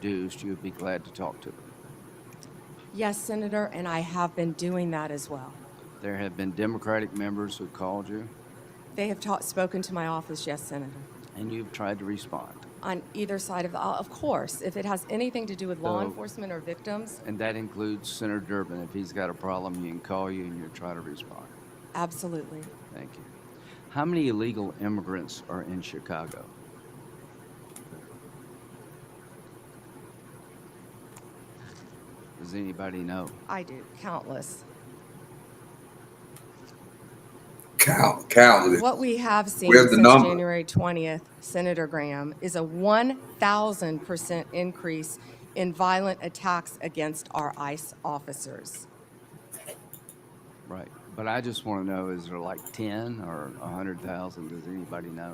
reduced, you would be glad to talk to them. Yes, Senator, and I have been doing that as well. There have been Democratic members who called you, They have spoken to my office, yes, Senator. and you've tried to respond. On either side of the aisle, of course, if it has anything to do with law So- enforcement or victims, And that includes Senator Durbin. If he's got a problem, you can call you and you'll try to respond. absolutely. Thank you. How many illegal immigrants are in Chicago? Does anybody know? I do, countless. Countless. What we have seen Where's the since number? January 20th, Senator Graham, is a 1,000% increase in violent attacks against our ICE officers. Right. But I just want to know, is there like 10 or 100,000? Does anybody know?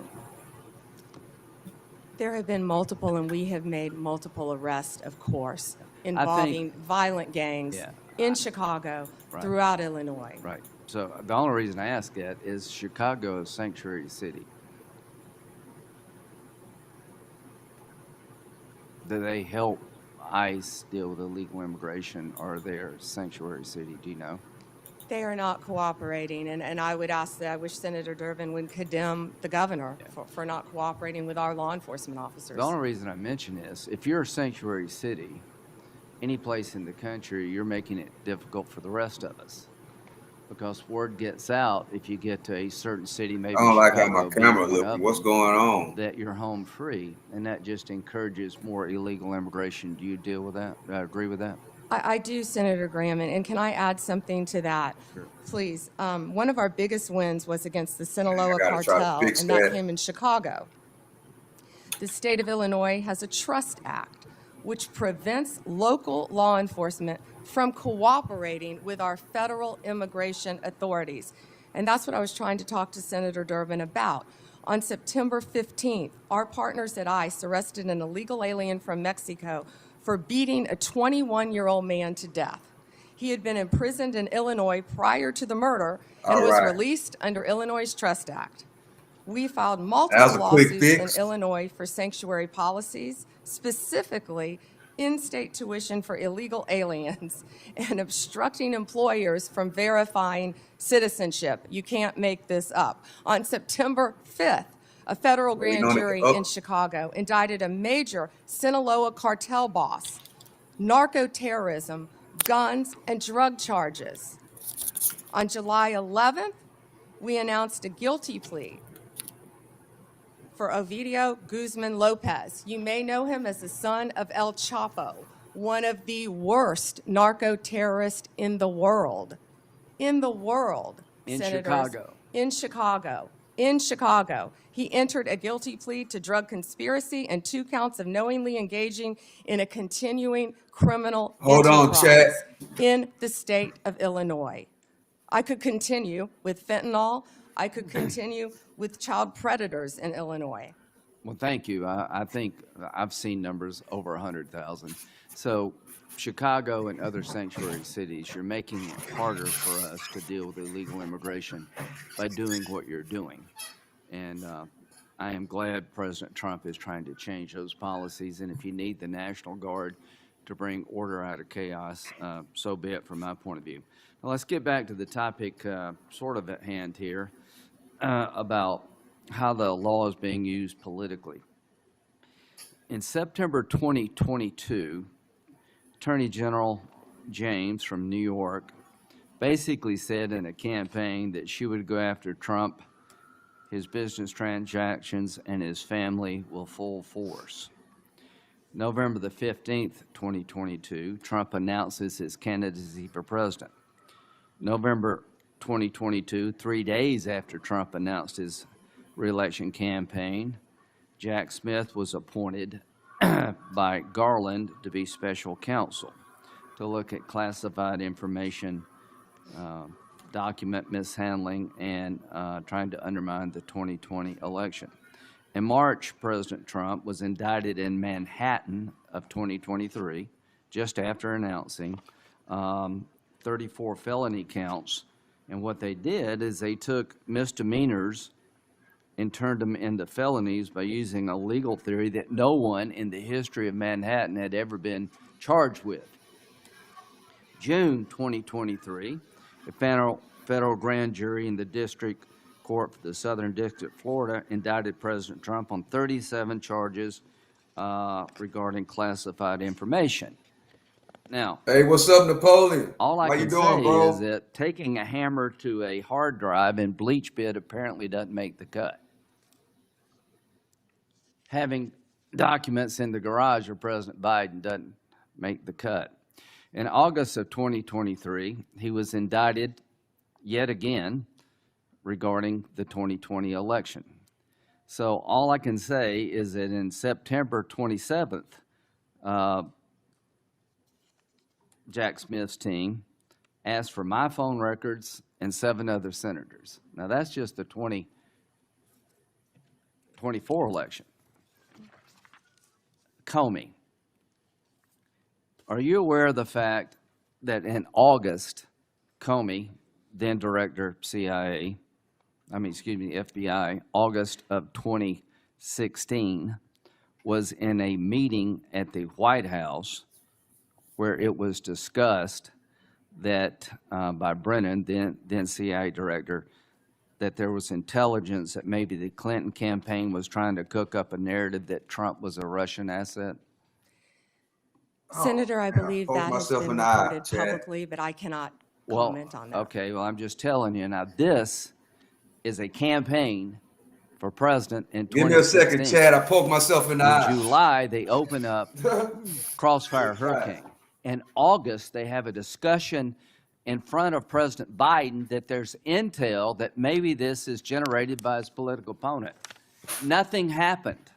There have been multiple, and we have made multiple arrests, of course, involving violent gangs Yeah. in Chicago, Right. throughout Illinois. Right. So the only reason I ask that is Chicago is sanctuary city. Do they help ICE deal with illegal immigration, or they're sanctuary city? Do you know? They are not cooperating, and I would ask that I wish Senator Durbin would condemn the governor for not cooperating with our law enforcement officers. The only reason I mention is if you're a sanctuary city, any place in the country, you're making it difficult for the rest of us. Because word gets out if you get to a certain city, maybe I don't like how my Chicago camera being one of looking. What's them, going on? that you're home free, and that just encourages more illegal immigration. Do you deal with that? Agree with that? I do, Senator Graham, and can I add something to that? Sure. Please. One of our biggest wins was against the Sinaloa gotta try to cartel, fix and that that. came in Chicago. The state of Illinois has a trust act which prevents local law enforcement from cooperating with our federal immigration authorities. And that's what I was trying to talk to Senator Durbin about. On September 15th, our partners at ICE arrested an illegal alien from Mexico for beating a 21-year-old man to death. He had been imprisoned in Illinois prior to the murder and All was right. released under Illinois' Trust Act. We filed That multiple was a quick lawsuits in fix. Illinois for sanctuary policies, specifically in-state tuition for illegal aliens and obstructing employers from verifying citizenship. You can't make this up. On September 5th, a federal grand on it. jury Oh. in Chicago indicted a major Sinaloa cartel boss, narco-terrorism, guns, and drug charges. On July 11th, we announced a guilty plea for Ovidio Guzman Lopez. You may know him as the son of El Chapo, one of the worst narco-terrorists in the world. In the world, In Senators. Chicago. In Chicago. In Chicago. He entered a guilty plea to drug conspiracy and 2 counts of knowingly engaging in a continuing criminal Hold on, enterprise chat. in the state of Illinois. I could continue with fentanyl. I could continue with child predators in Illinois. Well, thank you. I think I've seen numbers over 100,000. So Chicago and other sanctuary cities, you're making it harder for us to deal with illegal immigration by doing what you're doing. And I am glad President Trump is trying to change those policies. And if you need the National Guard to bring order out of chaos, so be it from my point of view. Now, let's get back to the topic sort of at hand here about how the law is being used politically. In September 2022, Attorney General James from New York basically said in a campaign that she would go after Trump, his business transactions, and his family with full force. November the 15th, 2022, Trump announces his candidacy for president. November 2022, 3 days after Trump announced his re-election campaign, Jack Smith was appointed by Garland to be special counsel to look at classified information, document mishandling, and trying to undermine the 2020 election. In March, President Trump was indicted in Manhattan of 2023, just after announcing 34 felony counts. And what they did is they took misdemeanors and turned them into felonies by using a legal theory that no one in the history of Manhattan had ever been charged with. June 2023, a federal grand jury in the district court for the Southern District of Florida indicted President Trump on 37 charges regarding classified information. Now, hey, what's up, Napoleon? all I How you can doing, say bro? is that taking a hammer to a hard drive and bleach bit apparently doesn't make the cut. Having documents in the garage of President Biden doesn't make the cut. In August of 2023, he was indicted yet again regarding the 2020 election. So all I can say is that in September 27th, Jack Smith's team asked for my phone records and 7 other senators. Now that's just the 2024 election. Comey, are you aware of the fact that in August, Comey, then director FBI, August of 2016, was in a meeting at the White House where it was discussed that by Brennan, then CIA director, that there was intelligence that maybe the Clinton campaign was trying to cook up a narrative that Trump was a Russian asset? Senator, I believe Poke that has myself been in the eye, reported Chad. publicly, but I cannot Well, comment on that. okay, well, I'm just telling you. Now, this is a campaign for president in 2016. Give me a second, Chad. I poked myself in the In eye. July, they open up Crossfire Hurricane. In August, they have a discussion in front of President Biden that there's intel that maybe this is generated by his political opponent. Nothing happened.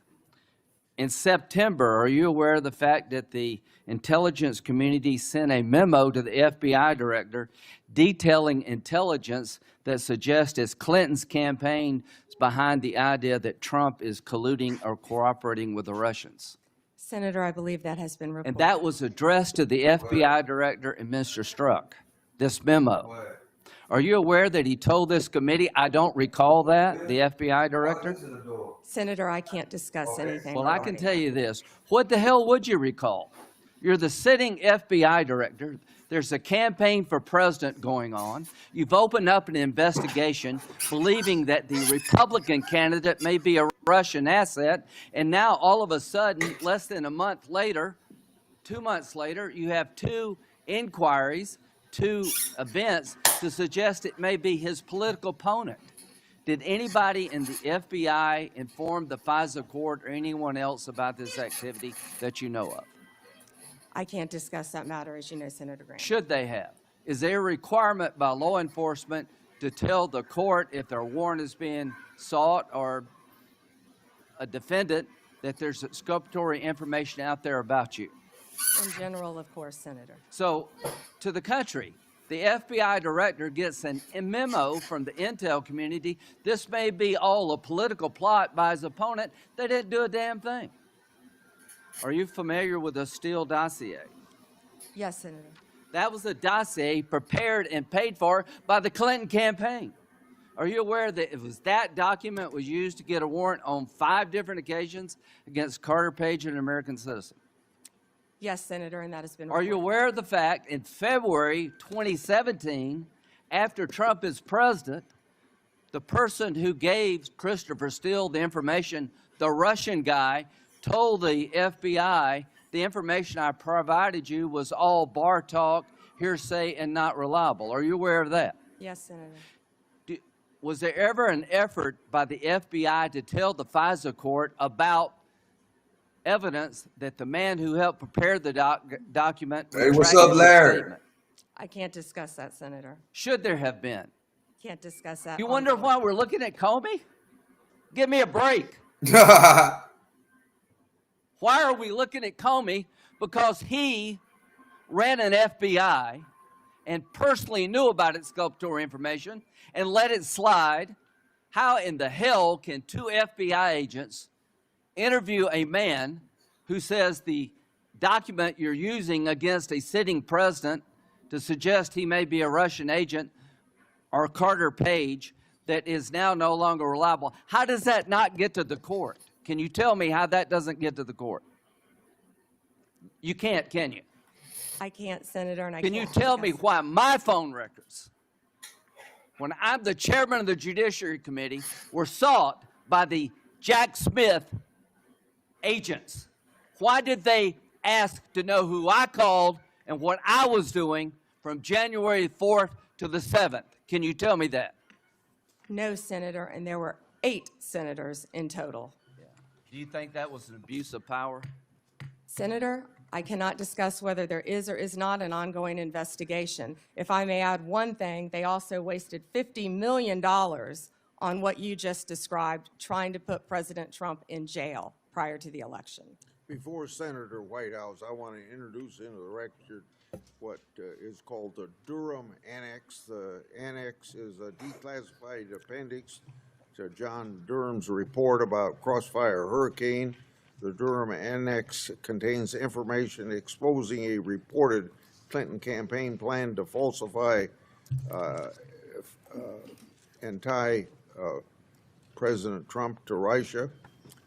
In September, are you aware of the fact that the intelligence community sent a memo to the FBI director detailing intelligence that suggests it's Clinton's campaign is behind the idea that Trump is colluding or cooperating with the Russians? Senator, I believe that has been reported. And that was addressed to the FBI director and Mr. Strzok, this memo. Are you aware that he told this committee, I don't recall that, the FBI director? Senator, I can't discuss anything. Well, I can tell you this. What the hell would you recall? You're the sitting FBI director. There's a campaign for president going on. You've opened up an investigation believing that the Republican candidate may be a Russian asset, and now all of a sudden, less than a month later, 2 months later, you have 2 inquiries, 2 events to suggest it may be his political opponent. Did anybody in the FBI inform the FISA court or anyone else about this activity that you know of? I can't discuss that matter, as you know, Senator Graham. Should they have? Is there a requirement by law enforcement to tell the court if their warrant is being sought or a defendant that there's exculpatory information out there about you? In general, of course, Senator. So, to the country, the FBI director gets a memo from the intel community. This may be all a political plot by his opponent. They didn't do a damn thing. Are you familiar with the Steele dossier? Yes, Senator. That was a dossier prepared and paid for by the Clinton campaign. Are you aware that it was that document was used to get a warrant on 5 different occasions against Carter Page, an American citizen? Yes, Senator, and that has been Are you reported. aware of the fact in February 2017, after Trump is president, the person who gave Christopher Steele the information, the Russian guy, told the FBI, the information I provided you was all bar talk, hearsay, and not reliable. Are you aware of that? Yes, Senator. Was there ever an effort by the FBI to tell the FISA court about evidence that the man who helped prepare the document Hey, what's retracted up, his Larry? statement? I can't discuss that, Senator. Should there have been? Can't discuss that. You on wonder board. why we're looking at Comey? Give me a break. Why are we looking at Comey? Because he ran an FBI and personally knew about exculpatory information and let it slide. How in the hell can 2 FBI agents interview a man who says the document you're using against a sitting president to suggest he may be a Russian agent or Carter Page, that is now no longer reliable. How does that not get to the court? Can you tell me how that doesn't get to the court? You can't, can you? I can't, Senator, and I Can can't you tell me discuss- why my phone records, when I'm the chairman of the Judiciary Committee, were sought by the Jack Smith agents? Why did they ask to know who I called and what I was doing from January 4th to the 7th? Can you tell me that? No, Senator, and there were 8 senators in total. Do you think that was an abuse of power? Senator, I cannot discuss whether there is or is not an ongoing investigation. If I may add one thing, they also wasted $50 million on what you just described, trying to put President Trump in jail prior to the election. Before Senator Whitehouse, I want to introduce into the record what is called the Durham Annex. The annex is a declassified appendix to John Durham's report about Crossfire Hurricane. The Durham Annex contains information exposing a reported Clinton campaign plan to falsify and tie President Trump to Russia.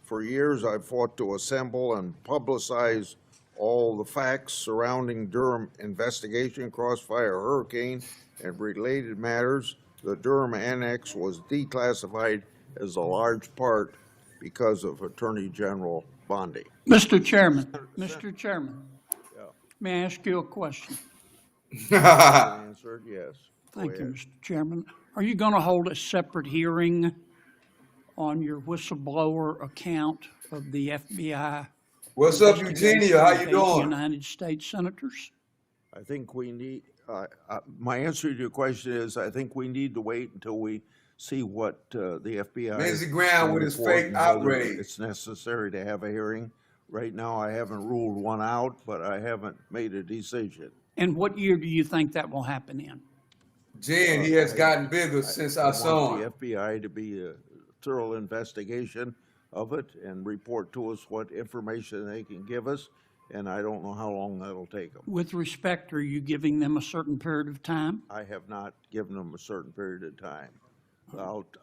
For years, I've fought to assemble and publicize all the facts surrounding Durham investigation, Crossfire Hurricane, and related matters. The Durham Annex was declassified as a large part because of Attorney General Bondi. Mr. Chairman, may I ask you a question? Answered, yes. Go Thank you, ahead. Mr. Chairman. Are you going to hold a separate hearing on your whistleblower account of the FBI? What's up, Eugenia? How you investigation of 8 doing? United States senators? I think we need, my answer to your question is, I think we need to wait until we see what the FBI. Lindsey Graham with his report fake and whether outrage. It's necessary to have a hearing. Right now, I haven't ruled one out, but I haven't made a decision. And what year do you think that will happen in? Jen, he has gotten bigger since I saw want him. the FBI to be a thorough investigation of it and report to us what information they can give us, and I don't know how long that'll take them. With respect, are you giving them a certain period of time? I have not given them a certain period of time.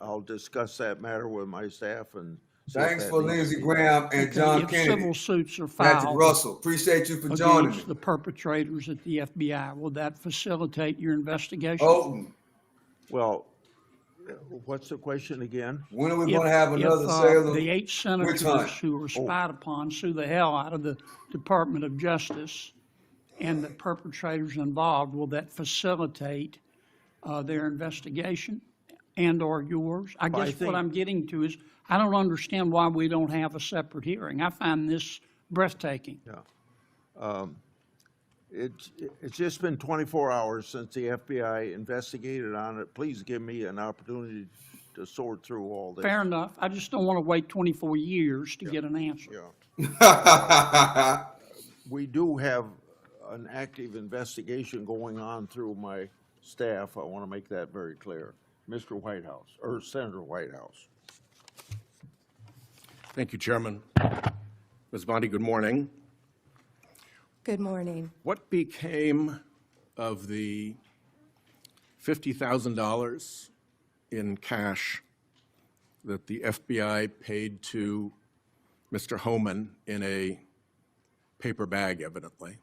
I'll discuss that matter with my staff and. see if Thanks that for needs to Lindsey be Graham and Because John if Kennedy. civil suits are Patrick filed Russell, appreciate you for joining me. against the perpetrators at the FBI, will that facilitate your investigation? Holton, Well, what's the question again? when are we If- going to have another if, Salem? the 8 senators hunt? who were spied upon sue the hell out of the Department of Justice and the perpetrators involved, will that facilitate their investigation and/or yours? I guess think- what I'm getting to is, I don't understand why we don't have a separate hearing. I find this breathtaking. Yeah. It's just been 24 hours since the FBI investigated on it. Please give me an opportunity to sort through all this. Fair enough. I just don't want to wait 24 years to get an answer. Yeah. We do have an active investigation going on through my staff. I want to make that very clear. Mr. Whitehouse, or Senator Whitehouse. Thank you, Chairman. Ms. Bondi, good morning. Good morning. What became of the $50,000 in cash that the FBI paid to Mr. Homan in a paper bag, evidently?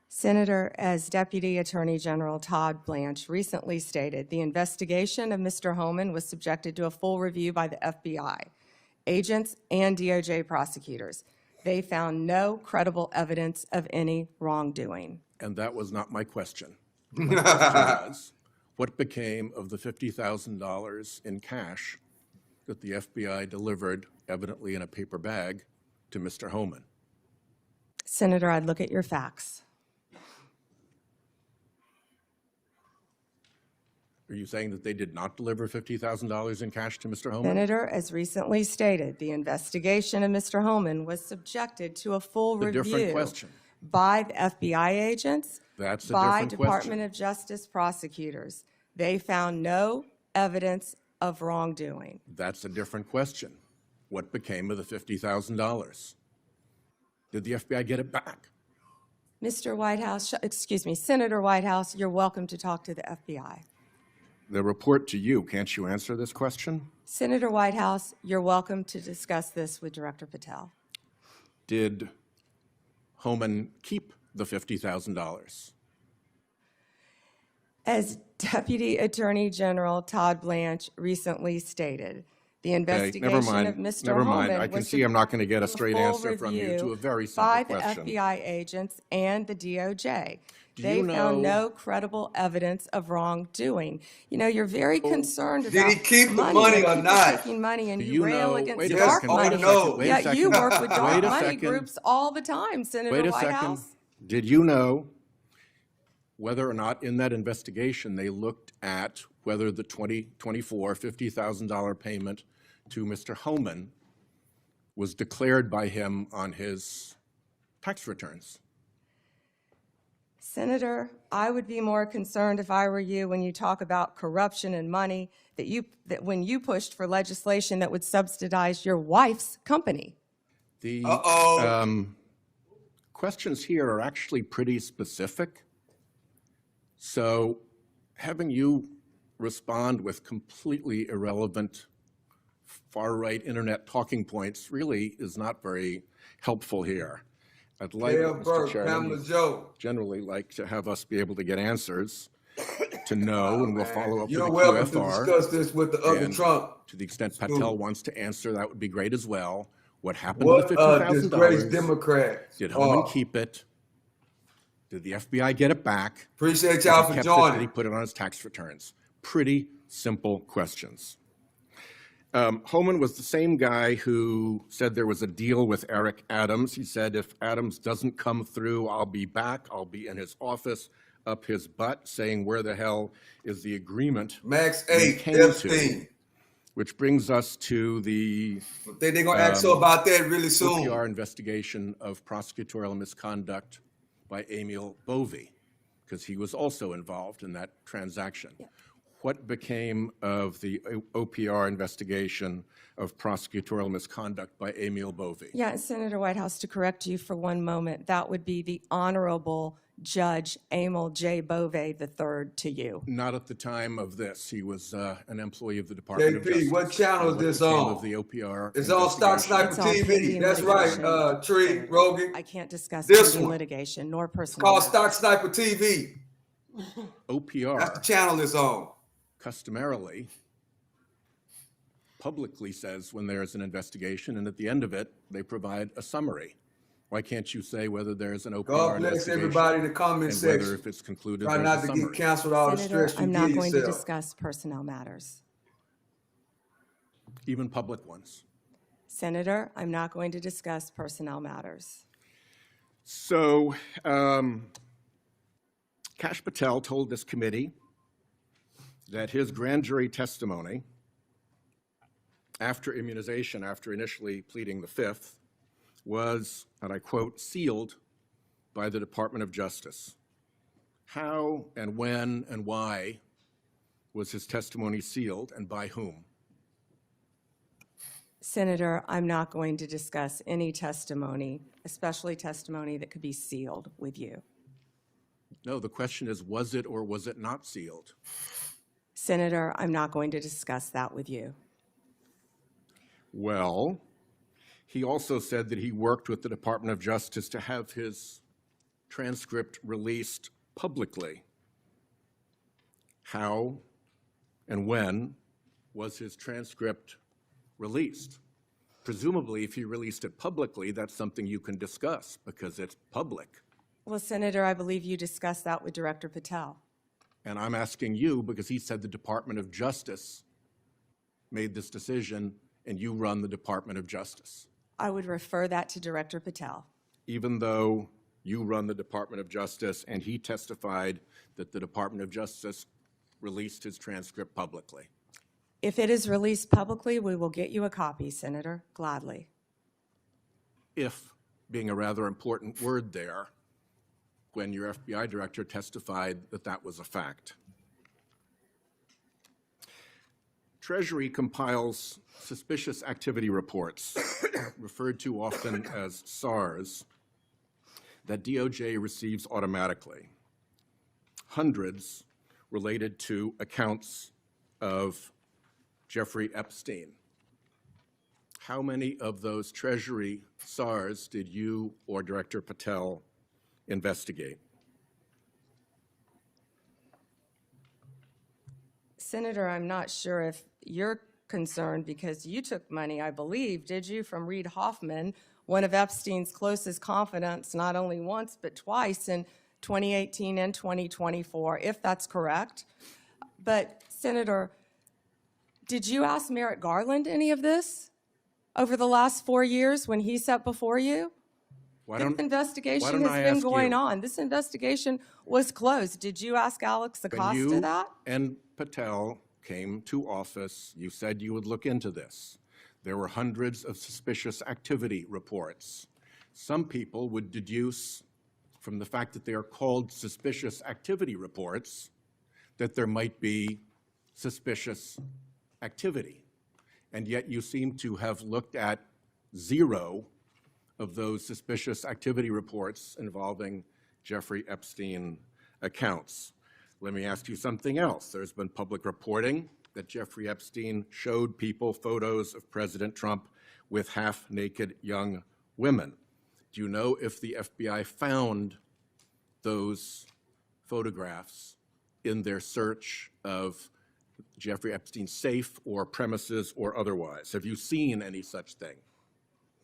Senator, as Deputy Attorney General Todd Blanche recently stated, the investigation of Mr. Homan was subjected to a full review by the FBI, agents, and DOJ prosecutors. They found no credible evidence of any wrongdoing. And that was not my question. My question was, what became of the $50,000 in cash that the FBI delivered, evidently in a paper bag, to Mr. Homan? Senator, I'd look at your facts. Are you saying that they did not deliver $50,000 in cash to Mr. Homan? Senator, as recently stated, the investigation of Mr. Homan was subjected to a full A different review question. by the FBI agents, That's a by different Department question. of Justice prosecutors. They found no evidence of wrongdoing. That's a different question. What became of the $50,000? Did the FBI get it back? Mr. Whitehouse, excuse me, Senator Whitehouse, you're welcome to talk to the FBI. The report to you, can't you answer this question? Senator Whitehouse, you're welcome to discuss this with Director Patel. Did Homan keep the $50,000? As Deputy Attorney General Todd Blanche recently stated, the investigation of Mr. Never mind. Holman I can was see I'm not going to get a straight full answer from you review to a very simple by question. the FBI agents and the DOJ. Do They you found know- no credible evidence of wrongdoing. You know, you're very concerned Did about he keep the money money and or people not? taking money, and Do you you rail know- against wait a dark second, money. wait a second, wait a Yet second. you work with dark Wait a money second. groups all the time, Senator Wait a Whitehouse. second. Did you know whether or not in that investigation they looked at whether the $50,000 payment to Mr. Homan was declared by him on his tax returns? Senator, I would be more concerned if I were you when you talk about corruption and money that when you pushed for legislation that would subsidize your wife's company. The Uh-oh. questions here are actually pretty specific. So having you respond with completely irrelevant far-right internet talking points really is not very helpful here. I'd like, Dale Mr. Burke, Chairman, Pamela Joe. generally like to have us be able to get answers to know, and we'll follow up with You're the welcome to QFR. discuss this with the other And Trump. to the extent School. Patel wants to answer, that would be great as well. What happened What to the disgraced $50,000? Democrats. Did Homan are. keep it? Did the FBI get it back? Appreciate If y'all he for kept it, did he joining. put it on his tax returns? Pretty simple questions. Homan was the same guy who said there was a deal with Eric Adams. He said, if Adams doesn't come through, I'll be back. I'll be in his office, up his butt, saying, where the hell is the agreement? Max we 8, came to? Epstein. Which brings us to the They're gonna ask you about that really soon. OPR investigation of prosecutorial misconduct by Emil Bovee, because he was also involved in that transaction. Yeah. What became of the OPR investigation of prosecutorial misconduct by Emil Bovee? Yeah, Senator Whitehouse, to correct you for one moment, that would be the Honorable Judge Emil J. Bovee III to you. Not at the time of this. He was an employee of the Department of JP, Justice. what channel is What this became on? of the OPR It's on Stock Sniper It's all TV. pending That's litigation. right, Tree, Rogan. I can't discuss This pending one. litigation nor It's personal called matters. Stock Sniper TV. OPR That's the channel it's on. customarily publicly says when there's an investigation, and at the end of it, they provide a summary. Why can't you say whether there's an OPR God bless investigation everybody in the comment and whether section. if it's concluded, Try there's not a to summary? get canceled all the Senator, stress you I'm not give going to yourself. discuss personnel matters. Even public ones. Senator, I'm not going to discuss personnel matters. So Kash Patel told this committee that his grand jury testimony after immunization, after initially pleading the Fifth, was, and I quote, sealed by the Department of Justice. How and when and why was his testimony sealed, and by whom? Senator, I'm not going to discuss any testimony, especially testimony that could be sealed with you. No, the question is, was it or was it not sealed? Senator, I'm not going to discuss that with you. Well, he also said that he worked with the Department of Justice to have his transcript released publicly. How and when was his transcript released? Presumably, if he released it publicly, that's something you can discuss because it's public. Well, Senator, I believe you discussed that with Director Patel. And I'm asking you because he said the Department of Justice made this decision and you run the Department of Justice. I would refer that to Director Patel. Even though you run the Department of Justice and he testified that the Department of Justice released his transcript publicly. If it is released publicly, we will get you a copy, Senator, gladly. If, being a rather important word there, when your FBI director testified that that was a fact. Treasury compiles suspicious activity reports, referred to often as SARs, that DOJ receives automatically. Hundreds related to accounts of Jeffrey Epstein. How many of those Treasury SARs did you or Director Patel investigate? Senator, I'm not sure if you're concerned because you took money, I believe, did you, from Reid Hoffman, one of Epstein's closest confidants, not only once but twice in 2018 and 2024, if that's correct. But Senator, did you ask Merrick Garland any of this over the last 4 years when he sat before you? This investigation has been going on. This investigation was closed. Did you ask Alex Acosta that? And Patel came to office, you said you would look into this. There were hundreds of suspicious activity reports. Some people would deduce from the fact that they are called suspicious activity reports that there might be suspicious activity. And yet you seem to have looked at 0 of those suspicious activity reports involving Jeffrey Epstein accounts. Let me ask you something else. There's been public reporting that Jeffrey Epstein showed people photos of President Trump with half-naked young women. Do you know if the FBI found those photographs in their search of Jeffrey Epstein's safe or premises or otherwise? Have you seen any such thing?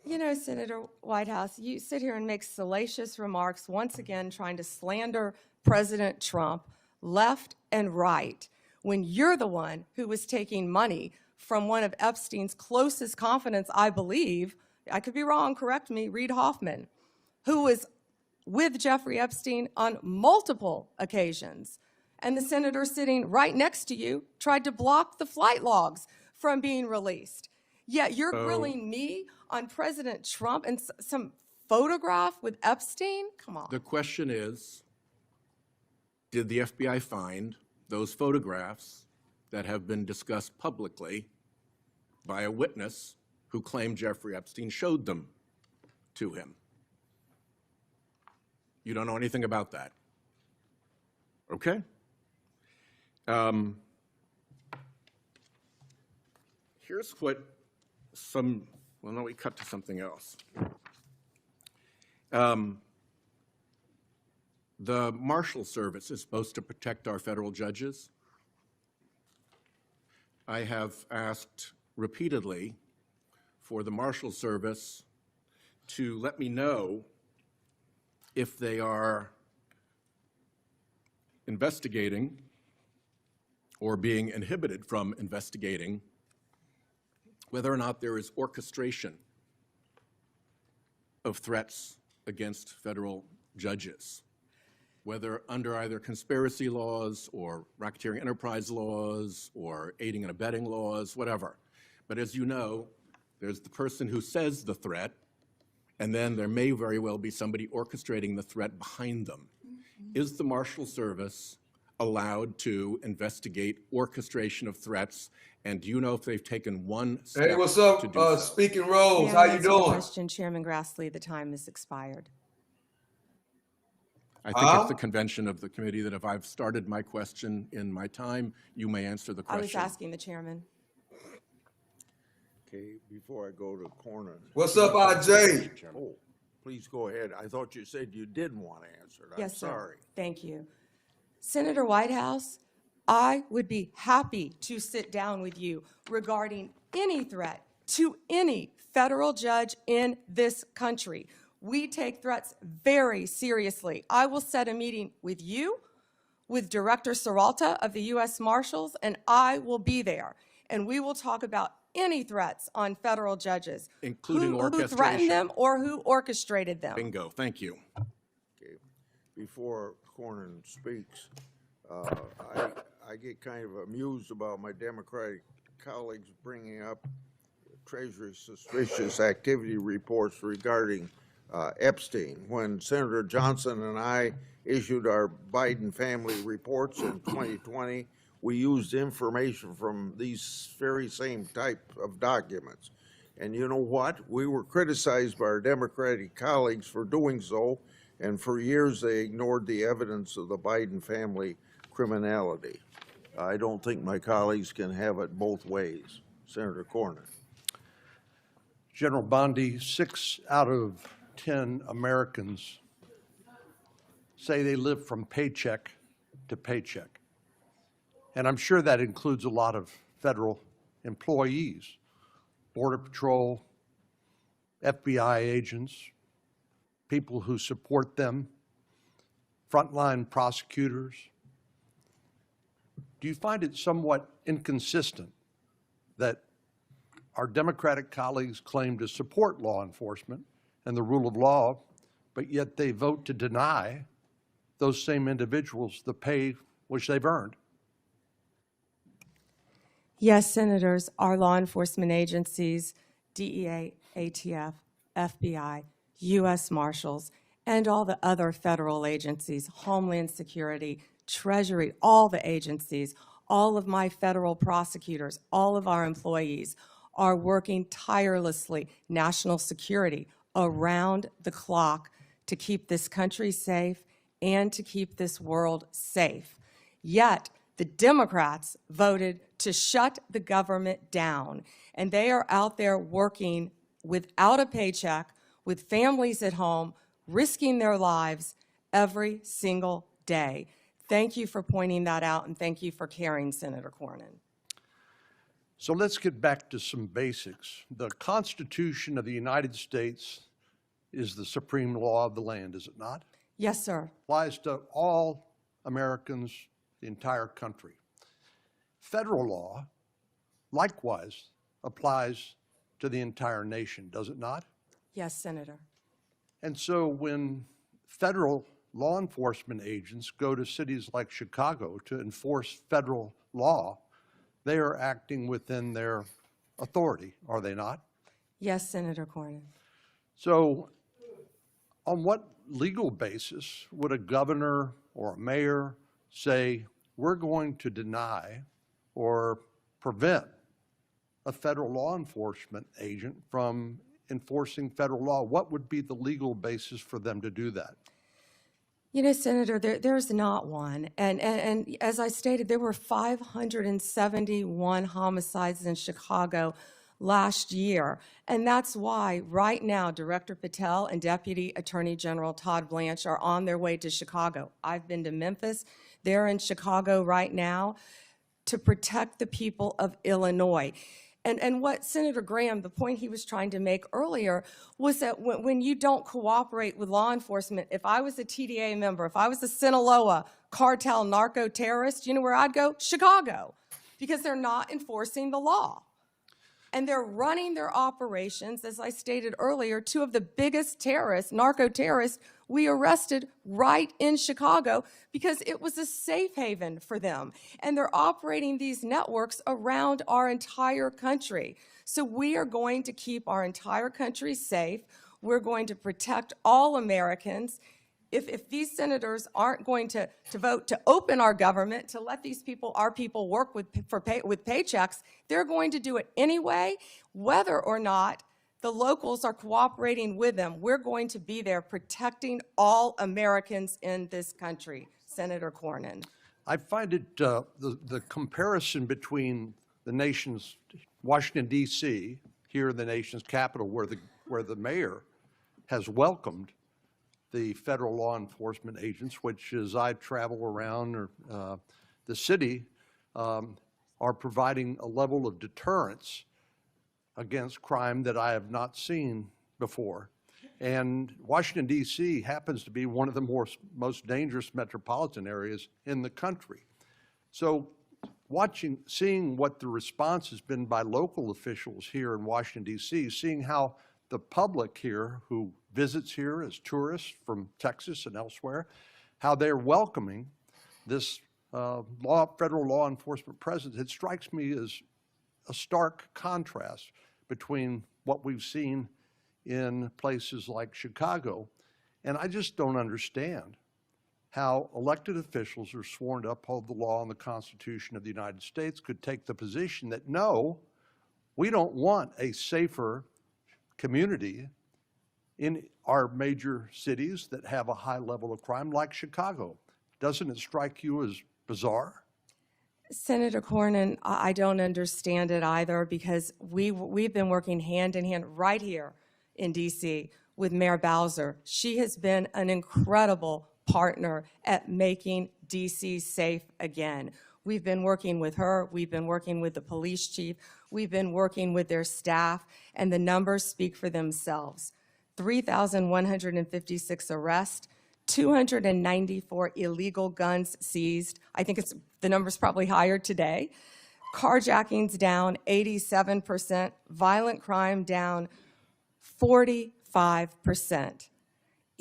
You know, Senator Whitehouse, you sit here and make salacious remarks, once again trying to slander President Trump left and right, when you're the one who was taking money from one of Epstein's closest confidants, I believe, I could be wrong, correct me, Reid Hoffman, who was with Jeffrey Epstein on multiple occasions. And the senator sitting right next to you tried to block the flight logs from being released. Yet you're grilling me on President Trump and some photograph with Epstein? Come on. The question is, did the FBI find those photographs that have been discussed publicly by a witness who claimed Jeffrey Epstein showed them to him? You don't know anything about that? Okay. Here's what well, no, we cut to something else. The Marshal Service is supposed to protect our federal judges. I have asked repeatedly for the Marshal Service to let me know if they are investigating or being inhibited from investigating whether or not there is orchestration of threats against federal judges, whether under either conspiracy laws or racketeering enterprise laws or aiding and abetting laws, whatever. But as you know, there's the person who says the threat, and then there may very well be somebody orchestrating the threat behind them. Is the Marshal Service allowed to investigate orchestration of threats? And do you know if they've taken one step Hey, what's up, to do so? Speaking Rose? May I How you answer the doing? question, Chairman Grassley, the time has expired. I think it's the convention of the committee that if I've started my question in my time, you may answer the I question. was asking the chairman. Okay, before I go to Cornyn. What's up, RJ? Oh, please go ahead. I thought you said you didn't want to answer it. I'm Yes, sir. sorry. Thank you. Senator Whitehouse, I would be happy to sit down with you regarding any threat to any federal judge in this country. We take threats very seriously. I will set a meeting with you, with Director Serralta of the U.S. Marshals, and I will be there. And we will talk about any threats on federal judges, Including who orchestration. threatened them or who orchestrated them. Bingo, thank you. Okay, before Cornyn speaks, I get kind of amused about my Democratic colleagues bringing up Treasury suspicious activity reports regarding Epstein. When Senator Johnson and I issued our Biden family reports in 2020, we used information from these very same type of documents. And you know what? We were criticized by our Democratic colleagues for doing so, and for years they ignored the evidence of the Biden family criminality. I don't think my colleagues can have it both ways. Senator Cornyn. General Bondi, 6 out of 10 Americans say they live from paycheck to paycheck. And I'm sure that includes a lot of federal employees, Border Patrol, FBI agents, people who support them, frontline prosecutors. Do you find it somewhat inconsistent that our Democratic colleagues claim to support law enforcement and the rule of law, but yet they vote to deny those same individuals the pay which they've earned? Yes, Senators, our law enforcement agencies, DEA, ATF, FBI, U.S. Marshals, and all the other federal agencies, Homeland Security, Treasury, all the agencies, all of my federal prosecutors, all of our employees are working tirelessly, national security, around the clock to keep this country safe and to keep this world safe. Yet, the Democrats voted to shut the government down, and they are out there working without a paycheck, with families at home, risking their lives every single day. Thank you for pointing that out, and thank you for caring, Senator Cornyn. So let's get back to some basics. The Constitution of the United States is the supreme law of the land, is it not? Yes, sir. Applies to all Americans, the entire country. Federal law, likewise, applies to the entire nation, does it not? Yes, Senator. And so when federal law enforcement agents go to cities like Chicago to enforce federal law, they are acting within their authority, are they not? Yes, Senator Cornyn. So on what legal basis would a governor or a mayor say, we're going to deny or prevent a federal law enforcement agent from enforcing federal law? What would be the legal basis for them to do that? You know, Senator, there's not one. And as I stated, there were 571 homicides in Chicago last year. And that's why right now Director Patel and Deputy Attorney General Todd Blanche are on their way to Chicago. I've been to Memphis. They're in Chicago right now to protect the people of Illinois. And what Senator Graham, the point he was trying to make earlier, was that when you don't cooperate with law enforcement, if I was a TDA member, if I was a Sinaloa cartel narco-terrorist, you know where I'd go? Chicago, because they're not enforcing the law. And they're running their operations, as I stated earlier, two of the biggest terrorists, narco-terrorists, we arrested right in Chicago because it was a safe haven for them. And they're operating these networks around our entire country. So we are going to keep our entire country safe. We're going to protect all Americans. If these senators aren't going to vote to open our government, to let these people, our people, work with paychecks, they're going to do it anyway, whether or not the locals are cooperating with them. We're going to be there protecting all Americans in this country, Senator Cornyn. I find it, the comparison between the nation's, Washington, D.C., here in the nation's capital, where the mayor has welcomed the federal law enforcement agents, which as I travel around the city, are providing a level of deterrence against crime that I have not seen before. And Washington, D.C. happens to be one of the most dangerous metropolitan areas in the country. So seeing what the response has been by local officials here in Washington, D.C., seeing how the public here who visits here as tourists from Texas and elsewhere, how they're welcoming this federal law enforcement presence, it strikes me as a stark contrast between what we've seen in places like Chicago. And I just don't understand how elected officials who are sworn to uphold the law and the Constitution of the United States could take the position that, no, we don't want a safer community in our major cities that have a high level of crime like Chicago. Doesn't it strike you as bizarre? Senator Cornyn, I don't understand it either, because we've been working hand in hand right here in D.C. with Mayor Bowser. She has been an incredible partner at making D.C. safe again. We've been working with her, we've been working with the police chief, we've been working with their staff, and the numbers speak for themselves. 3,156 arrests, 294 illegal guns seized. I think the number's probably higher today. Carjackings down 87%, violent crime down 45%.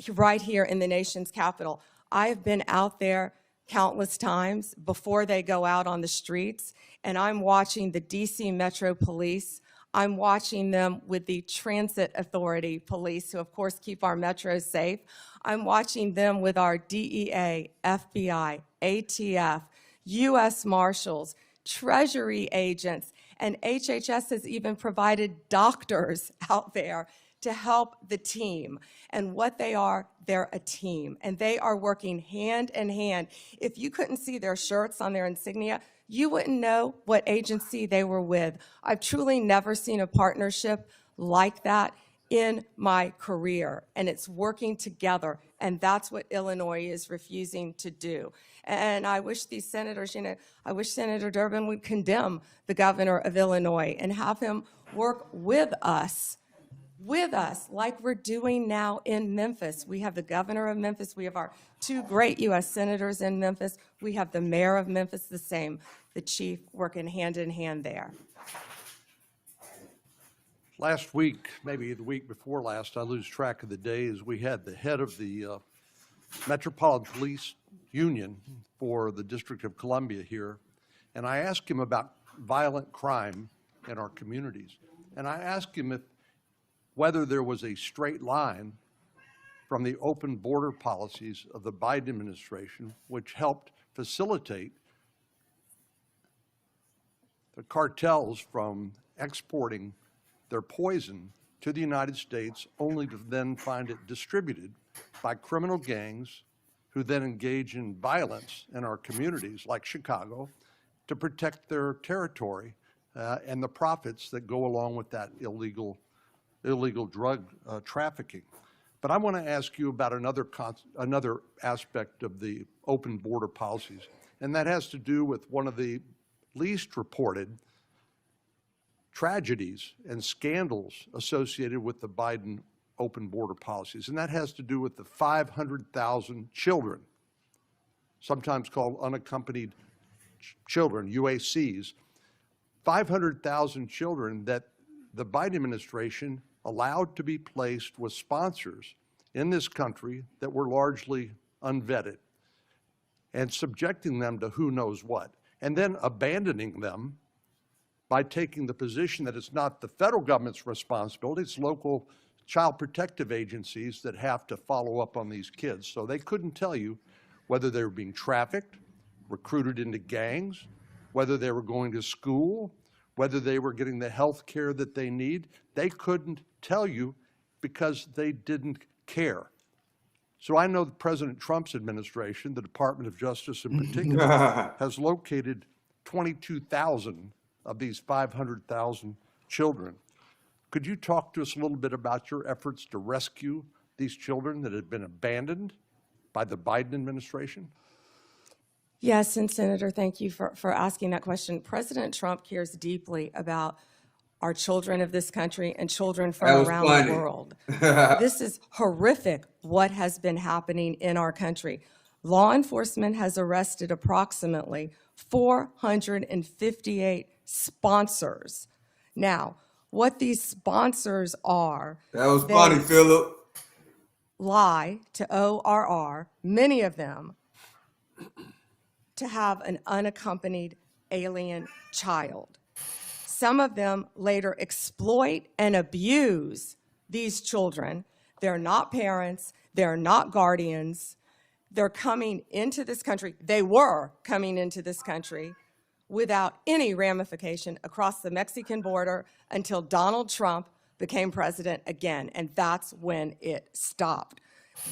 Right here in the nation's capital. I have been out there countless times before they go out on the streets, and I'm watching the DC Metro Police. I'm watching them with the Transit Authority Police, who of course keep our metros safe. I'm watching them with our DEA, FBI, ATF, U.S. Marshals, Treasury agents, and HHS has even provided doctors out there to help the team. And what they are, they're a team, and they are working hand in hand. If you couldn't see their shirts on their insignia, you wouldn't know what agency they were with. I've truly never seen a partnership like that in my career, and it's working together, and that's what Illinois is refusing to do. And I wish these senators, I wish Senator Durbin would condemn the governor of Illinois and have him work with us like we're doing now in Memphis. We have the governor of Memphis. We have our two great U.S. senators in Memphis. We have the mayor of Memphis, the same, the chief, working hand in hand there. Last week, maybe the week before last, I lose track of the days, we had the head of the Metropolitan Police Union for the District of Columbia here, and I asked him about violent crime in our communities. And I asked him whether there was a straight line from the open border policies of the Biden administration, which helped facilitate the cartels from exporting their poison to the United States, only to then find it distributed by criminal gangs who then engage in violence in our communities like Chicago to protect their territory and the profits that go along with that illegal drug trafficking. But I want to ask you about another aspect of the open border policies, and that has to do with one of the least reported tragedies and scandals associated with the Biden open border policies, and that has to do with the 500,000 children, sometimes called unaccompanied children, UACs, 500,000 children that the Biden administration allowed to be placed with sponsors in this country that were largely unvetted and subjecting them to who knows what, and then abandoning them by taking the position that it's not the federal government's responsibility, it's local child protective agencies that have to follow up on these kids. So they couldn't tell you whether they were being trafficked, recruited into gangs, whether they were going to school, whether they were getting the health care that they need. They couldn't tell you because they didn't care. So I know that President Trump's administration, the Department of Justice in particular, has located 22,000 of these 500,000 children. Could you talk to us a little bit about your efforts to rescue these children that have been abandoned by the Biden administration? Yes, and Senator, thank you for asking that question. President Trump cares deeply about our children of this country and children from around the world. This is horrific what has been happening in our country. Law enforcement has arrested approximately 458 sponsors. Now, what these sponsors are— That was funny, Philip. lie to ORR, many of them, to have an unaccompanied alien child. Some of them later exploit and abuse these children. They're not parents, they're not guardians. They're coming into this country, they were coming into this country without any ramification across the Mexican border until Donald Trump became president again, and that's when it stopped.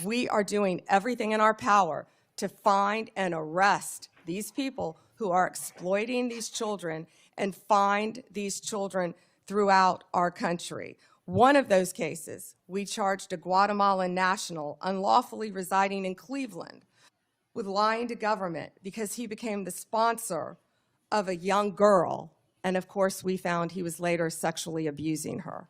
We are doing everything in our power to find and arrest these people who are exploiting these children and find these children throughout our country. One of those cases, we charged a Guatemalan national unlawfully residing in Cleveland with lying to government because he became the sponsor of a young girl, and of course we found he was later sexually abusing her.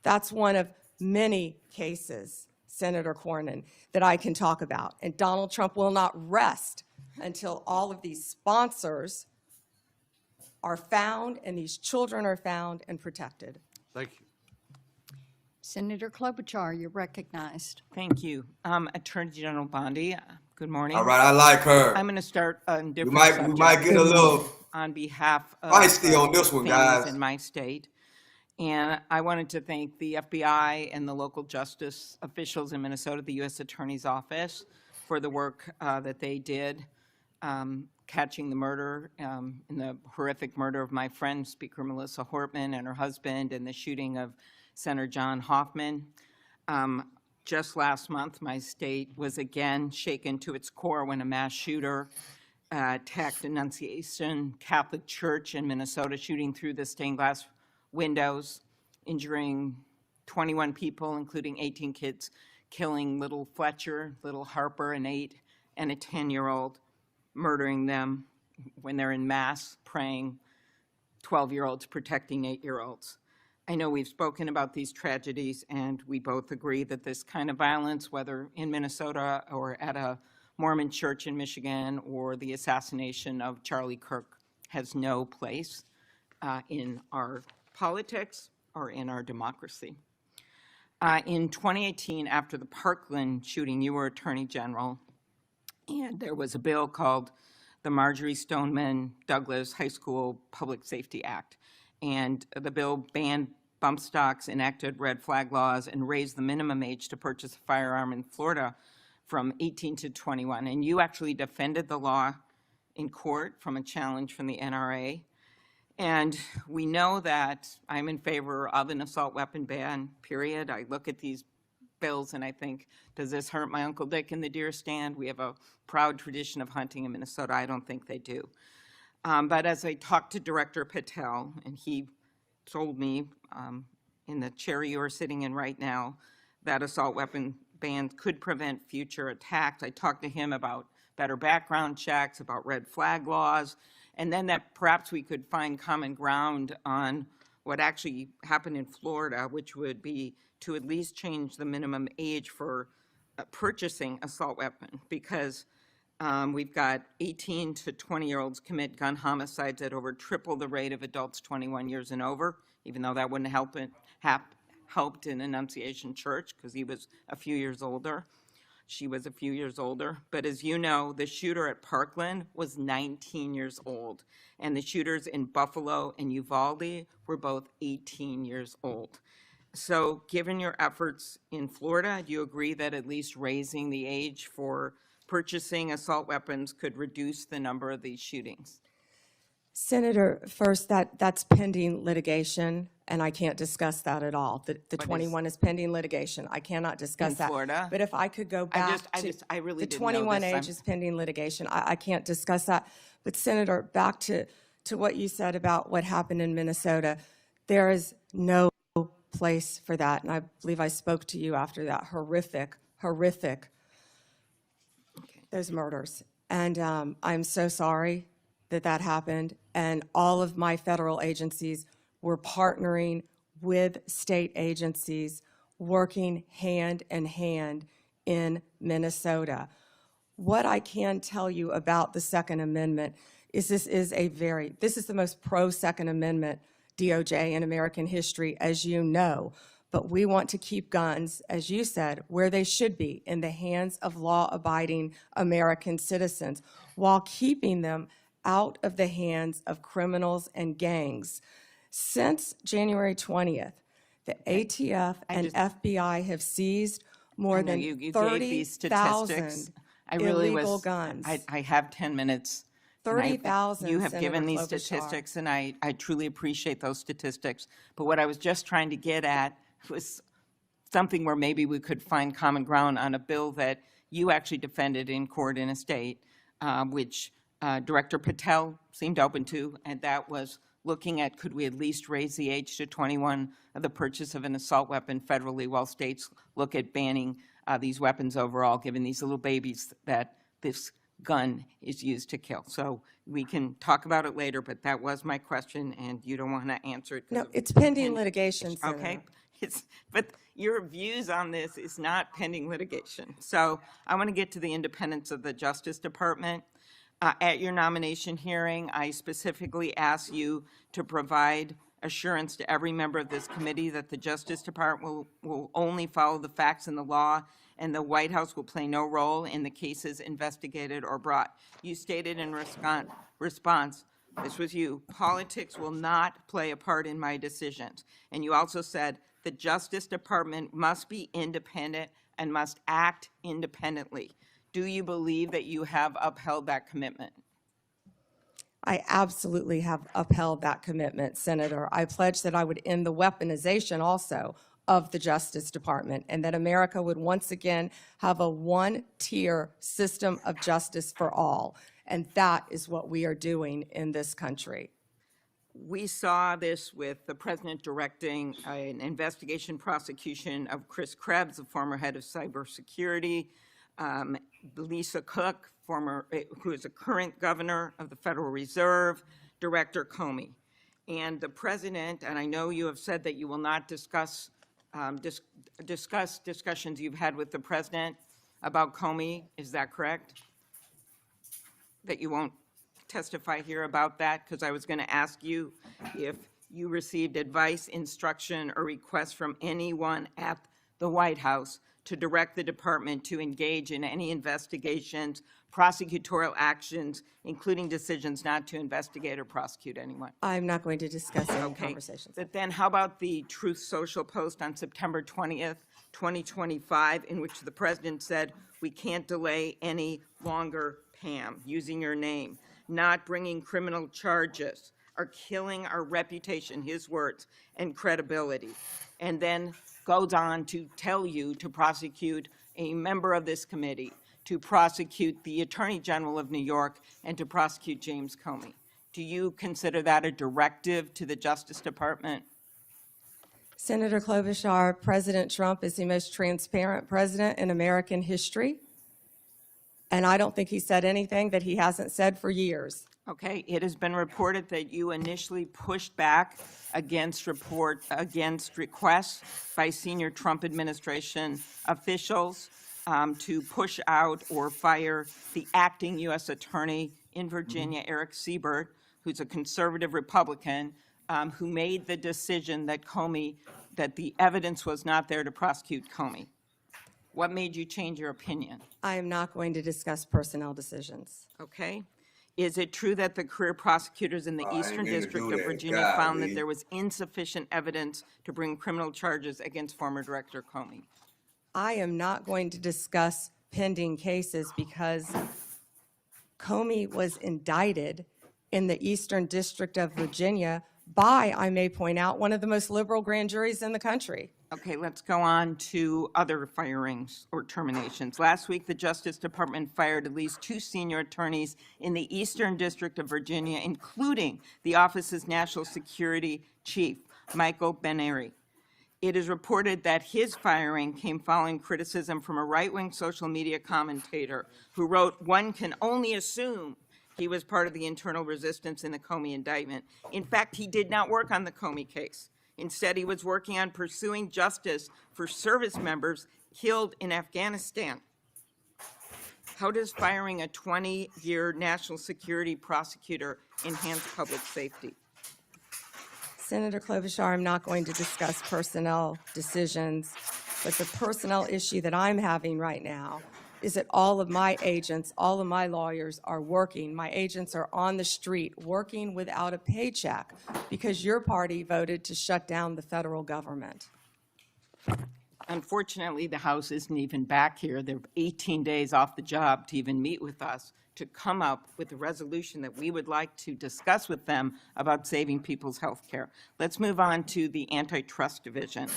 That's one of many cases, Senator Cornyn, that I can talk about. And Donald Trump will not rest until all of these sponsors are found and these children are found and protected. Thank you. Senator Klobuchar, you're recognized. Thank you. Attorney General Bondi, good morning. All right, I like her. I'm going to start on We different might subject get a little on behalf of feisty on this one, families guys. in my state. And I wanted to thank the FBI and the local justice officials in Minnesota, the U.S. Attorney's Office, for the work that they did catching the murder, in the horrific murder of my friend, Speaker Melissa Hortman, and her husband, and the shooting of Senator John Hoffman. Just last month, my state was again shaken to its core when a mass shooter attacked Annunciation Catholic Church in Minnesota, shooting through the stained glass windows, injuring 21 people, including 18 kids, killing little Fletcher, little Harper, an 8, and a 10-year-old, murdering them when they're in mass praying, 12-year-olds protecting 8-year-olds. I know we've spoken about these tragedies, and we both agree that this kind of violence, whether in Minnesota or at a Mormon church in Michigan or the assassination of Charlie Kirk, has no place in our politics or in our democracy. In 2018, after the Parkland shooting, you were Attorney General, and there was a bill called the Marjorie Stoneman Douglas High School Public Safety Act. And the bill banned bump stocks, enacted red flag laws, and raised the minimum age to purchase a firearm in Florida from 18 to 21. And you actually defended the law in court from a challenge from the NRA. And we know that I'm in favor of an assault weapon ban, period. I look at these bills and I think, does this hurt my Uncle Dick in the deer stand? We have a proud tradition of hunting in Minnesota. I don't think they do. But as I talked to Director Patel, and he told me in the chair you are sitting in right now, that assault weapon bans could prevent future attacks. I talked to him about better background checks, about red flag laws, and then that perhaps we could find common ground on what actually happened in Florida, which would be to at least change the minimum age for purchasing assault weapon, because we've got 18 to 20-year-olds commit gun homicides at over triple the rate of adults 21 years and over, even though that wouldn't helped in Annunciation Church because he was a few years older. She was a few years older. But as you know, the shooter at Parkland was 19 years old, and the shooters in Buffalo and Uvalde were both 18 years old. So given your efforts in Florida, do you agree that at least raising the age for purchasing assault weapons could reduce the number of these shootings? Senator, first, that's pending litigation, and I can't discuss that at all. The 21 is pending litigation. I cannot discuss In that. Florida? But if I could go back I really the didn't know 21 this. age is pending litigation. I can't discuss that. But Senator, back to what you said about what happened in Minnesota, there is no place for that. And I believe I spoke to you after that horrific, those murders. And I'm so sorry that happened. And all of my federal agencies were partnering with state agencies, working hand in hand in Minnesota. What I can tell you about the Second Amendment is this is the most pro-Second Amendment DOJ in American history, as you know. But we want to keep guns, as you said, where they should be, in the hands of law-abiding American citizens, while keeping them out of the hands of criminals and gangs. Since January 20th, the ATF and FBI have seized more than You gave these statistics. 30,000. I really illegal was, guns. I have 10 minutes. and I- 30,000, You have Senator given these Klobuchar. statistics, and I truly appreciate those statistics. But what I was just trying to get at was something where maybe we could find common ground on a bill that you actually defended in court in a state, which Director Patel seemed open to, and that was looking at could we at least raise the age to 21 of the purchase of an assault weapon federally while states look at banning these weapons overall, given these little babies that this gun is used to kill. So we can talk about it later, but that was my question, and you don't want to answer it. 'cause No, of it's pending pen- litigation, Senator. Okay, but your views on this is not pending litigation. So I want to get to the independence of the Justice Department. At your nomination hearing, I specifically asked you to provide assurance to every member of this committee that the Justice Department will only follow the facts and the law, and the White House will play no role in the cases investigated or brought. You stated in response, this was you, politics will not play a part in my decisions. And you also said the Justice Department must be independent and must act independently. Do you believe that you have upheld that commitment? I absolutely have upheld that commitment, Senator. I pledged that I would end the weaponization also of the Justice Department, and that America would once again have a one-tier system of justice for all. And that is what we are doing in this country. We saw this with the president directing an investigation prosecution of Chris Krebs, the former head of cybersecurity, Lisa Cook, who is a current governor of the Federal Reserve, Director Comey. And the president, and I know you have said that you will not discuss discussions you've had with the president about Comey, is that correct? That you won't testify here about that? Because I was going to ask you if you received advice, instruction, or request from anyone at the White House to direct the department to engage in any investigations, prosecutorial actions, including decisions not to investigate or prosecute anyone. I'm not going to discuss any Okay. conversations. But then how about the Truth Social post on September 20th, 2025, in which the president said, we can't delay any longer, Pam, using your name, not bringing criminal charges, are killing our reputation, his words, and credibility. And then goes on to tell you to prosecute a member of this committee, to prosecute the Attorney General of New York, and to prosecute James Comey. Do you consider that a directive to the Justice Department? Senator Klobuchar, President Trump is the most transparent president in American history, and I don't think he said anything that he hasn't said for years. Okay, it has been reported that you initially pushed back against requests by senior Trump administration officials to push out or fire the acting U.S. Attorney in Virginia, Eric Siebert, who's a conservative Republican, who made the decision that that the evidence was not there to prosecute Comey. What made you change your opinion? I am not going to discuss personnel decisions. Okay. Is it true that the career prosecutors in the Eastern District of Virginia found that there was insufficient evidence to bring criminal charges against former Director Comey? I am not going to discuss pending cases because Comey was indicted in the Eastern District of Virginia by, I may point out, one of the most liberal grand juries in the country. Okay, let's go on to other firings or terminations. Last week, the Justice Department fired at least 2 senior attorneys in the Eastern District of Virginia, including the office's national security chief, Michael Benary. It is reported that his firing came following criticism from a right-wing social media commentator who wrote, "One can only assume he was part of the internal resistance in the Comey indictment." In fact, he did not work on the Comey case. Instead, he was working on pursuing justice for service members killed in Afghanistan. How does firing a 20-year national security prosecutor enhance public safety? Senator Klobuchar, I'm not going to discuss personnel decisions, but the personnel issue that I'm having right now is that all of my agents, all of my lawyers are working. My agents are on the street working without a paycheck because your party voted to shut down the federal government. Unfortunately, the House isn't even back here. They're 18 days off the job to even meet with us to come up with a resolution that we would like to discuss with them about saving people's health care. Let's move on to the Antitrust Division.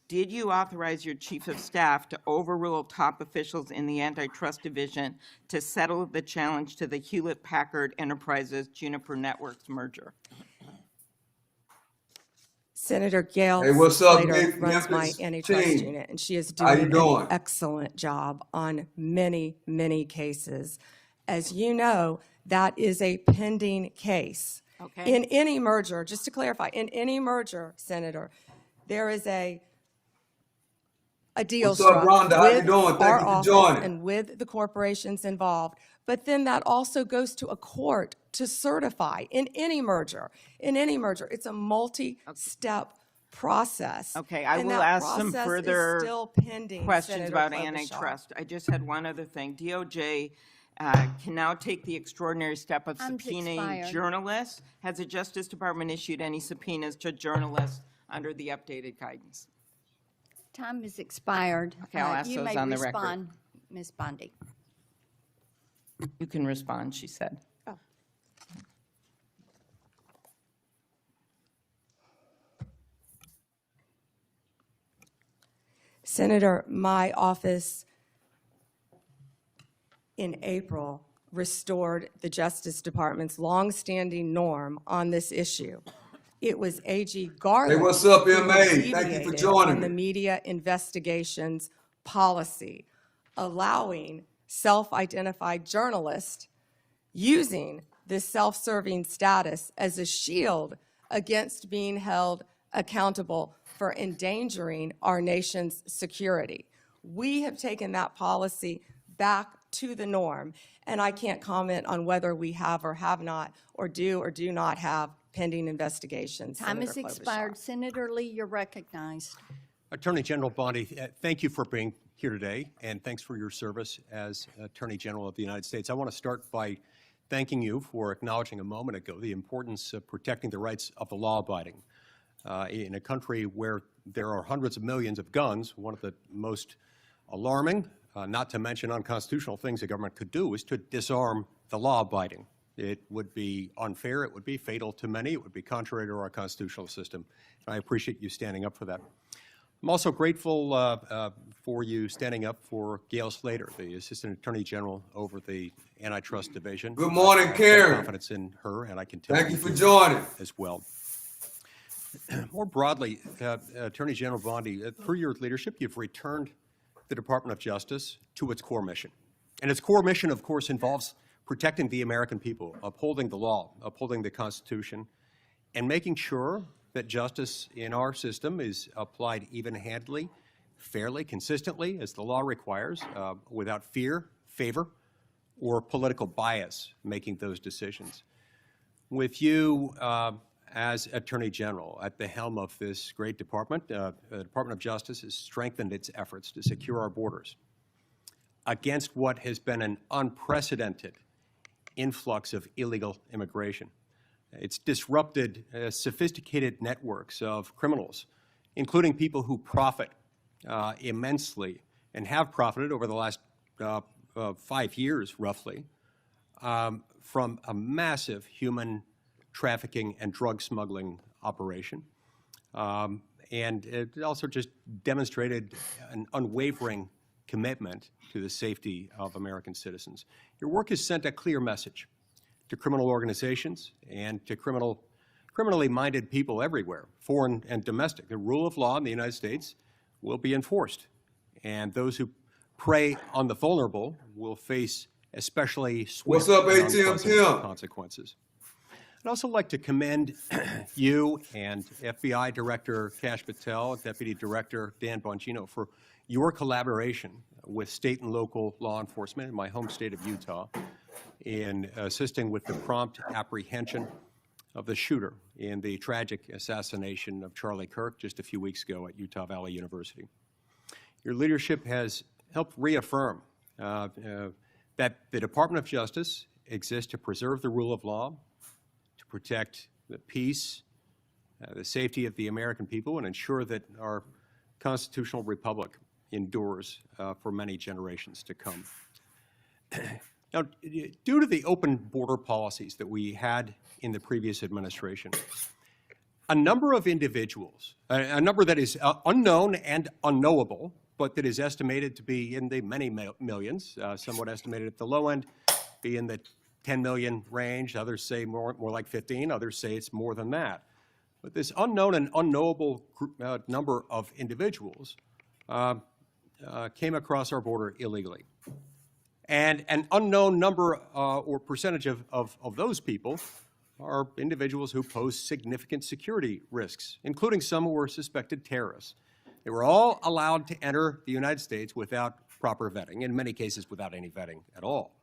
Did you authorize your Chief of Staff to overrule top officials in the Antitrust Division to settle the challenge to the Hewlett-Packard Enterprises Juniper Networks merger? Senator Gail Hey, what's up, Slater runs my Memphis antitrust team? unit, and she is How you doing doing? an excellent job on many, many cases. As you know, that is a pending case. Okay. In any merger, just to clarify, in any merger, Senator, there is a deal What's up, struck Rhonda? How you with doing? Thank our you for office joining. and with the corporations involved. But then that also goes to a court to certify in any merger. In any merger, it's a multi-step process. Okay, I and will that ask some process further is still pending, questions Senator about Klobuchar. antitrust. I just had one other thing. DOJ can now take the extraordinary step of Time's subpoenaing expired. journalists. Has the Justice Department issued any subpoenas to journalists under the updated guidance? Time is expired. Okay, I'll ask those on the record. You may respond, Ms. Bondi. You can respond, she said. Senator, my office in April restored the Justice Department's longstanding norm on this issue. It was AG Garland. Hey, what's up, who MA? Thank you for deviated joining on the me. media investigations policy, allowing self-identified journalists using this self-serving status as a shield against being held accountable for endangering our nation's security. We have taken that policy back to the norm, and I can't comment on whether we have or have not, or do not have pending investigations. Time Senator is expired. Klobuchar. Senator Lee, you're recognized. Attorney General Bondi, thank you for being here today, and thanks for your service as Attorney General of the United States. I want to start by thanking you for acknowledging a moment ago the importance of protecting the rights of the law-abiding. In a country where there are hundreds of millions of guns, one of the most alarming, not to mention unconstitutional things the government could do is to disarm the law-abiding. It would be unfair, it would be fatal to many, it would be contrary to our constitutional system. I appreciate you standing up for that. I'm also grateful for you standing up for Gail Slater, the Assistant Attorney General over the Antitrust Division. Good morning, I have Karen. confidence in her, and I continue Thank you for to joining. as well. More broadly, Attorney General Bondi, through your leadership, you've returned the Department of Justice to its core mission. And its core mission, of course, involves protecting the American people, upholding the law, upholding the Constitution, and making sure that justice in our system is applied even-handedly, fairly, consistently, as the law requires, without fear, favor, or political bias making those decisions. With you as Attorney General at the helm of this great department, the Department of Justice has strengthened its efforts to secure our borders against what has been an unprecedented influx of illegal immigration. It's disrupted sophisticated networks of criminals, including people who profit immensely and have profited over the last 5 years, roughly, from a massive human trafficking and drug smuggling operation. And it also just demonstrated an unwavering commitment to the safety of American citizens. Your work has sent a clear message to criminal organizations and to criminally minded people everywhere, foreign and domestic. The rule of law in the United States will be enforced, and those who prey on the vulnerable will face especially swift What's up, and ATM unprecedented Tim? consequences. I'd also like to commend you and FBI Director Kash Patel, Deputy Director Dan Bongino for your collaboration with state and local law enforcement in my home state of Utah in assisting with the prompt apprehension of the shooter in the tragic assassination of Charlie Kirk just a few weeks ago at Utah Valley University. Your leadership has helped reaffirm that the Department of Justice exists to preserve the rule of law, to protect the peace, the safety of the American people, and ensure that our constitutional republic endures for many generations to come. Now, due to the open border policies that we had in the previous administration, a number of individuals, a number that is unknown and unknowable, but that is estimated to be in the many millions, somewhat estimated at the low end, be in the 10 million range. Others say more like 15. Others say it's more than that. But this unknown and unknowable number of individuals came across our border illegally. And an unknown number or percentage of those people are individuals who pose significant security risks, including some who were suspected terrorists. They were all allowed to enter the United States without proper vetting, in many cases without any vetting at all.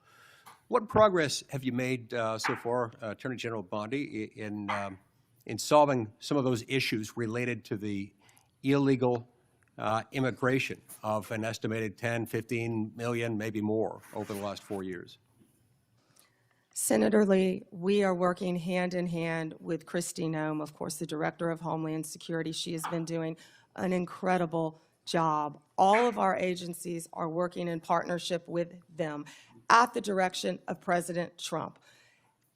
What progress have you made so far, Attorney General Bondi, in solving some of those issues related to the illegal immigration of an estimated 10, 15 million, maybe more, over the last 4 years? Senator Lee, we are working hand in hand with Kristi Noem, of course, the Director of Homeland Security. She has been doing an incredible job. All of our agencies are working in partnership with them at the direction of President Trump.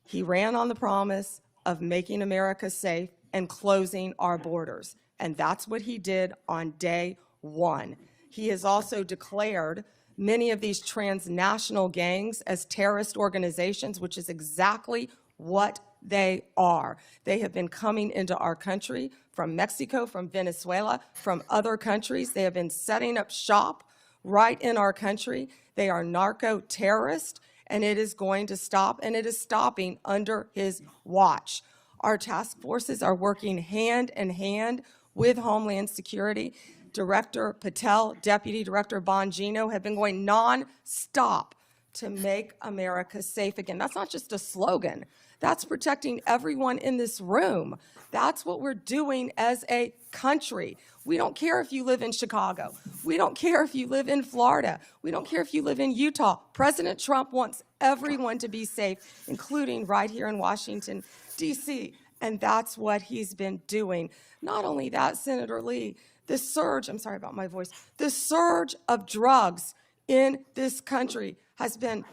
He ran on the promise of making America safe and closing our borders, and that's what he did on day one. He has also declared many of these transnational gangs as terrorist organizations, which is exactly what they are. They have been coming into our country from Mexico, from Venezuela, from other countries. They have been setting up shop right in our country. They are narco-terrorists, and it is going to stop, and it is stopping under his watch. Our task forces are working hand in hand with Homeland Security. Director Patel, Deputy Director Bongino have been going nonstop to make America safe again. That's not just a slogan. That's protecting everyone in this room. That's what we're doing as a country. We don't care if you live in Chicago. We don't care if you live in Florida. We don't care if you live in Utah. President Trump wants everyone to be safe, including right here in Washington, D.C., and that's what he's been doing. Not only that, Senator Lee, the surge, I'm sorry about my voice, the surge of drugs in this country has been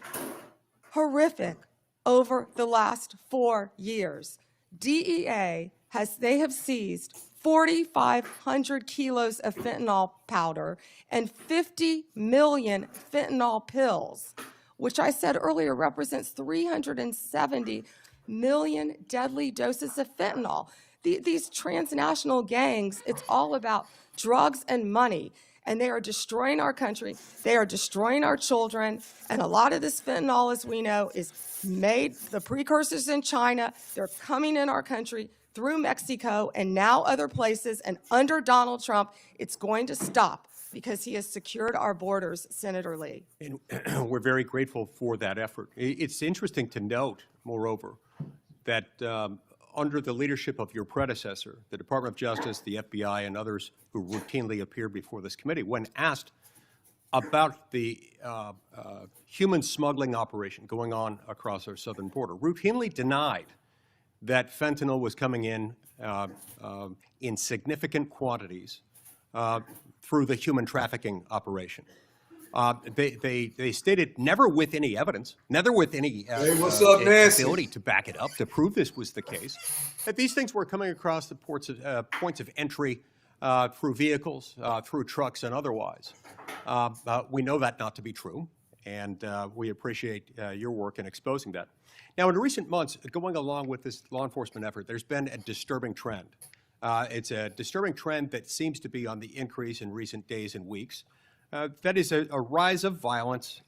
horrific over the last 4 years. DEA they have seized 4,500 kilos of fentanyl powder and 50 million fentanyl pills, which I said earlier represents 370 million deadly doses of fentanyl. These transnational gangs, it's all about drugs and money, and they are destroying our country. They are destroying our children, and a lot of this fentanyl, as we know, is made, the precursors in China. They're coming in our country through Mexico and now other places, and under Donald Trump, it's going to stop because he has secured our borders, Senator Lee. And we're very grateful for that effort. It's interesting to note, moreover, that under the leadership of your predecessor, the Department of Justice, the FBI, and others who routinely appear before this committee, when asked about the human smuggling operation going on across our southern border, routinely denied that fentanyl was coming in significant quantities through the human trafficking operation. They stated never with any evidence, never with any ability to back it up, to prove this was the case, that these things were coming across the points of entry through vehicles, through trucks, and otherwise. We know that not to be true, and we appreciate your work in exposing that. Now, in recent months, going along with this law enforcement effort, there's been a disturbing trend. It's a disturbing trend that seems to be on the increase in recent days and weeks. That is a rise of violence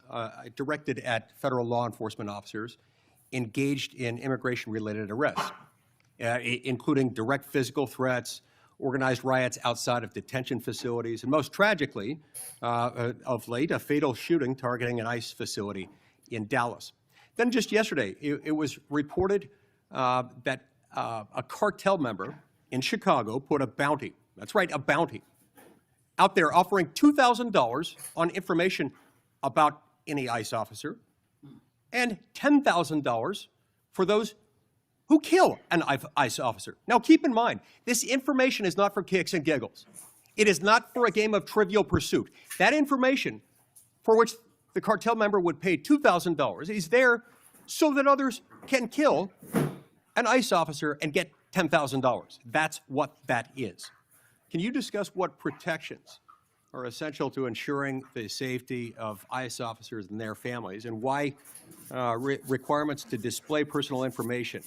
directed at federal law enforcement officers engaged in immigration-related arrests, including direct physical threats, organized riots outside of detention facilities, and most tragically, of late, a fatal shooting targeting an ICE facility in Dallas. Then just yesterday, it was reported that a cartel member in Chicago put a bounty, that's right, a bounty, out there offering $2,000 on information about any ICE officer and $10,000 for those who kill an ICE officer. Now, keep in mind, this information is not for kicks and giggles. It is not for a game of Trivial Pursuit. That information, for which the cartel member would pay $2,000, is there so that others can kill an ICE officer and get $10,000. That's what that is. Can you discuss what protections are essential to ensuring the safety of ICE officers and their families, and why requirements to display personal information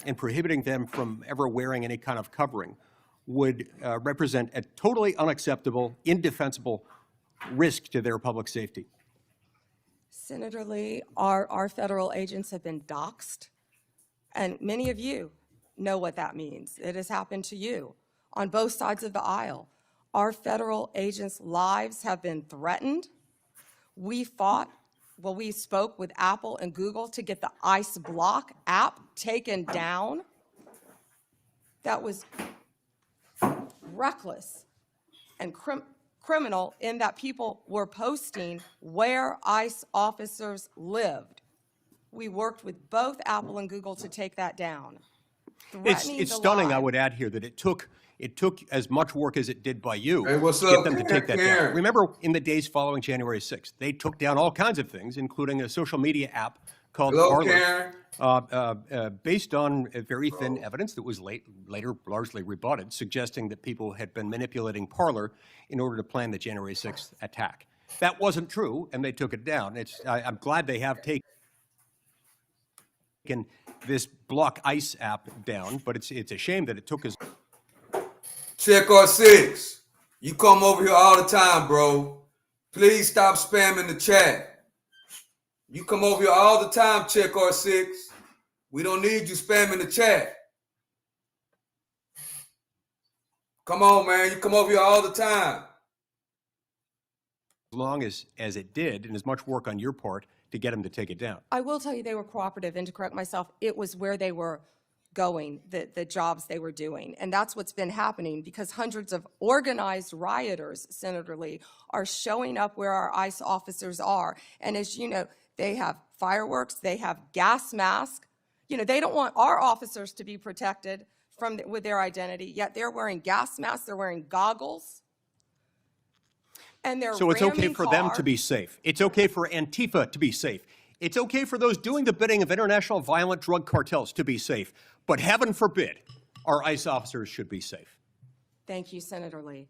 and prohibiting them from ever wearing any kind of covering would represent a totally unacceptable, indefensible risk to their public safety? Senator Lee, our federal agents have been doxxed, and many of you know what that means. It has happened to you on both sides of the aisle. Our federal agents' lives have been threatened. We spoke with Apple and Google to get the ICE Block app taken down. That was reckless and criminal in that people were posting where ICE officers lived. We worked with both Apple and Google to take that down. It's stunning, I would add here, that it took as much work as it did by you Hey, what's to get up, them to take that Karen? down. Remember, in the days following January 6th, they took down all kinds of things, including a social media app called Hello, Karen. Parler, based on very thin evidence that was later largely rebutted, suggesting that people had been manipulating Parler in order to plan the January 6th attack. That wasn't true, and they took it down. I'm glad they have taken this Block ICE app down, but it's a shame that it took us. Check or six. You come over here all the time, bro. Please stop spamming the chat. You come over here all the time, check or six. We don't need you spamming the chat. Come on, man. You come over here all the time. As long as it did, and as much work on your part to get them to take it down. I will tell you they were cooperative, and to correct myself, it was where they were going, the jobs they were doing. And that's what's been happening, because hundreds of organized rioters, Senator Lee, are showing up where our ICE officers are. And as you know, they have fireworks, they have gas masks. You know, they don't want our officers to be protected with their identity, yet they're wearing gas masks, they're wearing goggles. And they're So it's okay ramming for them to cars. be safe. It's okay for Antifa to be safe. It's okay for those doing the bidding of international violent drug cartels to be safe. But heaven forbid, our ICE officers should be safe. Thank you, Senator Lee.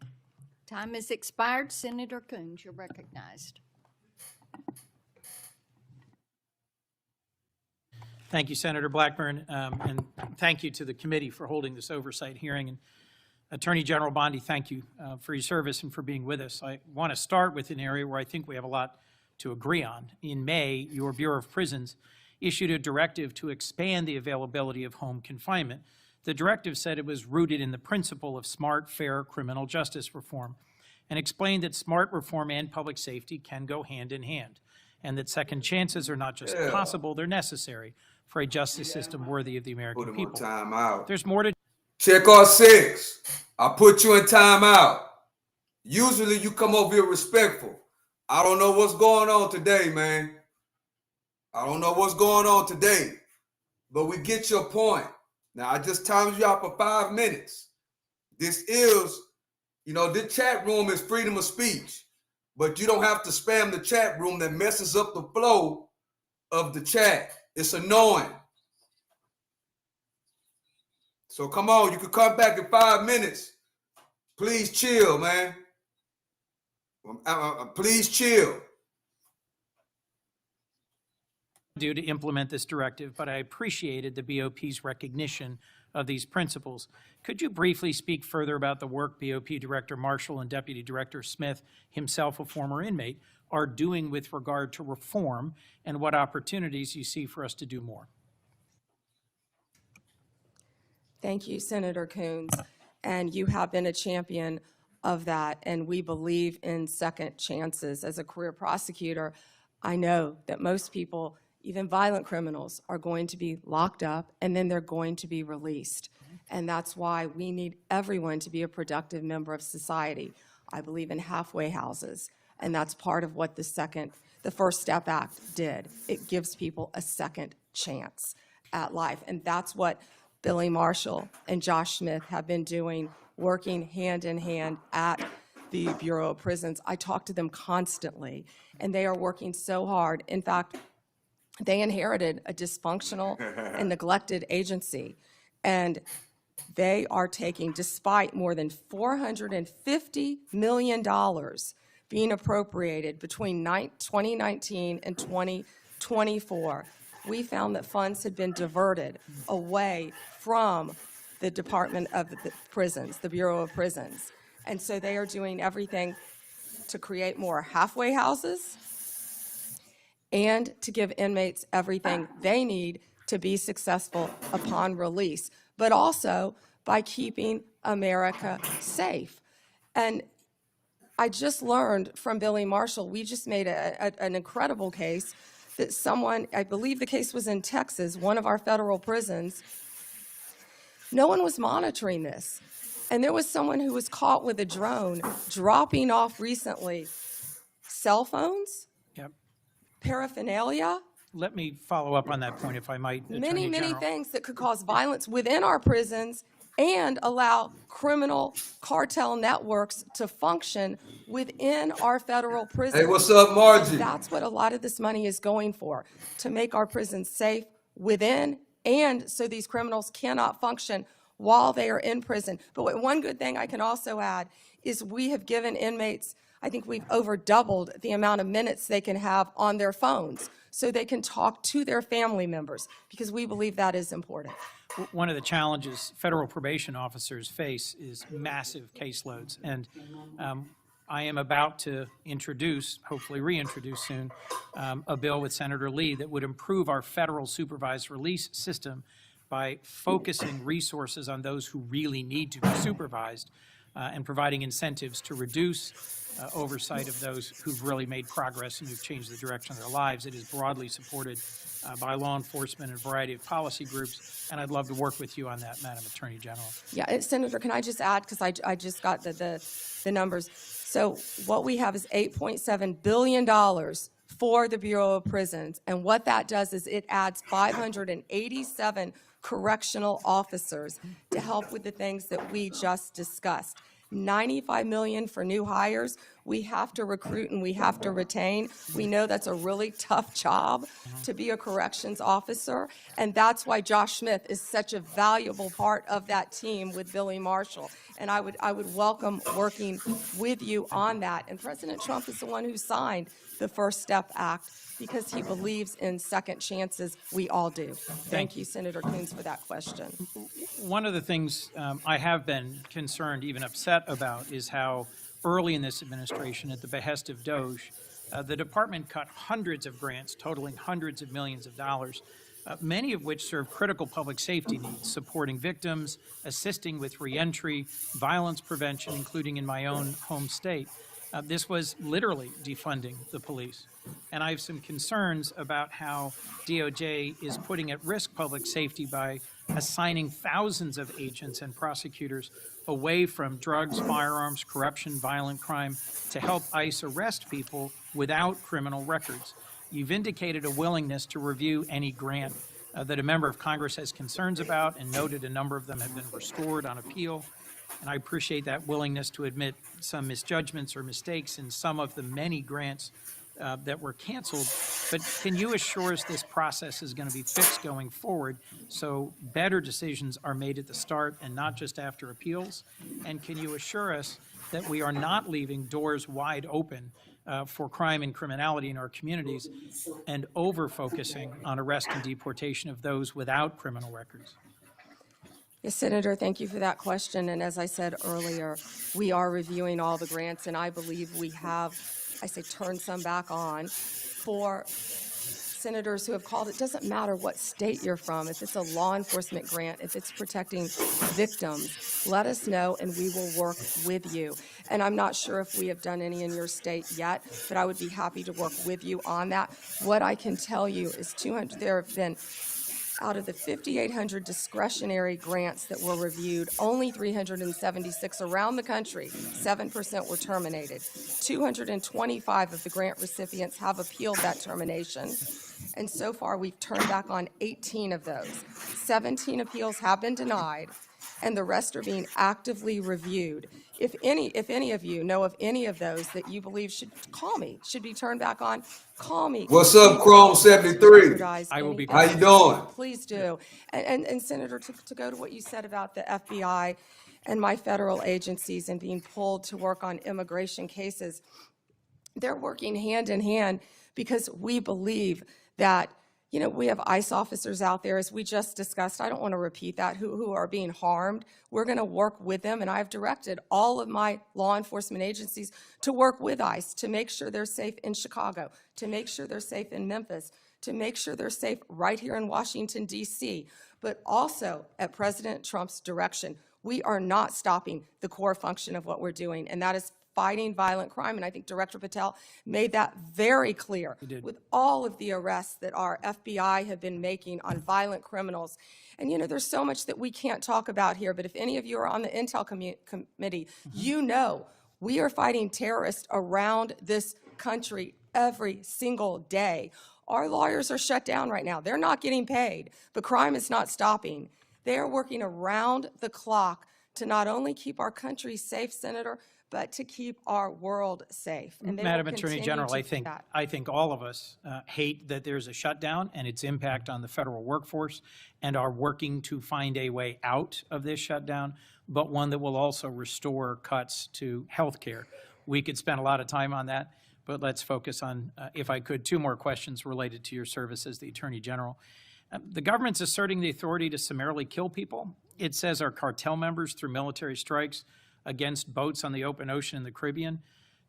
Time has expired. Senator Coons, you're recognized. Thank you, Senator Blackburn, and thank you to the committee for holding this oversight hearing. And Attorney General Bondi, thank you for your service and for being with us. I want to start with an area where I think we have a lot to agree on. In May, your Bureau of Prisons issued a directive to expand the availability of home confinement. The directive said it was rooted in the principle of smart, fair criminal justice reform, and explained that smart reform and public safety can go hand in hand, and that second chances are not just possible, they're necessary for a justice system worthy of the American Put him people. on time out. There's more to Check or six. I put you in timeout. Usually you come over here respectful. I don't know what's going on today, man. I don't know what's going on today. But we get your point. Now, I just timed you out for 5 minutes. This is, this chat room is freedom of speech. But you don't have to spam the chat room that messes up the flow of the chat. It's annoying. So come on, you can come back in 5 minutes. Please chill, man. Please chill. do to implement this directive, but I appreciated the BOP's recognition of these principles. Could you briefly speak further about the work BOP Director Marshall and Deputy Director Smith, himself a former inmate, are doing with regard to reform, and what opportunities you see for us to do more? Thank you, Senator Coons. And you have been a champion of that, and we believe in second chances. As a career prosecutor, I know that most people, even violent criminals, are going to be locked up and then they're going to be released. And that's why we need everyone to be a productive member of society. I believe in halfway houses, and that's part of what the First Step Act did. It gives people a second chance at life, and that's what Billy Marshall and Josh Smith have been doing, working hand in hand at the Bureau of Prisons. I talk to them constantly, and they are working so hard. In fact, they inherited a dysfunctional and neglected agency, and they are taking, despite more than $450 million being appropriated between 2019 and 2024, we found that funds had been diverted away from the Department of the Prisons, the Bureau of Prisons. And so they are doing everything to create more halfway houses and to give inmates everything they need to be successful upon release, but also by keeping America safe. And I just learned from Billy Marshall, we just made an incredible case that someone, I believe the case was in Texas, one of our federal prisons, no one was monitoring this. And there was someone who was caught with a drone dropping off recently cell phones, Yep. paraphernalia, Let me follow up on that point, if I might, Attorney many General. things that could cause violence within our prisons and allow criminal cartel networks to function within our federal prisons. Hey, what's up, Margie? That's what a lot of this money is going for, to make our prisons safe within and so these criminals cannot function while they are in prison. But one good thing I can also add is we have given inmates, I think we've over doubled the amount of minutes they can have on their phones so they can talk to their family members, because we believe that is important. One of the challenges federal probation officers face is massive caseloads. And I am about to introduce, hopefully reintroduce soon, a bill with Senator Lee that would improve our federal supervised release system by focusing resources on those who really need to be supervised and providing incentives to reduce oversight of those who've really made progress and who've changed the direction of their lives. It is broadly supported by law enforcement and a variety of policy groups, and I'd love to work with you on that, Madam Attorney General. Yeah, Senator, can I just add, because I just got the numbers. So what we have is $8.7 billion for the Bureau of Prisons, and what that does is it adds 587 correctional officers to help with the things that we just discussed. $95 million for new hires. We have to recruit and we have to retain. We know that's a really tough job to be a corrections officer, and that's why Josh Smith is such a valuable part of that team with Billy Marshall. And I would welcome working with you on that. And President Trump is the one who signed the First Step Act because he believes in second chances. We all do. Thank you, Senator Coons, for that question. One of the things I have been concerned, even upset about, is how early in this administration, at the behest of DOJ, the department cut hundreds of grants totaling hundreds of millions of dollars, many of which serve critical public safety needs, supporting victims, assisting with reentry, violence prevention, including in my own home state. This was literally defunding the police. And I have some concerns about how DOJ is putting at risk public safety by assigning thousands of agents and prosecutors away from drugs, firearms, corruption, violent crime to help ICE arrest people without criminal records. You've indicated a willingness to review any grant that a member of Congress has concerns about, and noted a number of them have been restored on appeal. And I appreciate that willingness to admit some misjudgments or mistakes in some of the many grants that were canceled. But can you assure us this process is going to be fixed going forward so better decisions are made at the start and not just after appeals? And can you assure us that we are not leaving doors wide open for crime and criminality in our communities and over-focusing on arrest and deportation of those without criminal records? Yes, Senator, thank you for that question. And as I said earlier, we are reviewing all the grants, and I believe we have, turned some back on for senators who have called. It doesn't matter what state you're from. If it's a law enforcement grant, if it's protecting victims, let us know and we will work with you. And I'm not sure if we have done any in your state yet, but I would be happy to work with you on that. What I can tell you is there have been, out of the 5,800 discretionary grants that were reviewed, only 376 around the country, 7% were terminated. 225 of the grant recipients have appealed that termination. And so far, we've turned back on 18 of those. 17 appeals have been denied, and the rest are being actively reviewed. If any of you know of any of those that you believe should call me, should be turned back on, call me. What's We up, will Chrome not 73? jeopardize I will be anything How you doing? Please do. And Senator, to go to what you said about the FBI and my federal agencies and being pulled to work on immigration cases, they're working hand in hand because we believe that, you know, we have ICE officers out there, as we just discussed, I don't want to repeat that, who are being harmed. We're going to work with them, and I've directed all of my law enforcement agencies to work with ICE to make sure they're safe in Chicago, to make sure they're safe in Memphis, to make sure they're safe right here in Washington, D.C., but also at President Trump's direction. We are not stopping the core function of what we're doing, and that is fighting violent crime, and I think Director Patel made that very clear with all of the arrests that our FBI have been making on violent criminals. And, you know, there's so much that we can't talk about here, but if any of you are on the Intel Committee, you know we are fighting terrorists around this country every single day. Our lawyers are shut down right now. They're not getting paid, but crime is not stopping. They are working around the clock to not only keep our country safe, Senator, but to keep our world safe. And they Madam will Attorney continue General, to I do think, that. all of us hate that there's a shutdown and its impact on the federal workforce, and are working to find a way out of this shutdown, but one that will also restore cuts to health care. We could spend a lot of time on that, but let's focus on, if I could, two more questions related to your service as the Attorney General. The government's asserting the authority to summarily kill people. It says our cartel members through military strikes against boats on the open ocean in the Caribbean.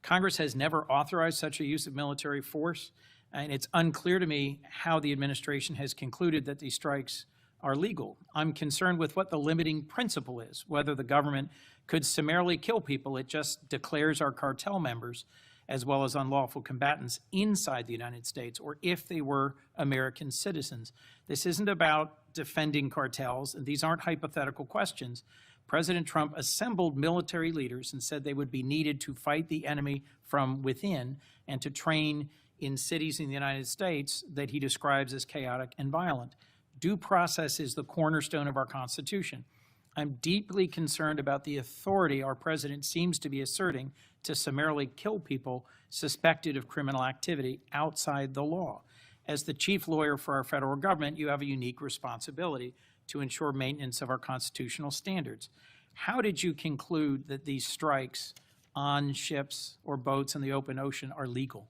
Congress has never authorized such a use of military force, and it's unclear to me how the administration has concluded that these strikes are legal. I'm concerned with what the limiting principle is, whether the government could summarily kill people. It just declares our cartel members as well as unlawful combatants inside the United States, or if they were American citizens. This isn't about defending cartels, and these aren't hypothetical questions. President Trump assembled military leaders and said they would be needed to fight the enemy from within and to train in cities in the United States that he describes as chaotic and violent. Due process is the cornerstone of our Constitution. I'm deeply concerned about the authority our president seems to be asserting to summarily kill people suspected of criminal activity outside the law. As the chief lawyer for our federal government, you have a unique responsibility to ensure maintenance of our constitutional standards. How did you conclude that these strikes on ships or boats in the open ocean are legal?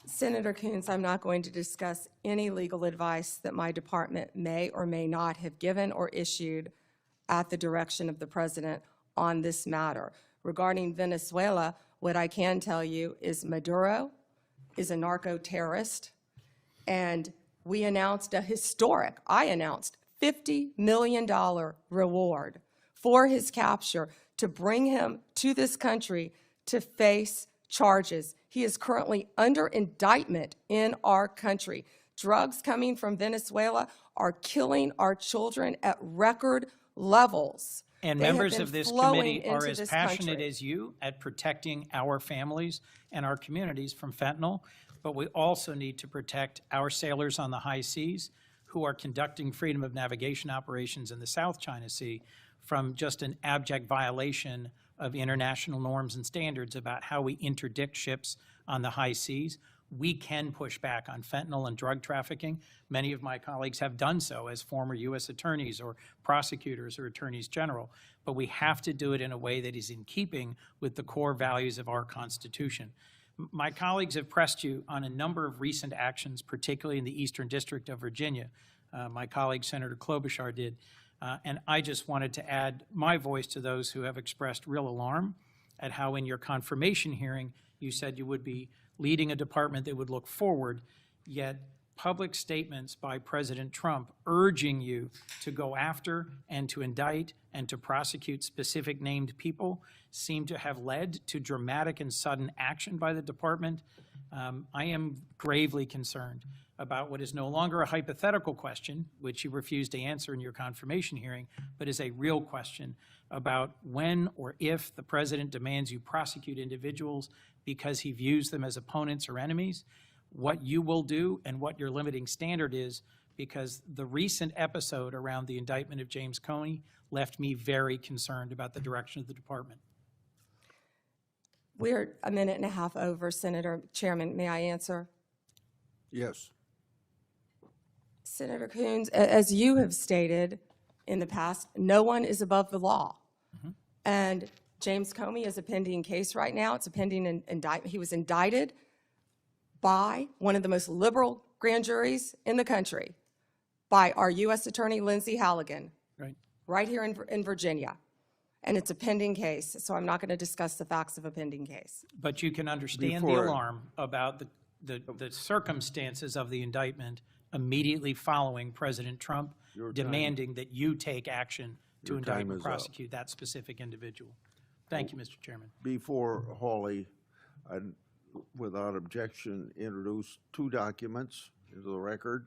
Senator Coons, I'm not going to discuss any legal advice that my department may or may not have given or issued at the direction of the president on this matter. Regarding Venezuela, what I can tell you is Maduro is a narco-terrorist, and we announced I announced $50 million reward for his capture to bring him to this country to face charges. He is currently under indictment in our country. Drugs coming from Venezuela are killing our children at record levels. And They have members been of this flowing committee are into as this passionate country. as you at protecting our families and our communities from fentanyl, but we also need to protect our sailors on the high seas who are conducting freedom of navigation operations in the South China Sea from just an abject violation of international norms and standards about how we interdict ships on the high seas. We can push back on fentanyl and drug trafficking. Many of my colleagues have done so as former U.S. attorneys or prosecutors or attorneys general, but we have to do it in a way that is in keeping with the core values of our Constitution. My colleagues have pressed you on a number of recent actions, particularly in the Eastern District of Virginia. My colleague, Senator Klobuchar, did. And I just wanted to add my voice to those who have expressed real alarm at how in your confirmation hearing you said you would be leading a department that would look forward, yet public statements by President Trump urging you to go after and to indict and to prosecute specific named people seem to have led to dramatic and sudden action by the department. I am gravely concerned about what is no longer a hypothetical question, which you refused to answer in your confirmation hearing, but is a real question about when or if the president demands you prosecute individuals because he views them as opponents or enemies, what you will do and what your limiting standard is because the recent episode around the indictment of James Comey left me very concerned about the direction of the department. We're a minute and a half over, Senator Chairman. May I answer? Yes. Senator Coons, as you have stated in the past, no one is above the law. And James Comey is a pending case right now. It's a pending indictment. He was indicted by one of the most liberal grand juries in the country, by our U.S. Attorney Lindsay Halligan, right here in Virginia. And it's a pending case, so I'm not going to discuss the facts of a pending case. But you can understand the alarm about the circumstances of the indictment immediately following President Trump demanding that you take action to indict and prosecute that specific individual. Thank you, Mr. Chairman. Before Hawley, I'd, without objection, introduce two documents into the record.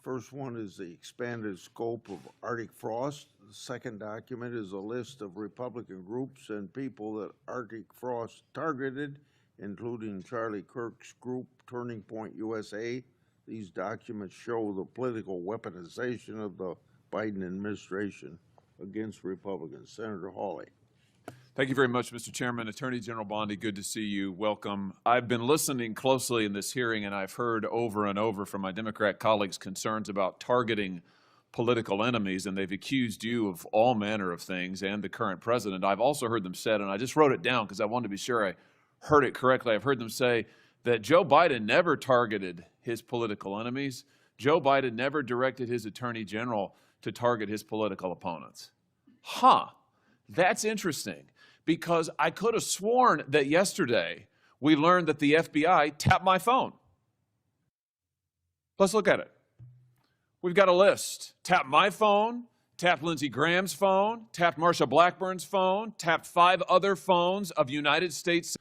First one is the expanded scope of Arctic frost. The second document is a list of Republican groups and people that Arctic frost targeted, including Charlie Kirk's group, Turning Point USA. These documents show the political weaponization of the Biden administration against Republicans. Senator Hawley. Thank you very much, Mr. Chairman. Attorney General Bondi, good to see you. Welcome. I've been listening closely in this hearing, and I've heard over and over from my Democrat colleagues concerns about targeting political enemies, and they've accused you of all manner of things and the current president. I've also heard them said, and I just wrote it down because I wanted to be sure I heard it correctly. I've heard them say that Joe Biden never targeted his political enemies. Joe Biden never directed his attorney general to target his political opponents. That's interesting, because I could have sworn that yesterday we learned that the FBI tapped my phone. Let's look at it. We've got a list. Tapped my phone, tapped Lindsey Graham's phone, tapped Marsha Blackburn's phone, tapped 5 other phones of United States.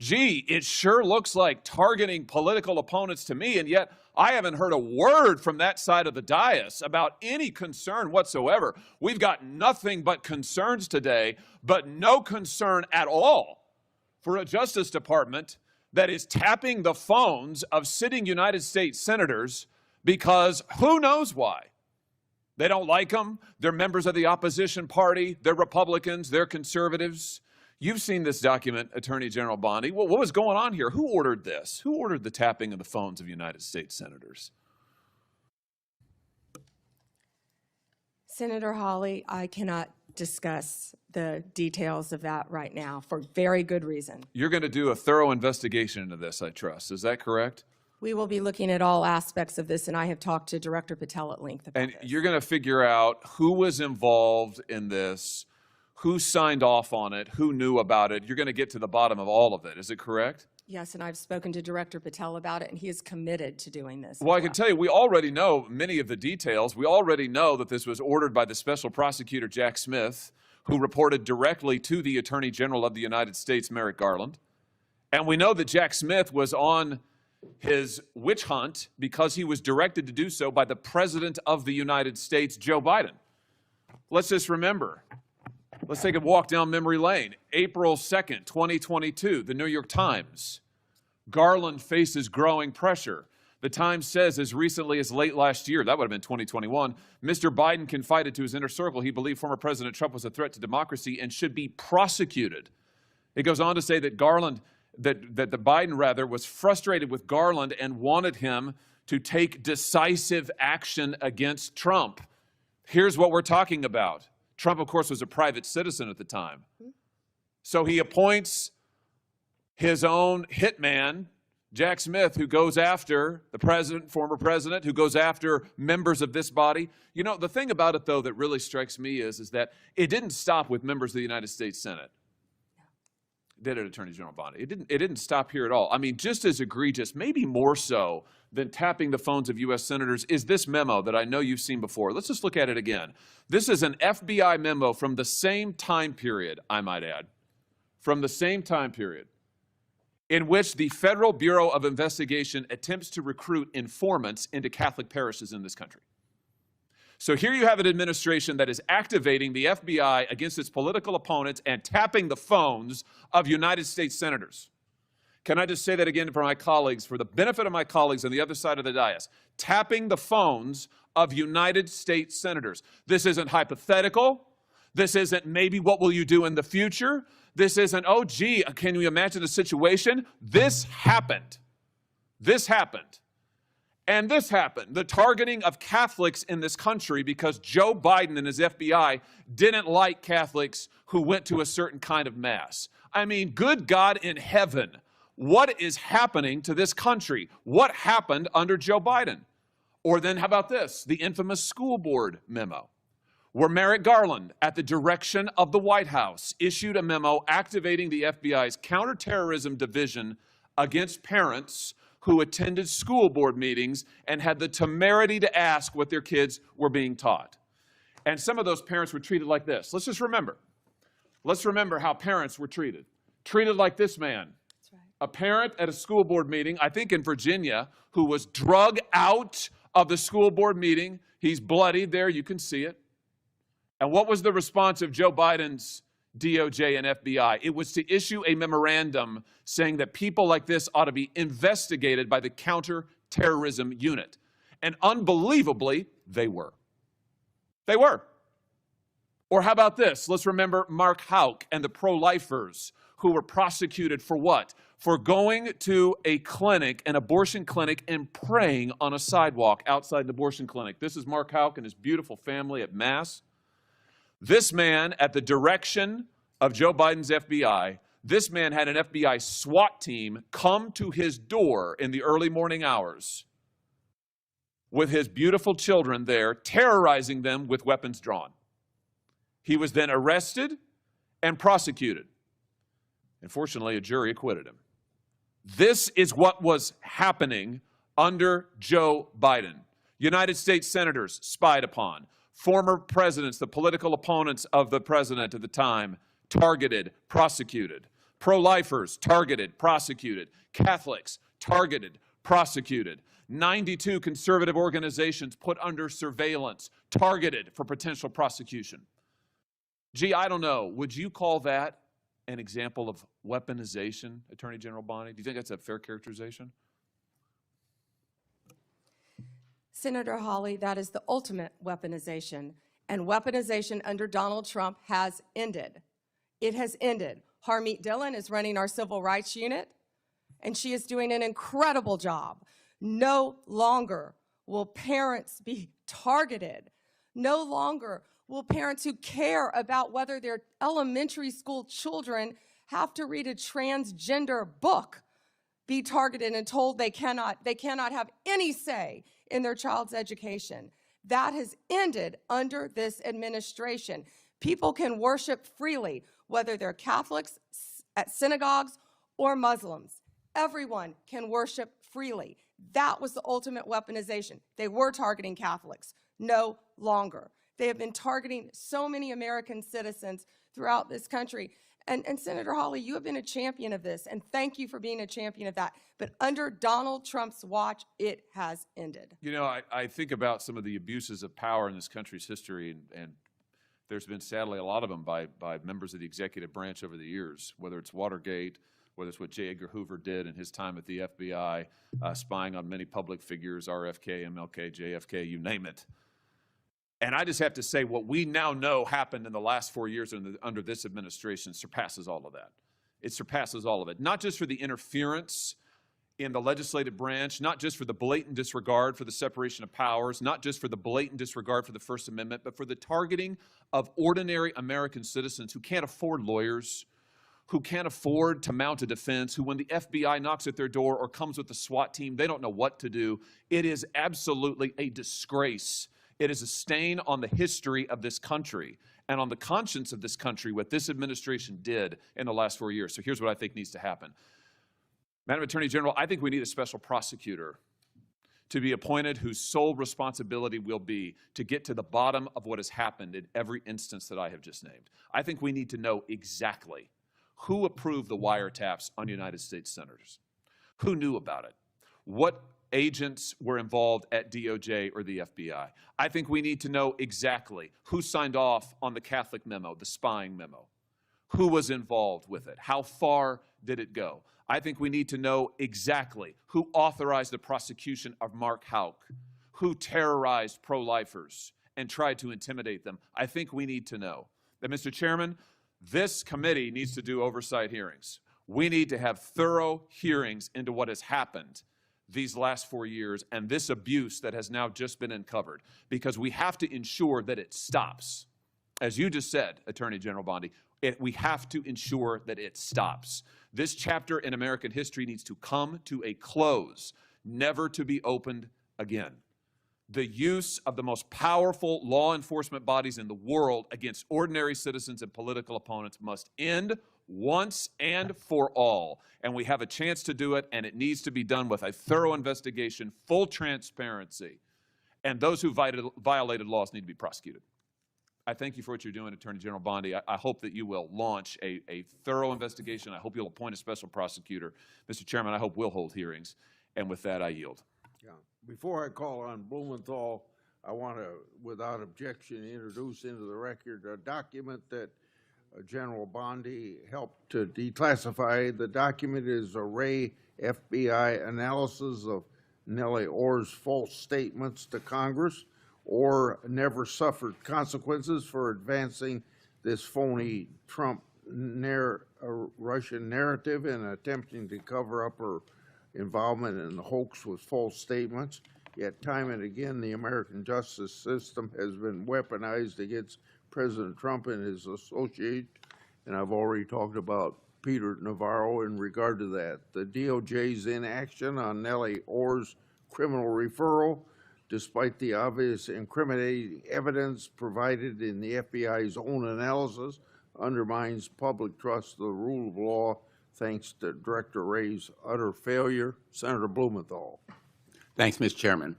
Gee, it sure looks like targeting political opponents to me, and yet I haven't heard a word from that side of the dais about any concern whatsoever. We've got nothing but concerns today, but no concern at all for a Justice Department that is tapping the phones of sitting United States senators because who knows why. They don't like them. They're members of the opposition party. They're Republicans. They're conservatives. You've seen this document, Attorney General Bondi. Well, what was going on here? Who ordered this? Who ordered the tapping of the phones of United States senators? Senator Hawley, I cannot discuss the details of that right now for very good reason. You're going to do a thorough investigation into this, I trust. Is that correct? We will be looking at all aspects of this, and I have talked to Director Patel at length about this. And you're going to figure out who was involved in this, who signed off on it, who knew about it. You're going to get to the bottom of all of it. Is it correct? Yes, and I've spoken to Director Patel about it, and he is committed to doing this. Well, I can tell you, we already know many of the details. We already know that this was ordered by the Special Prosecutor Jack Smith, who reported directly to the Attorney General of the United States, Merrick Garland. And we know that Jack Smith was on his witch hunt because he was directed to do so by the President of the United States, Joe Biden. Let's just remember. Let's take a walk down memory lane. April 2nd, 2022, the New York Times. Garland faces growing pressure. The Times says as recently as late last year, that would have been 2021, Mr. Biden confided to his inner circle he believed former President Trump was a threat to democracy and should be prosecuted. It goes on to say that the Biden was frustrated with Garland and wanted him to take decisive action against Trump. Here's what we're talking about. Trump, of course, was a private citizen at the time. So he appoints his own hitman, Jack Smith, who goes after the president, former president, who goes after members of this body. You know, the thing about it, though, that really strikes me is that it didn't stop with members of the United States Senate. Did it, Attorney General Bondi? It didn't stop here at all. I mean, just as egregious, maybe more so than tapping the phones of U.S. senators, is this memo that I know you've seen before. Let's just look at it again. This is an FBI memo from the same time period, I might add, from the same time period, in which the Federal Bureau of Investigation attempts to recruit informants into Catholic parishes in this country. So here you have an administration that is activating the FBI against its political opponents and tapping the phones of United States senators. Can I just say that again for my colleagues, for the benefit of my colleagues on the other side of the dais? Tapping the phones of United States senators. This isn't hypothetical. This isn't maybe what will you do in the future. This isn't, oh, gee, can you imagine a situation? This happened. This happened. And this happened. The targeting of Catholics in this country because Joe Biden and his FBI didn't like Catholics who went to a certain kind of mass. I mean, good God in heaven, what is happening to this country? What happened under Joe Biden? Or then how about this? The infamous school board memo, where Merrick Garland, at the direction of the White House, issued a memo activating the FBI's counterterrorism division against parents who attended school board meetings and had the temerity to ask what their kids were being taught. And some of those parents were treated like this. Let's just remember. Let's remember how parents were treated. Treated like this man. That's right. A parent at a school board meeting, I think in Virginia, who was drug out of the school board meeting. He's bloodied there, you can see it. And what was the response of Joe Biden's DOJ and FBI? It was to issue a memorandum saying that people like this ought to be investigated by the counterterrorism unit. And unbelievably, they were. They were. Or how about this? Let's remember Mark Houck and the pro-lifers who were prosecuted for what? For going to a clinic, an abortion clinic, and praying on a sidewalk outside an abortion clinic. This is Mark Houck and his beautiful family at Mass. This man, at the direction of Joe Biden's FBI, this man had an FBI SWAT team come to his door in the early morning hours with his beautiful children there, terrorizing them with weapons drawn. He was then arrested and prosecuted. And fortunately, a jury acquitted him. This is what was happening under Joe Biden. United States senators spied upon. Former presidents, the political opponents of the president at the time, targeted, prosecuted. Pro-lifers, targeted, prosecuted. Catholics, targeted, prosecuted. 92 conservative organizations put under surveillance, targeted for potential prosecution. Gee, I don't know. Would you call that an example of weaponization, Attorney General Bondi? Do you think that's a fair characterization? Senator Hawley, that is the ultimate weaponization. And weaponization under Donald Trump has ended. It has ended. Harmeet Dillon is running our civil rights unit, and she is doing an incredible job. No longer will parents be targeted. No longer will parents who care about whether their elementary school children have to read a transgender book be targeted and told they cannot have any say in their child's education. That has ended under this administration. People can worship freely, whether they're Catholics at synagogues or Muslims. Everyone can worship freely. That was the ultimate weaponization. They were targeting Catholics. No longer. They have been targeting so many American citizens throughout this country. And Senator Hawley, you have been a champion of this, and thank you for being a champion of that. But under Donald Trump's watch, it has ended. You know, I think about some of the abuses of power in this country's history, and there's been, sadly, a lot of them by members of the executive branch over the years, whether it's Watergate, whether it's what J. Edgar Hoover did in his time at the FBI, spying on many public figures, RFK, MLK, JFK, you name it. And I just have to say, what we now know happened in the last 4 years under this administration surpasses all of that. It surpasses all of it. Not just for the interference in the legislative branch, not just for the blatant disregard for the separation of powers, not just for the blatant disregard for the First Amendment, but for the targeting of ordinary American citizens who can't afford lawyers, who can't afford to mount a defense, who when the FBI knocks at their door or comes with the SWAT team, they don't know what to do. It is absolutely a disgrace. It is a stain on the history of this country and on the conscience of this country, what this administration did in the last 4 years. So here's what I think needs to happen. Madam Attorney General, I think we need a special prosecutor to be appointed whose sole responsibility will be to get to the bottom of what has happened in every instance that I have just named. I think we need to know exactly who approved the wiretaps on United States senators, who knew about it, what agents were involved at DOJ or the FBI. I think we need to know exactly who signed off on the Catholic memo, the spying memo, who was involved with it, how far did it go. I think we need to know exactly who authorized the prosecution of Mark Houck, who terrorized pro-lifers and tried to intimidate them. I think we need to know. And Mr. Chairman, this committee needs to do oversight hearings. We need to have thorough hearings into what has happened these last 4 years and this abuse that has now just been uncovered, because we have to ensure that it stops. As you just said, Attorney General Bondi, we have to ensure that it stops. This chapter in American history needs to come to a close, never to be opened again. The use of the most powerful law enforcement bodies in the world against ordinary citizens and political opponents must end once and for all. And we have a chance to do it, and it needs to be done with a thorough investigation, full transparency. And those who violated laws need to be prosecuted. I thank you for what you're doing, Attorney General Bondi. I hope that you will launch a thorough investigation. I hope you'll appoint a special prosecutor. Mr. Chairman, I hope we'll hold hearings. And with that, I yield. Yeah. Before I call on Blumenthal, I want to, without objection, introduce into the record a document that General Bondi helped to declassify. The document is array FBI analysis of Nellie Orr's false statements to Congress. Orr never suffered consequences for advancing this phony Trump Russian narrative and attempting to cover up her involvement in the hoax with false statements. Yet time and again, the American justice system has been weaponized against President Trump and his associates, and I've already talked about Peter Navarro in regard to that. The DOJ's inaction on Nellie Orr's criminal referral, despite the obvious incriminating evidence provided in the FBI's own analysis, undermines public trust of the rule of law thanks to Director Wray's utter failure. Senator Blumenthal. Thanks, Mr. Chairman.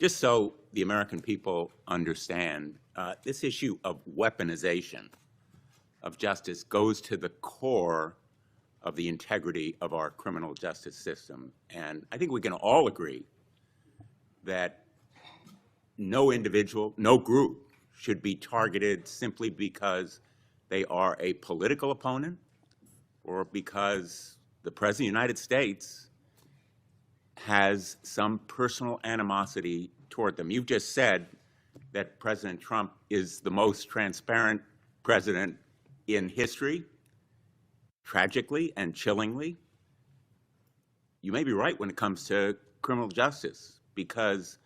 Just so the American people understand, this issue of weaponization of justice goes to the core of the integrity of our criminal justice system. And I think we can all agree that no individual, no group should be targeted simply because they are a political opponent or because the President of the United States has some personal animosity toward them. You've just said that President Trump is the most transparent president in history. Tragically and chillingly, you may be right when it comes to criminal justice, because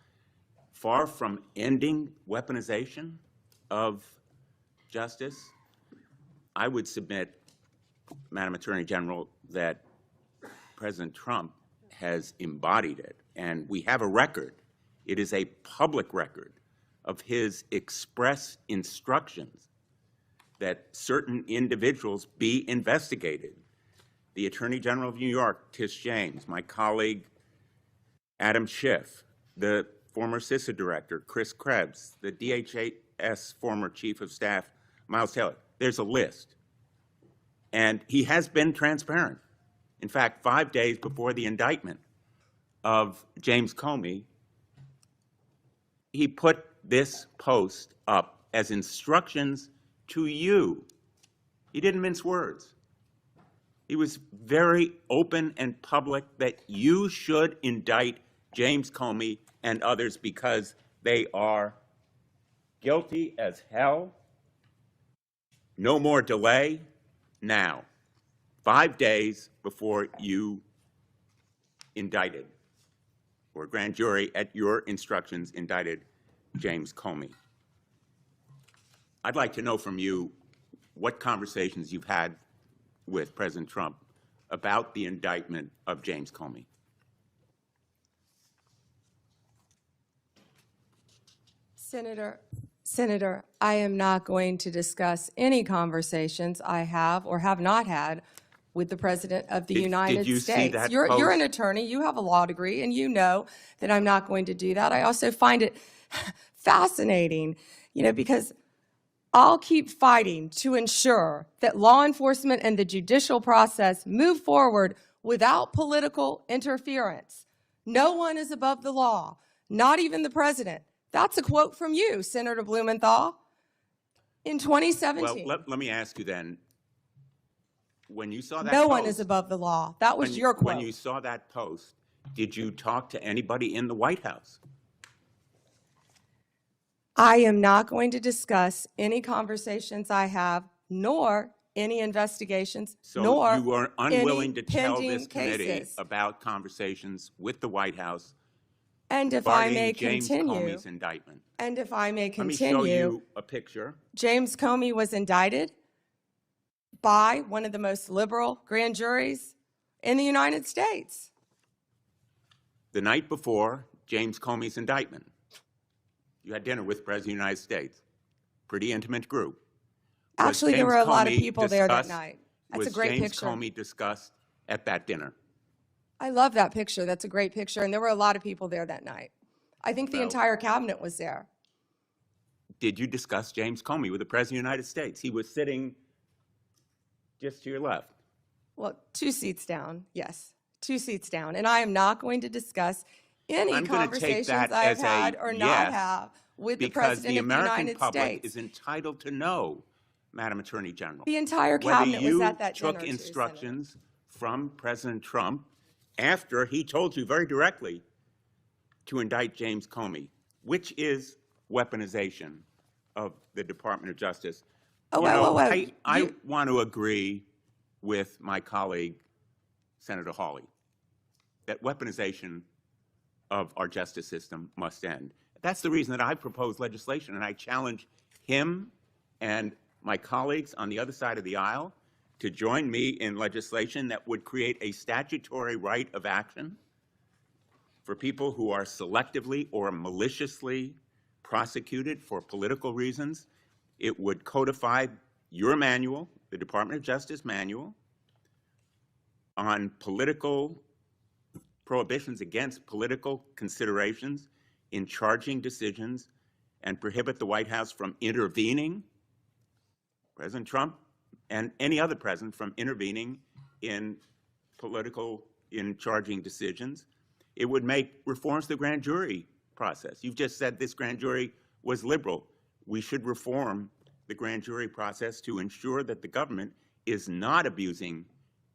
far from ending weaponization of justice, I would submit, Madam Attorney General, that President Trump has embodied it. And we have a record. It is a public record of his express instructions that certain individuals be investigated. The Attorney General of New York, Tish James, my colleague Adam Schiff, the former CISA director, Chris Krebs, the DHS former Chief of Staff, Miles Taylor. There's a list. And he has been transparent. In fact, 5 days before the indictment of James Comey, he put this post up as instructions to you. He didn't mince words. He was very open and public that you should indict James Comey and others because they are guilty as hell. No more delay now. 5 days before you indicted, or grand jury at your instructions indicted James Comey. I'd like to know from you what conversations you've had with President Trump about the indictment of James Comey. Senator, I am not going to discuss any conversations I have or have not had with the President of the United Did you States. see that You're post? an attorney, you have a law degree, and you know that I'm not going to do that. I also find it fascinating, because I'll keep fighting to ensure that law enforcement and the judicial process move forward without political interference. No one is above the law, not even the president. That's a quote from you, Senator Blumenthal, in 2017. Well, let me ask you then, when you saw that No post, one is above the law. That was your quote. When you saw that post, did you talk to anybody in the White House? I am not going to discuss any conversations I have, nor any investigations, So nor you were unwilling any to tell pending this committee cases. about conversations with the White House And if I regarding may James continue, Comey's indictment. and if I may Let me show continue, you a picture. James Comey was indicted by one of the most liberal grand juries in the United States. The night before James Comey's indictment, you had dinner with the President of the United States. Pretty intimate group. Was Actually, there James were a lot of Comey people there that discussed- night. That's a was great James picture. Comey discussed at that dinner? I love that picture. That's a great picture. And there were a lot of people there that night. I think the Well- entire cabinet was there. Did you discuss James Comey with the President of the United States? He was sitting just to your left. Well, 2 seats down, yes, 2 seats down. And I am not going to discuss any I'm gonna take conversations that I've as a had or not yes, have with the because President the of the American United public States. is entitled to know, Madam Attorney General. The entire whether cabinet was you at that dinner, took too, instructions from President Trump after he told you very directly to indict James Comey, which is weaponization of the Department of Justice. Oh, You wait, know, wait, wait. I want to agree with my colleague, Senator Hawley, that weaponization of our justice system must end. That's the reason that I proposed legislation, and I challenge him and my colleagues on the other side of the aisle to join me in legislation that would create a statutory right of action for people who are selectively or maliciously prosecuted for political reasons. It would codify your manual, the Department of Justice manual, on political prohibitions against political considerations in charging decisions, and prohibit the White House from intervening, President Trump and any other president from intervening in charging decisions. It would make reforms to the grand jury process. You've just said this grand jury was liberal. We should reform the grand jury process to ensure that the government is not abusing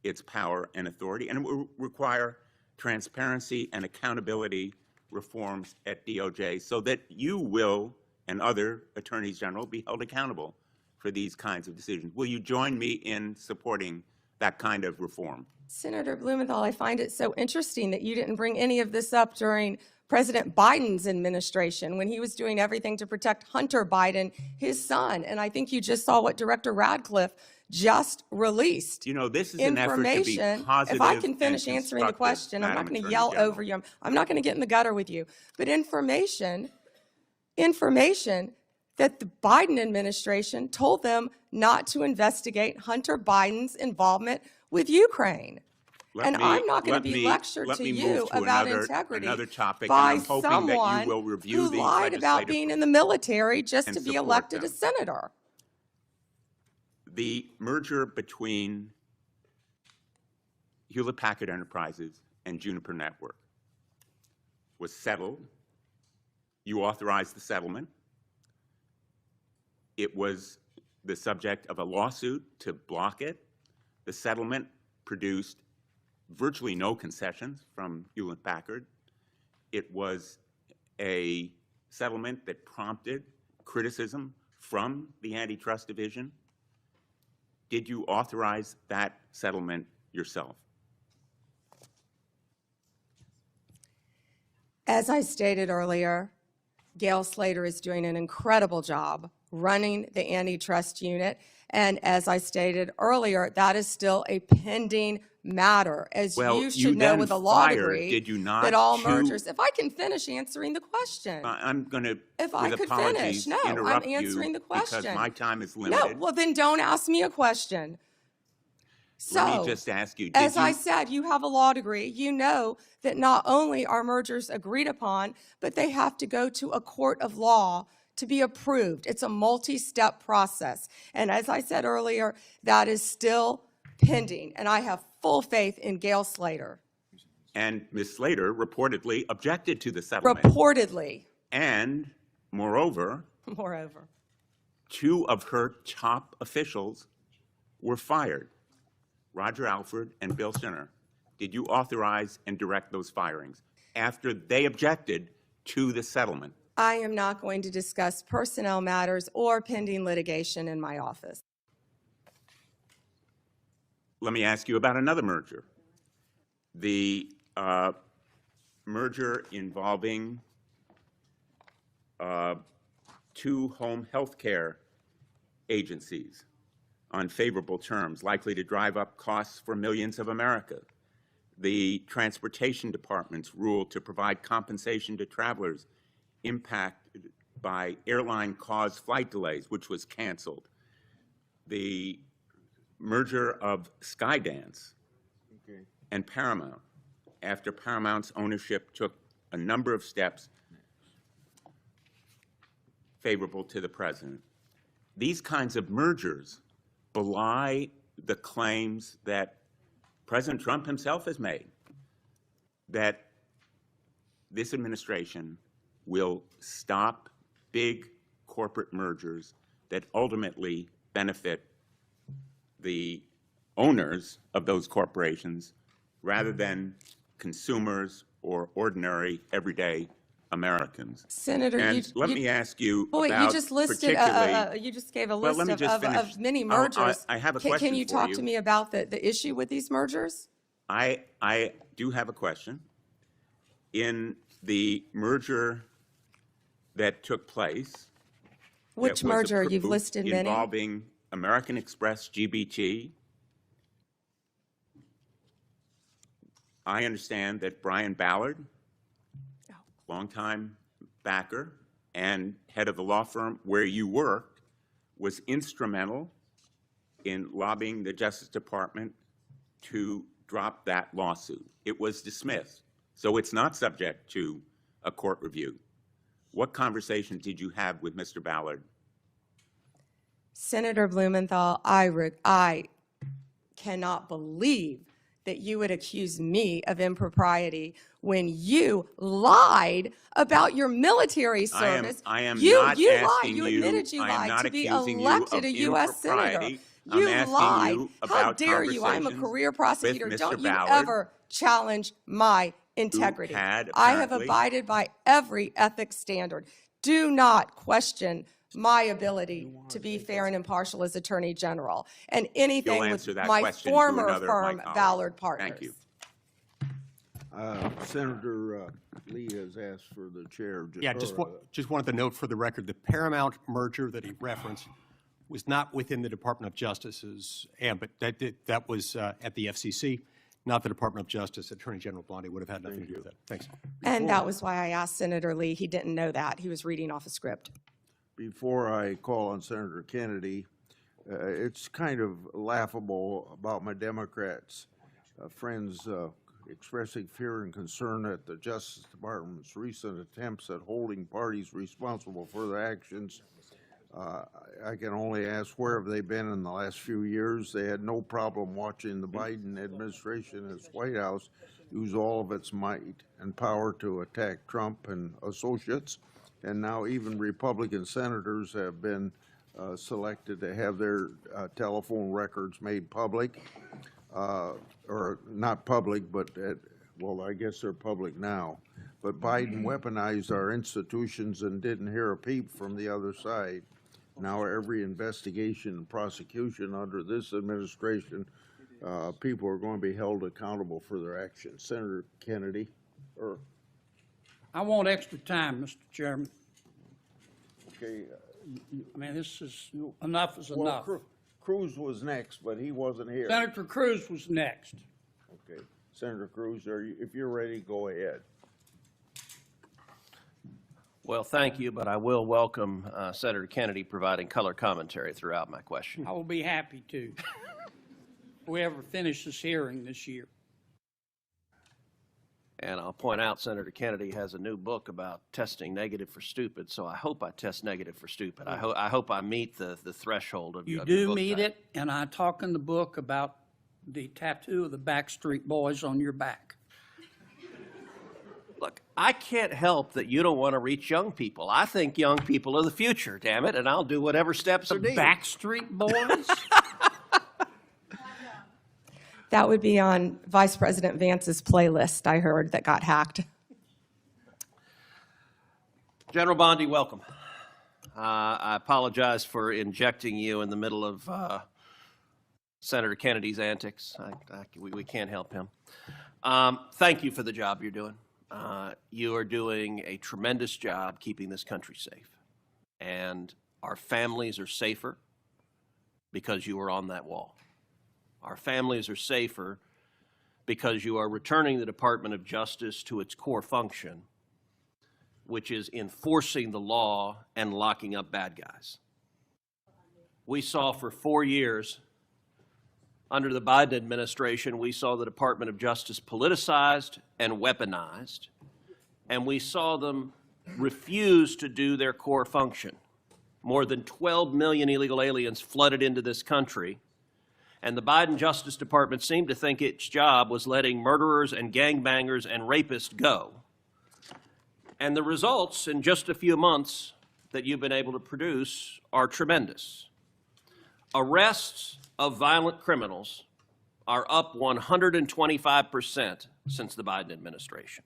its power and authority, and it will require transparency and accountability reforms at DOJ so that you will and other attorneys general be held accountable for these kinds of decisions. Will you join me in supporting that kind of reform? Senator Blumenthal, I find it so interesting that you didn't bring any of this up during President Biden's administration when he was doing everything to protect Hunter Biden, his son. And I think you just saw what Director Radcliffe just released. You know, this is an effort to be positive. If I can finish and answering the constructive, question, I'm not Madam going to Attorney yell General. over you. I'm not going to get in the gutter with you. But information that the Biden administration told them not to investigate Hunter Biden's involvement with Ukraine. I'm not going to be lectured to you about integrity another topic, by and I'm hoping that someone you will review who these lied about legislative being in the military just and to be support elected them. a senator. The merger between Hewlett-Packard Enterprises and Juniper Network was settled. You authorized the settlement. It was the subject of a lawsuit to block it. The settlement produced virtually no concessions from Hewlett-Packard. It was a settlement that prompted criticism from the Antitrust Division. Did you authorize that settlement yourself? As I stated earlier, Gail Slater is doing an incredible job running the antitrust unit. And as I stated earlier, that is still a pending matter, as Well, you you should know then with a law fired, degree, did you not, that all two- mergers, if I can finish answering the question. I'm going to, If I with could apologies, finish. No, I'm interrupt answering you the question. because my time is No, limited. well then don't ask me a question. Let So, me just ask you, as did you, I said, you have a law degree. You know that not only are mergers agreed upon, but they have to go to a court of law to be approved. It's a multi-step process. And as I said earlier, that is still pending. And I have full faith in Gail Slater. and Ms. Slater reportedly objected to the settlement. Reportedly, And moreover, moreover. 2 of her top officials were fired. Roger Alford and Bill Sinner, did you authorize and direct those firings after they objected to the settlement? I am not going to discuss personnel matters or pending litigation in my office. Let me ask you about another merger. The merger involving two home health care agencies on favorable terms, likely to drive up costs for millions of America. The Transportation Department's rule to provide compensation to travelers impacted by airline-caused flight delays, which was canceled. The merger of Skydance and Paramount, after Paramount's ownership took a number of steps favorable to the president. These kinds of mergers belie the claims that President Trump himself has made, that this administration will stop big corporate mergers that ultimately benefit the owners of those corporations rather than consumers or ordinary, everyday Americans. Senator, and let me ask you boy, about you just listed, you just gave a list of many mergers. I have a question Can you talk to me about the issue with these mergers? I do have a question. In the merger that took place, Which merger? You've listed many. Involving American Express GBT. I understand that Brian Ballard, longtime backer and head of the law firm where you worked, was instrumental in lobbying the Justice Department to drop that lawsuit. It was dismissed, so it's not subject to a court review. What conversation did you have with Mr. Ballard? Senator Blumenthal, I cannot believe that you would accuse me of impropriety when you lied about your military service. I am you not lied. asking You you. admitted you I am lied not to be accusing you elected of a U.S. senator. impropriety. You I'm asking lied. you How about dare you? I'm a conversations career prosecutor. with Don't Mr. you Ballard, ever challenge my integrity. had I have apparently- abided by every ethics standard. Do not question my ability to be fair and impartial as Attorney General, and anything with answer that my question to former another of my firm, colleagues. Ballard Partners. Thank you. Senator Lee has asked for the chair. Yeah, just wanted to note for the record, the Paramount merger that he referenced was not within the Department of Justice's ambit. That was at the FCC, not the Department of Justice. Attorney General Bondi would have had nothing to do with that. Thanks. And that was why I asked Senator Lee. He didn't know that. He was reading off a script. Before I call on Senator Kennedy, it's kind of laughable about my Democrats friends expressing fear and concern at the Justice Department's recent attempts at holding parties responsible for their actions. I can only ask, where have they been in the last few years? They had no problem watching the Biden administration and its White House use all of its might and power to attack Trump and associates. And now even Republican senators have been selected to have their telephone records made public, or not public, but well, I guess they're public now. But Biden weaponized our institutions and didn't hear a peep from the other side. Now every investigation and prosecution under this administration, people are going to be held accountable for their actions. Senator Kennedy, or I want extra time, Mr. Chairman. okay. I mean, this is, enough is Well, enough. Cruz was next, but he wasn't here. Senator Cruz was next. Okay, Senator Cruz, if you're ready, go ahead. Well, thank you, but I will welcome Senator Kennedy providing color commentary throughout my question. I will be happy to. If we ever finish this hearing this year. And I'll point out Senator Kennedy has a new book about testing negative for stupid, so I hope I test negative for stupid. I hope I meet the threshold of You of do book meet type. it, and I talk in the book about the tattoo of the Backstreet Boys on your back. Look, I can't help that you don't want to reach young people. I think young people are the future, damn it, and I'll do whatever steps are needed. Backstreet Boys? That would be on Vice President Vance's playlist, I heard, that got hacked. General Bondi, welcome. I apologize for injecting you in the middle of Senator Kennedy's antics. We can't help him. Thank you for the job you're doing. You are doing a tremendous job keeping this country safe. And our families are safer because you are on that wall. Our families are safer because you are returning the Department of Justice to its core function, which is enforcing the law and locking up bad guys. We saw for 4 years, under the Biden administration, we saw the Department of Justice politicized and weaponized, and we saw them refuse to do their core function. More than 12 million illegal aliens flooded into this country, and the Biden Justice Department seemed to think its job was letting murderers and gangbangers and rapists go. And the results in just a few months that you've been able to produce are tremendous. Arrests of violent criminals are up 125% since the Biden administration.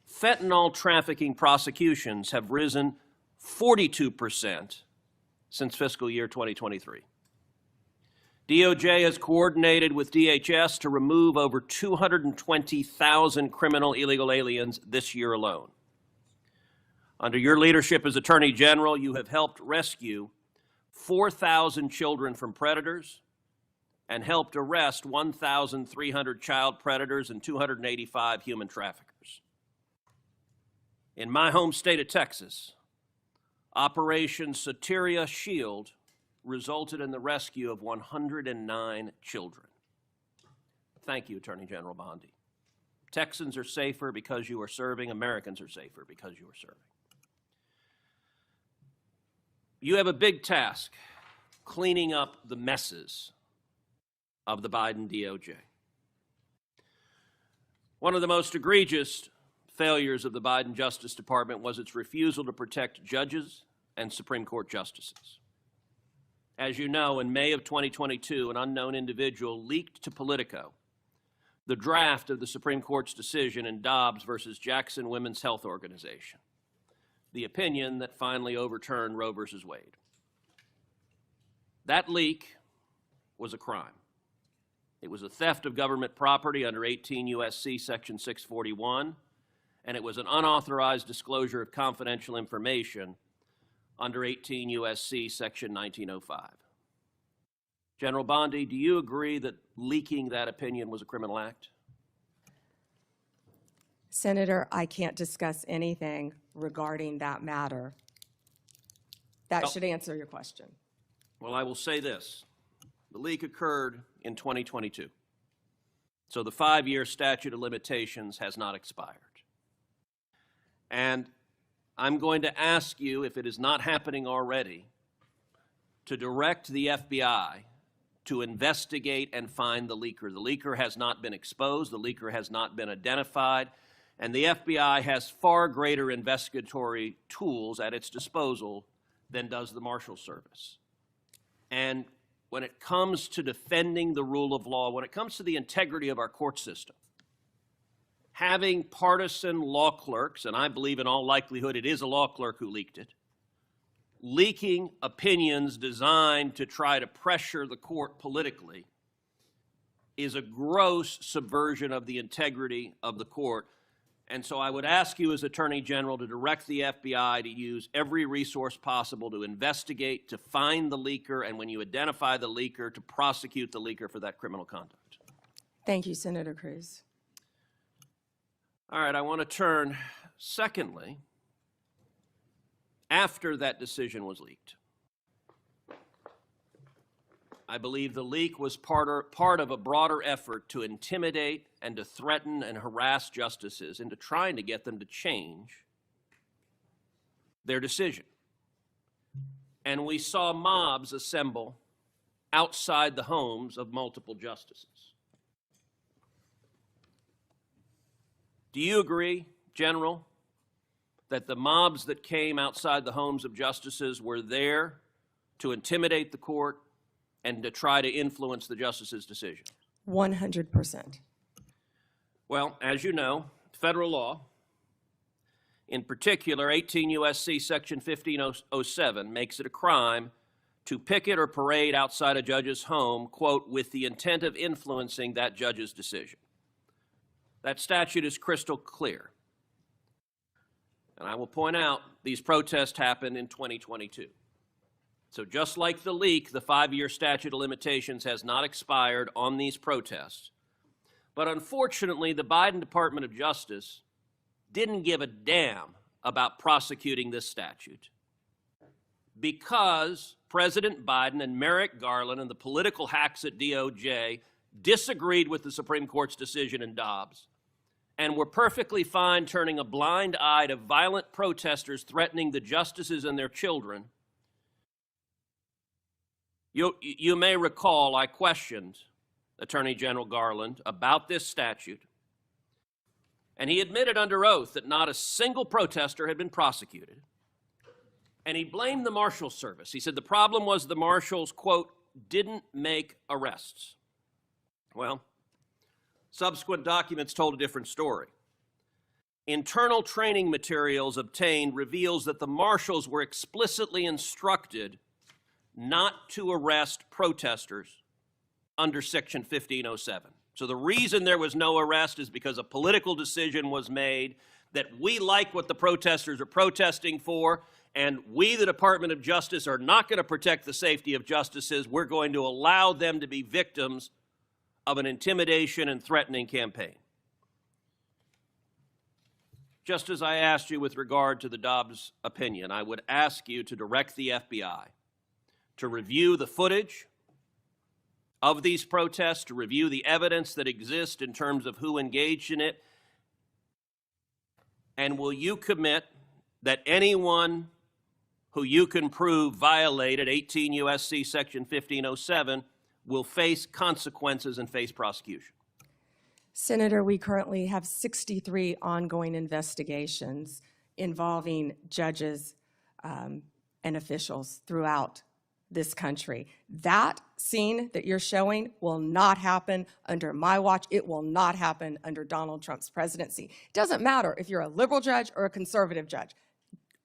Fentanyl trafficking prosecutions have risen 42% since fiscal year 2023. DOJ has coordinated with DHS to remove over 220,000 criminal illegal aliens this year alone. Under your leadership as Attorney General, you have helped rescue 4,000 children from predators and helped arrest 1,300 child predators and 285 human traffickers. In my home state of Texas, Operation Soteria Shield resulted in the rescue of 109 children. Thank you, Attorney General Bondi. Texans are safer because you are serving. Americans are safer because you are serving. You have a big task, cleaning up the messes of the Biden DOJ. One of the most egregious failures of the Biden Justice Department was its refusal to protect judges and Supreme Court justices. As you know, in May of 2022, an unknown individual leaked to Politico the draft of the Supreme Court's decision in Dobbs versus Jackson Women's Health Organization, the opinion that finally overturned Roe versus Wade. That leak was a crime. It was a theft of government property under 18 U.S.C. Section 641, and it was an unauthorized disclosure of confidential information under 18 U.S.C. Section 1905. General Bondi, do you agree that leaking that opinion was a criminal act? Senator, I can't discuss anything regarding that matter. That should answer your question. Well, I will say this. The leak occurred in 2022, so the 5-year statute of limitations has not expired. And I'm going to ask you, if it is not happening already, to direct the FBI to investigate and find the leaker. The leaker has not been exposed, the leaker has not been identified, and the FBI has far greater investigatory tools at its disposal than does the Marshal Service. And when it comes to defending the rule of law, when it comes to the integrity of our court system, having partisan law clerks, and I believe in all likelihood it is a law clerk who leaked it, leaking opinions designed to try to pressure the court politically is a gross subversion of the integrity of the court. And so I would ask you as Attorney General to direct the FBI to use every resource possible to investigate, to find the leaker, and when you identify the leaker, to prosecute the leaker for that criminal conduct. Thank you, Senator Cruz. All right, I want to turn, secondly, after that decision was leaked. I believe the leak was part of a broader effort to intimidate and to threaten and harass justices into trying to get them to change their decision. And we saw mobs assemble outside the homes of multiple justices. Do you agree, General, that the mobs that came outside the homes of justices were there to intimidate the court and to try to influence the justice's decision? 100%. Well, as you know, federal law, in particular 18 U.S.C. Section 1507, makes it a crime to picket or parade outside a judge's home, quote, with the intent of influencing that judge's decision. That statute is crystal clear. And I will point out, these protests happened in 2022. So just like the leak, the 5-year statute of limitations has not expired on these protests. But unfortunately, the Biden Department of Justice didn't give a damn about prosecuting this statute because President Biden and Merrick Garland and the political hacks at DOJ disagreed with the Supreme Court's decision in Dobbs and were perfectly fine turning a blind eye to violent protesters threatening the justices and their children. You may recall I questioned Attorney General Garland about this statute, and he admitted under oath that not a single protester had been prosecuted. And he blamed the Marshal Service. He said the problem was the marshals, quote, didn't make arrests. Well, subsequent documents told a different story. Internal training materials obtained reveals that the marshals were explicitly instructed not to arrest protesters under Section 1507. So the reason there was no arrest is because a political decision was made that we like what the protesters are protesting for, and we, the Department of Justice, are not going to protect the safety of justices. We're going to allow them to be victims of an intimidation and threatening campaign. Just as I asked you with regard to the Dobbs opinion, I would ask you to direct the FBI to review the footage of these protests, to review the evidence that exists in terms of who engaged in it, and will you commit that anyone who you can prove violated 18 U.S.C. Section 1507 will face consequences and face prosecution? Senator, we currently have 63 ongoing investigations involving judges and officials throughout this country. That scene that you're showing will not happen under my watch. It will not happen under Donald Trump's presidency. It doesn't matter if you're a liberal judge or a conservative judge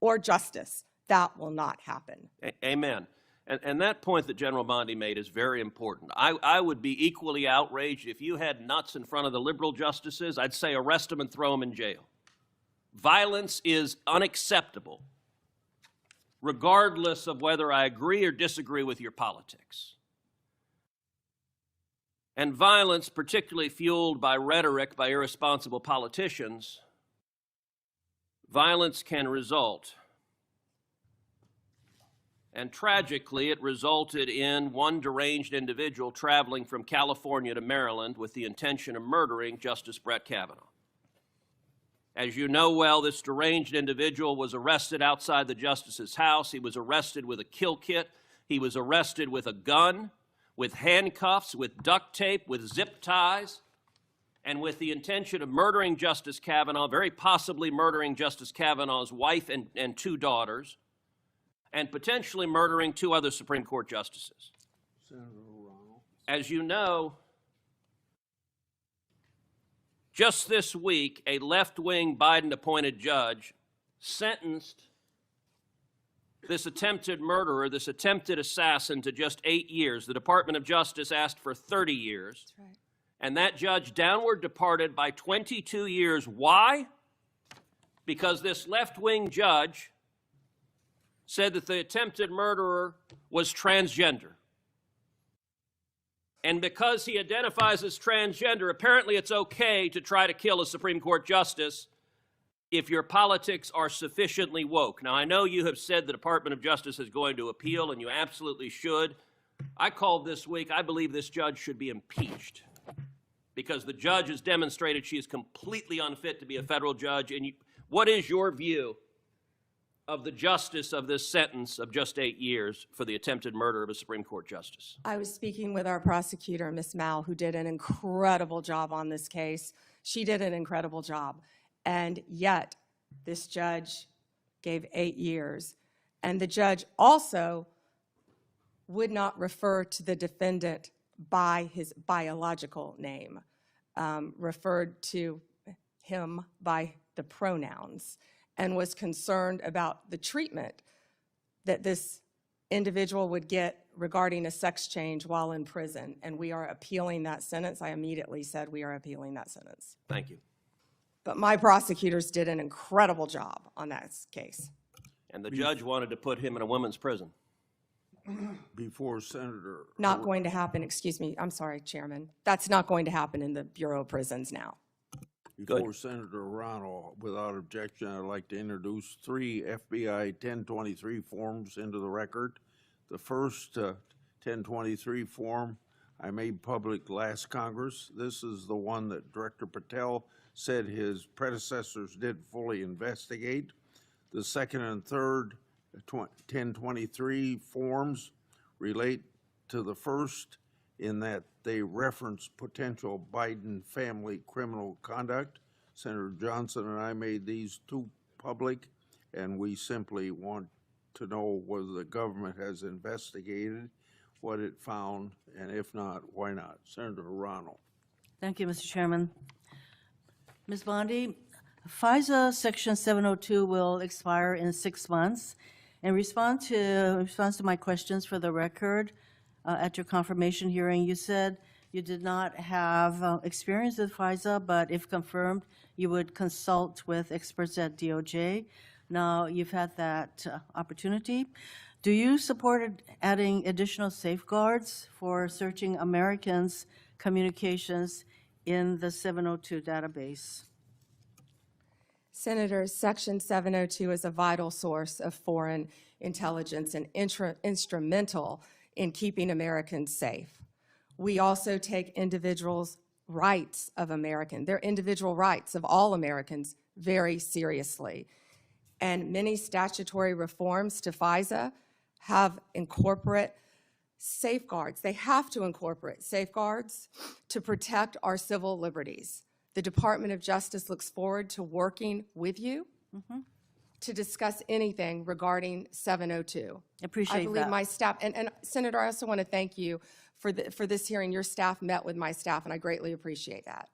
or justice. That will not happen. Amen. And that point that General Bondi made is very important. I would be equally outraged if you had nuts in front of the liberal justices. I'd say arrest them and throw them in jail. Violence is unacceptable, regardless of whether I agree or disagree with your politics. And violence, particularly fueled by rhetoric by irresponsible politicians, violence can result. And tragically, it resulted in one deranged individual traveling from California to Maryland with the intention of murdering Justice Brett Kavanaugh. As you know well, this deranged individual was arrested outside the justice's house. He was arrested with a kill kit. He was arrested with a gun, with handcuffs, with duct tape, with zip ties, and with the intention of murdering Justice Kavanaugh, very possibly murdering Justice Kavanaugh's wife and 2 daughters, and potentially murdering 2 other Supreme Court justices. Senator Ronald. As you know, just this week, a left-wing Biden-appointed judge sentenced this attempted murderer, this attempted assassin, to just 8 years. The Department of Justice asked for 30 years. That's right. And that judge downward departed by 22 years. Why? Because this left-wing judge said that the attempted murderer was transgender. And because he identifies as transgender, apparently it's okay to try to kill a Supreme Court justice if your politics are sufficiently woke. Now, I know you have said the Department of Justice is going to appeal, and you absolutely should. I called this week, I believe this judge should be impeached because the judge has demonstrated she is completely unfit to be a federal judge. And what is your view of the justice of this sentence of just 8 years for the attempted murder of a Supreme Court justice? I was speaking with our prosecutor, Ms. Mal, who did an incredible job on this case. She did an incredible job. And yet, this judge gave 8 years. And the judge also would not refer to the defendant by his biological name, referred to him by the pronouns, and was concerned about the treatment that this individual would get regarding a sex change while in prison. And we are appealing that sentence. I immediately said we are appealing that sentence. Thank you. But my prosecutors did an incredible job on that case. And the judge wanted to put him in a women's prison. Before Senator. Not going to happen, excuse me, I'm sorry, Chairman. That's not going to happen in the Bureau of Prisons now. Before Senator Ronald, without objection, I'd like to introduce 3 FBI 1023 forms into the record. The first 1023 form I made public last Congress. This is the one that Director Patel said his predecessors did fully investigate. The second and third 1023 forms relate to the first in that they reference potential Biden family criminal conduct. Senator Johnson and I made these 2 public, and we simply want to know whether the government has investigated what it found, and if not, why not? Senator Ronald. Thank you, Mr. Chairman. Ms. Bondi, FISA Section 702 will expire in 6 months. In response to my questions for the record, at your confirmation hearing, you said you did not have experience with FISA, but if confirmed, you would consult with experts at DOJ. Now, you've had that opportunity. Do you support adding additional safeguards for searching Americans' communications in the 702 database? Senator, Section 702 is a vital source of foreign intelligence and instrumental in keeping Americans safe. We also take individuals' rights of their individual rights of all Americans very seriously. And many statutory reforms to FISA have incorporate safeguards. They have to incorporate safeguards to protect our civil liberties. The Department of Justice looks forward to working with you to discuss anything regarding 702. Appreciate I believe that. my staff, and Senator, I also want to thank you for this hearing. Your staff met with my staff, and I greatly appreciate that.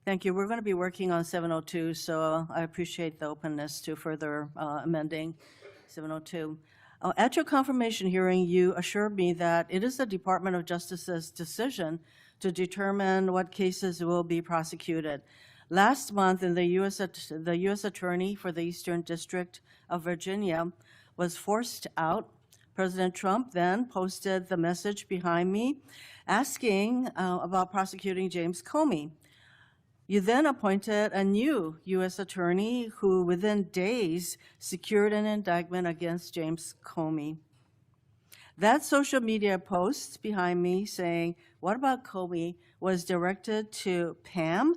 Thank you. We're going to be working on 702, so I appreciate the openness to further amending 702. At your confirmation hearing, you assured me that it is the Department of Justice's decision to determine what cases will be prosecuted. Last month, the U.S. Attorney for the Eastern District of Virginia was forced out. President Trump then posted the message behind me asking about prosecuting James Comey. You then appointed a new U.S. attorney who within days secured an indictment against James Comey. That social media post behind me saying, "What about Comey?" was directed to Pam.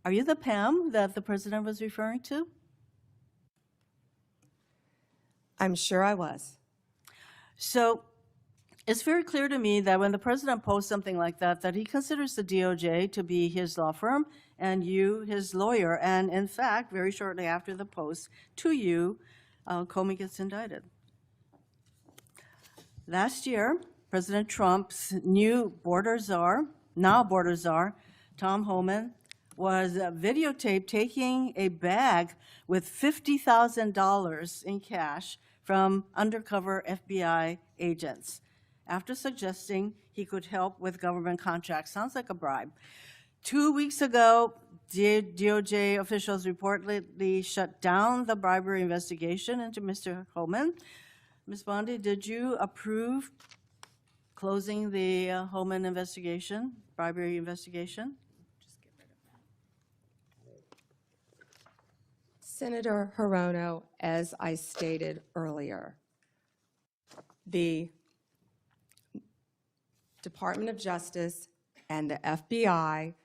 Are you the Pam that the president was referring to? I'm sure I was. So it's very clear to me that when the president posts something like that, that he considers the DOJ to be his law firm and you his lawyer. And in fact, very shortly after the post to you, Comey gets indicted. Last year, President Trump's new now border czar, Tom Homan, was videotaped taking a bag with $50,000 in cash from undercover FBI agents after suggesting he could help with government contracts. Sounds like a bribe. 2 weeks ago, DOJ officials reportedly shut down the bribery investigation into Mr. Homan. Ms. Bondi, did you approve closing the Homan investigation, bribery investigation? Senator Hirono, as I stated earlier, the Department of Justice and the FBI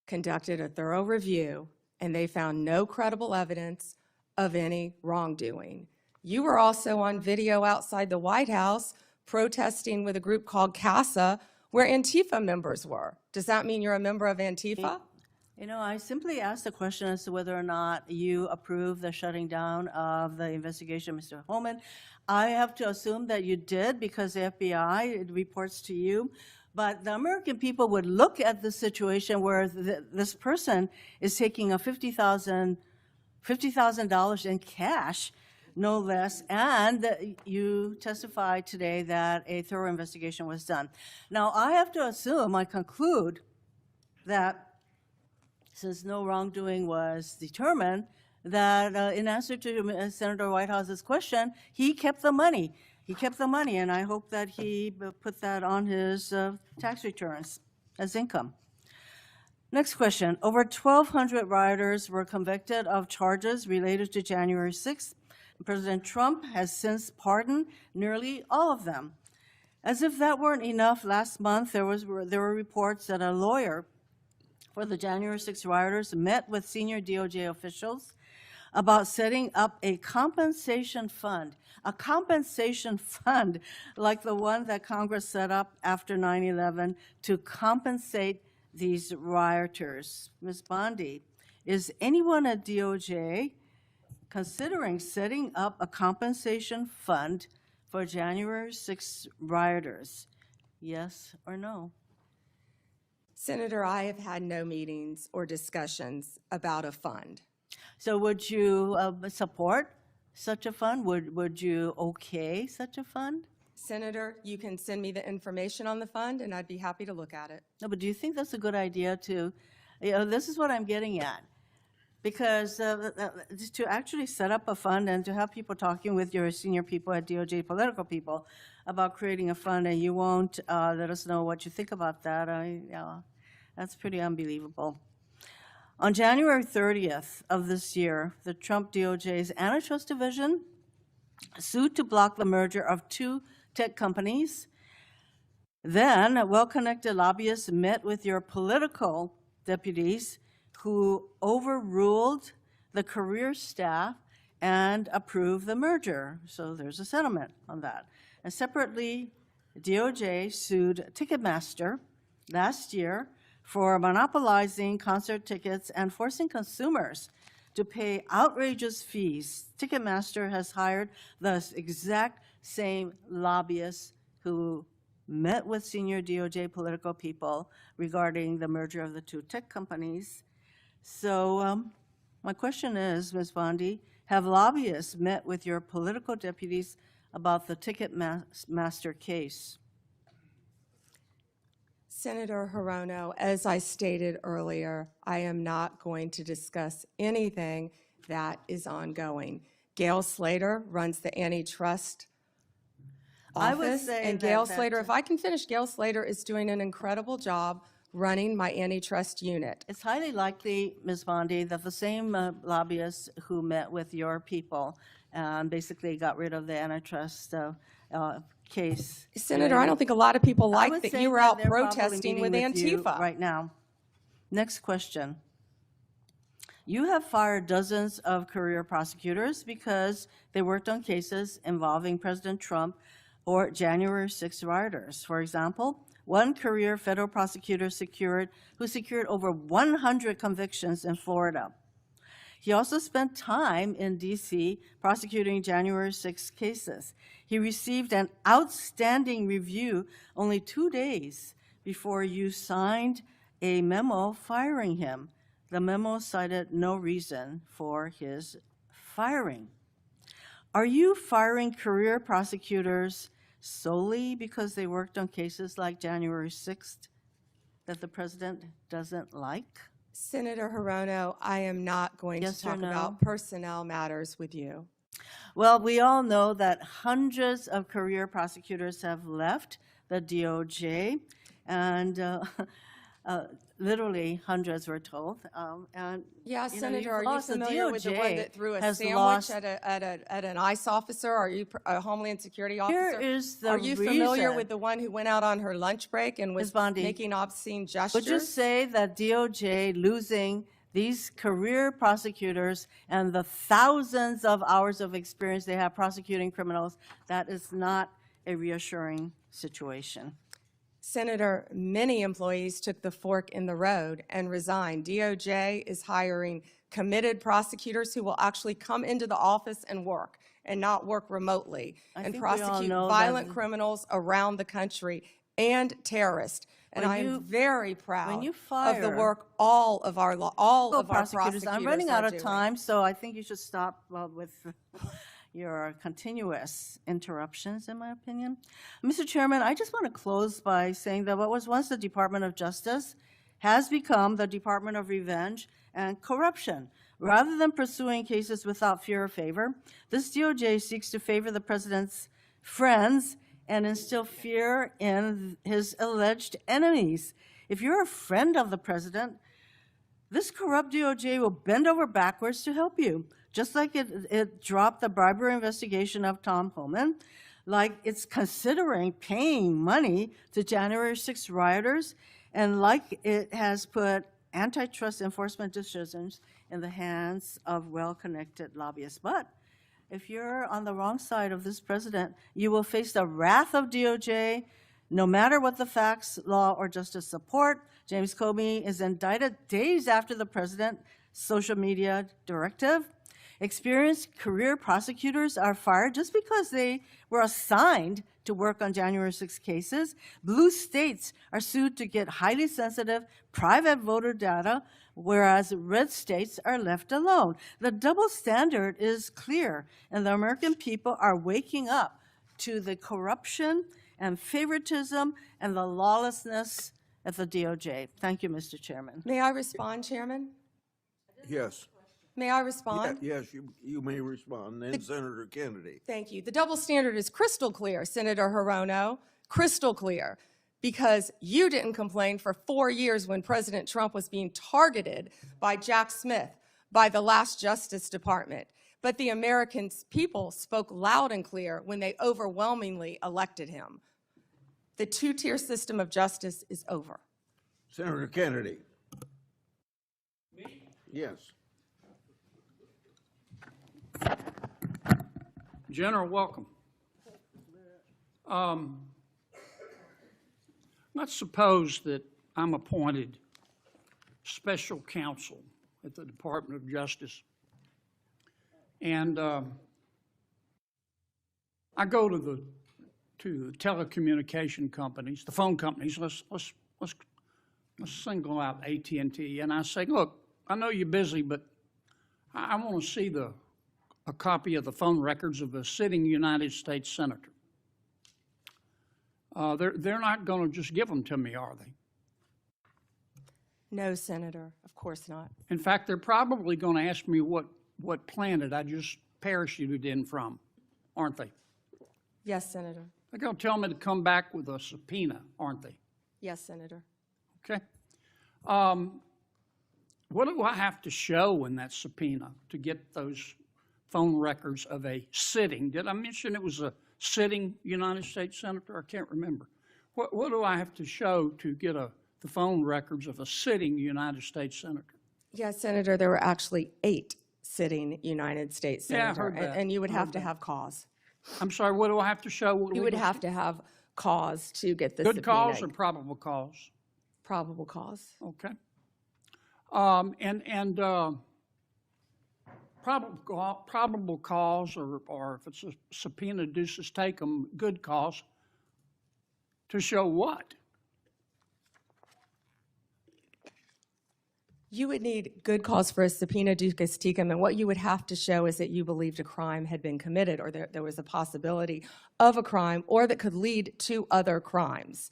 conducted a thorough review, and they found no credible evidence of any wrongdoing. You were also on video outside the White House protesting with a group called CASA, where Antifa members were. Does that mean you're a member of Antifa? You know, I simply asked the question as to whether or not you approve the shutting down of the investigation, Mr. Holman. I have to assume that you did because the FBI it reports to you. But the American people would look at the situation where this person is taking a $50,000 in cash, no less, and you testified today that a thorough investigation was done. Now, I have to assume, I conclude, that since no wrongdoing was determined, that in answer to Senator Whitehouse's question, he kept the money. He kept the money, and I hope that he put that on his tax returns as income. Next question. Over 1,200 rioters were convicted of charges related to January 6th. President Trump has since pardoned nearly all of them. As if that weren't enough, last month there were reports that a lawyer for the January 6th rioters met with senior DOJ officials about setting up a compensation fund like the one that Congress set up after 9/11 to compensate these rioters. Ms. Bondi, is anyone at DOJ considering setting up a compensation fund for January 6th rioters? Yes or no? Senator, I have had no meetings or discussions about a fund. So would you support such a fund? Would you okay such a fund? Senator, you can send me the information on the fund, and I'd be happy to look at it. No, but do you think that's a good idea to, this is what I'm getting at. Because to actually set up a fund and to have people talking with your senior people at DOJ, political people, about creating a fund, and you won't let us know what you think about that, that's pretty unbelievable. On January 30th of this year, the Trump DOJ's Antitrust Division sued to block the merger of two tech companies. Then, well-connected lobbyists met with your political deputies who overruled the career staff and approved the merger. So there's a settlement on that. And separately, DOJ sued Ticketmaster last year for monopolizing concert tickets and forcing consumers to pay outrageous fees. Ticketmaster has hired the exact same lobbyists who met with senior DOJ political people regarding the merger of the two tech companies. So my question is, Ms. Bondi, have lobbyists met with your political deputies about the Ticketmaster case? Senator Hirono, as I stated earlier, I am not going to discuss anything that is ongoing. Gail Slater runs the antitrust I would office, say and that Gail Slater, if I can finish, Gail Slater is doing an incredible job running my antitrust unit. It's highly likely, Ms. Bondi, that the same lobbyists who met with your people and basically got rid of the antitrust case. Senator, I don't think a lot of people I like would that say you were that out they're probably protesting with meeting you Antifa. right now. Next question. You have fired dozens of career prosecutors because they worked on cases involving President Trump or January 6th rioters. For example, one career federal prosecutor who secured over 100 convictions in Florida. He also spent time in D.C. prosecuting January 6 cases. He received an outstanding review only 2 days before you signed a memo firing him. The memo cited no reason for his firing. Are you firing career prosecutors solely because they worked on cases like January 6th that the president doesn't like? Senator Hirono, I am not going Yes to or talk no? about personnel matters with you. Well, we all know that hundreds of career prosecutors have left the DOJ, and literally hundreds, we're told. And Yeah, you know, Senator, you've are you lost- the familiar with the one DOJ that threw a has sandwich lost- at an ICE officer? Are you a Homeland Security officer? is the Are you familiar reason- with the one who went out on her lunch break and was Ms. Bondi, making obscene would gestures? you say that DOJ losing these career prosecutors and the thousands of hours of experience they have prosecuting criminals, that is not a reassuring situation? Senator, many employees took the fork in the road and resigned. DOJ is hiring committed prosecutors who will actually come into the office and work and not work remotely and think we all prosecute know violent that- criminals around the country and terrorists. And When I you- am very proud you of the fire work all of our prosecutors. I'm running out are of doing. time, so I think you should stop with your continuous interruptions, in my opinion. Mr. Chairman, I just want to close by saying that what was once the Department of Justice has become the Department of Revenge and Corruption. Rather than pursuing cases without fear or favor, this DOJ seeks to favor the president's friends and instill fear in his alleged enemies. If you're a friend of the president, this corrupt DOJ will bend over backwards to help you, just like it dropped the bribery investigation of Tom Homan, like it's considering paying money to January 6 rioters, and like it has put antitrust enforcement decisions in the hands of well-connected lobbyists. But if you're on the wrong side of this president, you will face the wrath of DOJ, no matter what the facts, law, or justice support. James Comey is indicted days after the president's social media directive. Experienced career prosecutors are fired just because they were assigned to work on January 6 cases. Blue states are sued to get highly sensitive private voter data, whereas red states are left alone. The double standard is clear, and the American people are waking up to the corruption and favoritism and the lawlessness at the DOJ. Thank you, Mr. Chairman. May I respond, Chairman? Yes. May I respond? Yes, you may respond. Then Senator Kennedy. Thank you. The double standard is crystal clear, Senator Hirono, crystal clear, because you didn't complain for 4 years when President Trump was being targeted by Jack Smith, by the last Justice Department. But the American people spoke loud and clear when they overwhelmingly elected him. The two-tier system of justice is over. Senator Kennedy. Yes. General, welcome. Let's suppose that I'm appointed special counsel at the Department of Justice, and I go to the telecommunication companies, the phone companies. Let's single out AT&T, and I say, look, I know you're busy, but I want to see a copy of the phone records of a sitting United States senator. They're not going to just give them to me, are they? No, Senator, of course not. In fact, they're probably going to ask me what planet I just parachuted in from, aren't they? Yes, Senator. They're going to tell me to come back with a subpoena, aren't they? Yes, Senator. Okay. What do I have to show in that subpoena to get those phone records of a sitting? Did I mention it was a sitting United States senator? I can't remember. What do I have to show to get the phone records of a sitting United States senator? Yes, Senator, there were actually 8 sitting United States Yeah, I senators, heard that. and you would have Heard to that. have cause. I'm sorry, what do I have to show? What do You we would do? have to have cause to get the Good subpoena. cause or probable cause? Probable cause. Okay. Probable cause, or if it's a subpoena duces tecum, good cause, to show what? You would need good cause for a subpoena duces tecum, and what you would have to show is that you believed a crime had been committed, or there was a possibility of a crime, or that could lead to other crimes.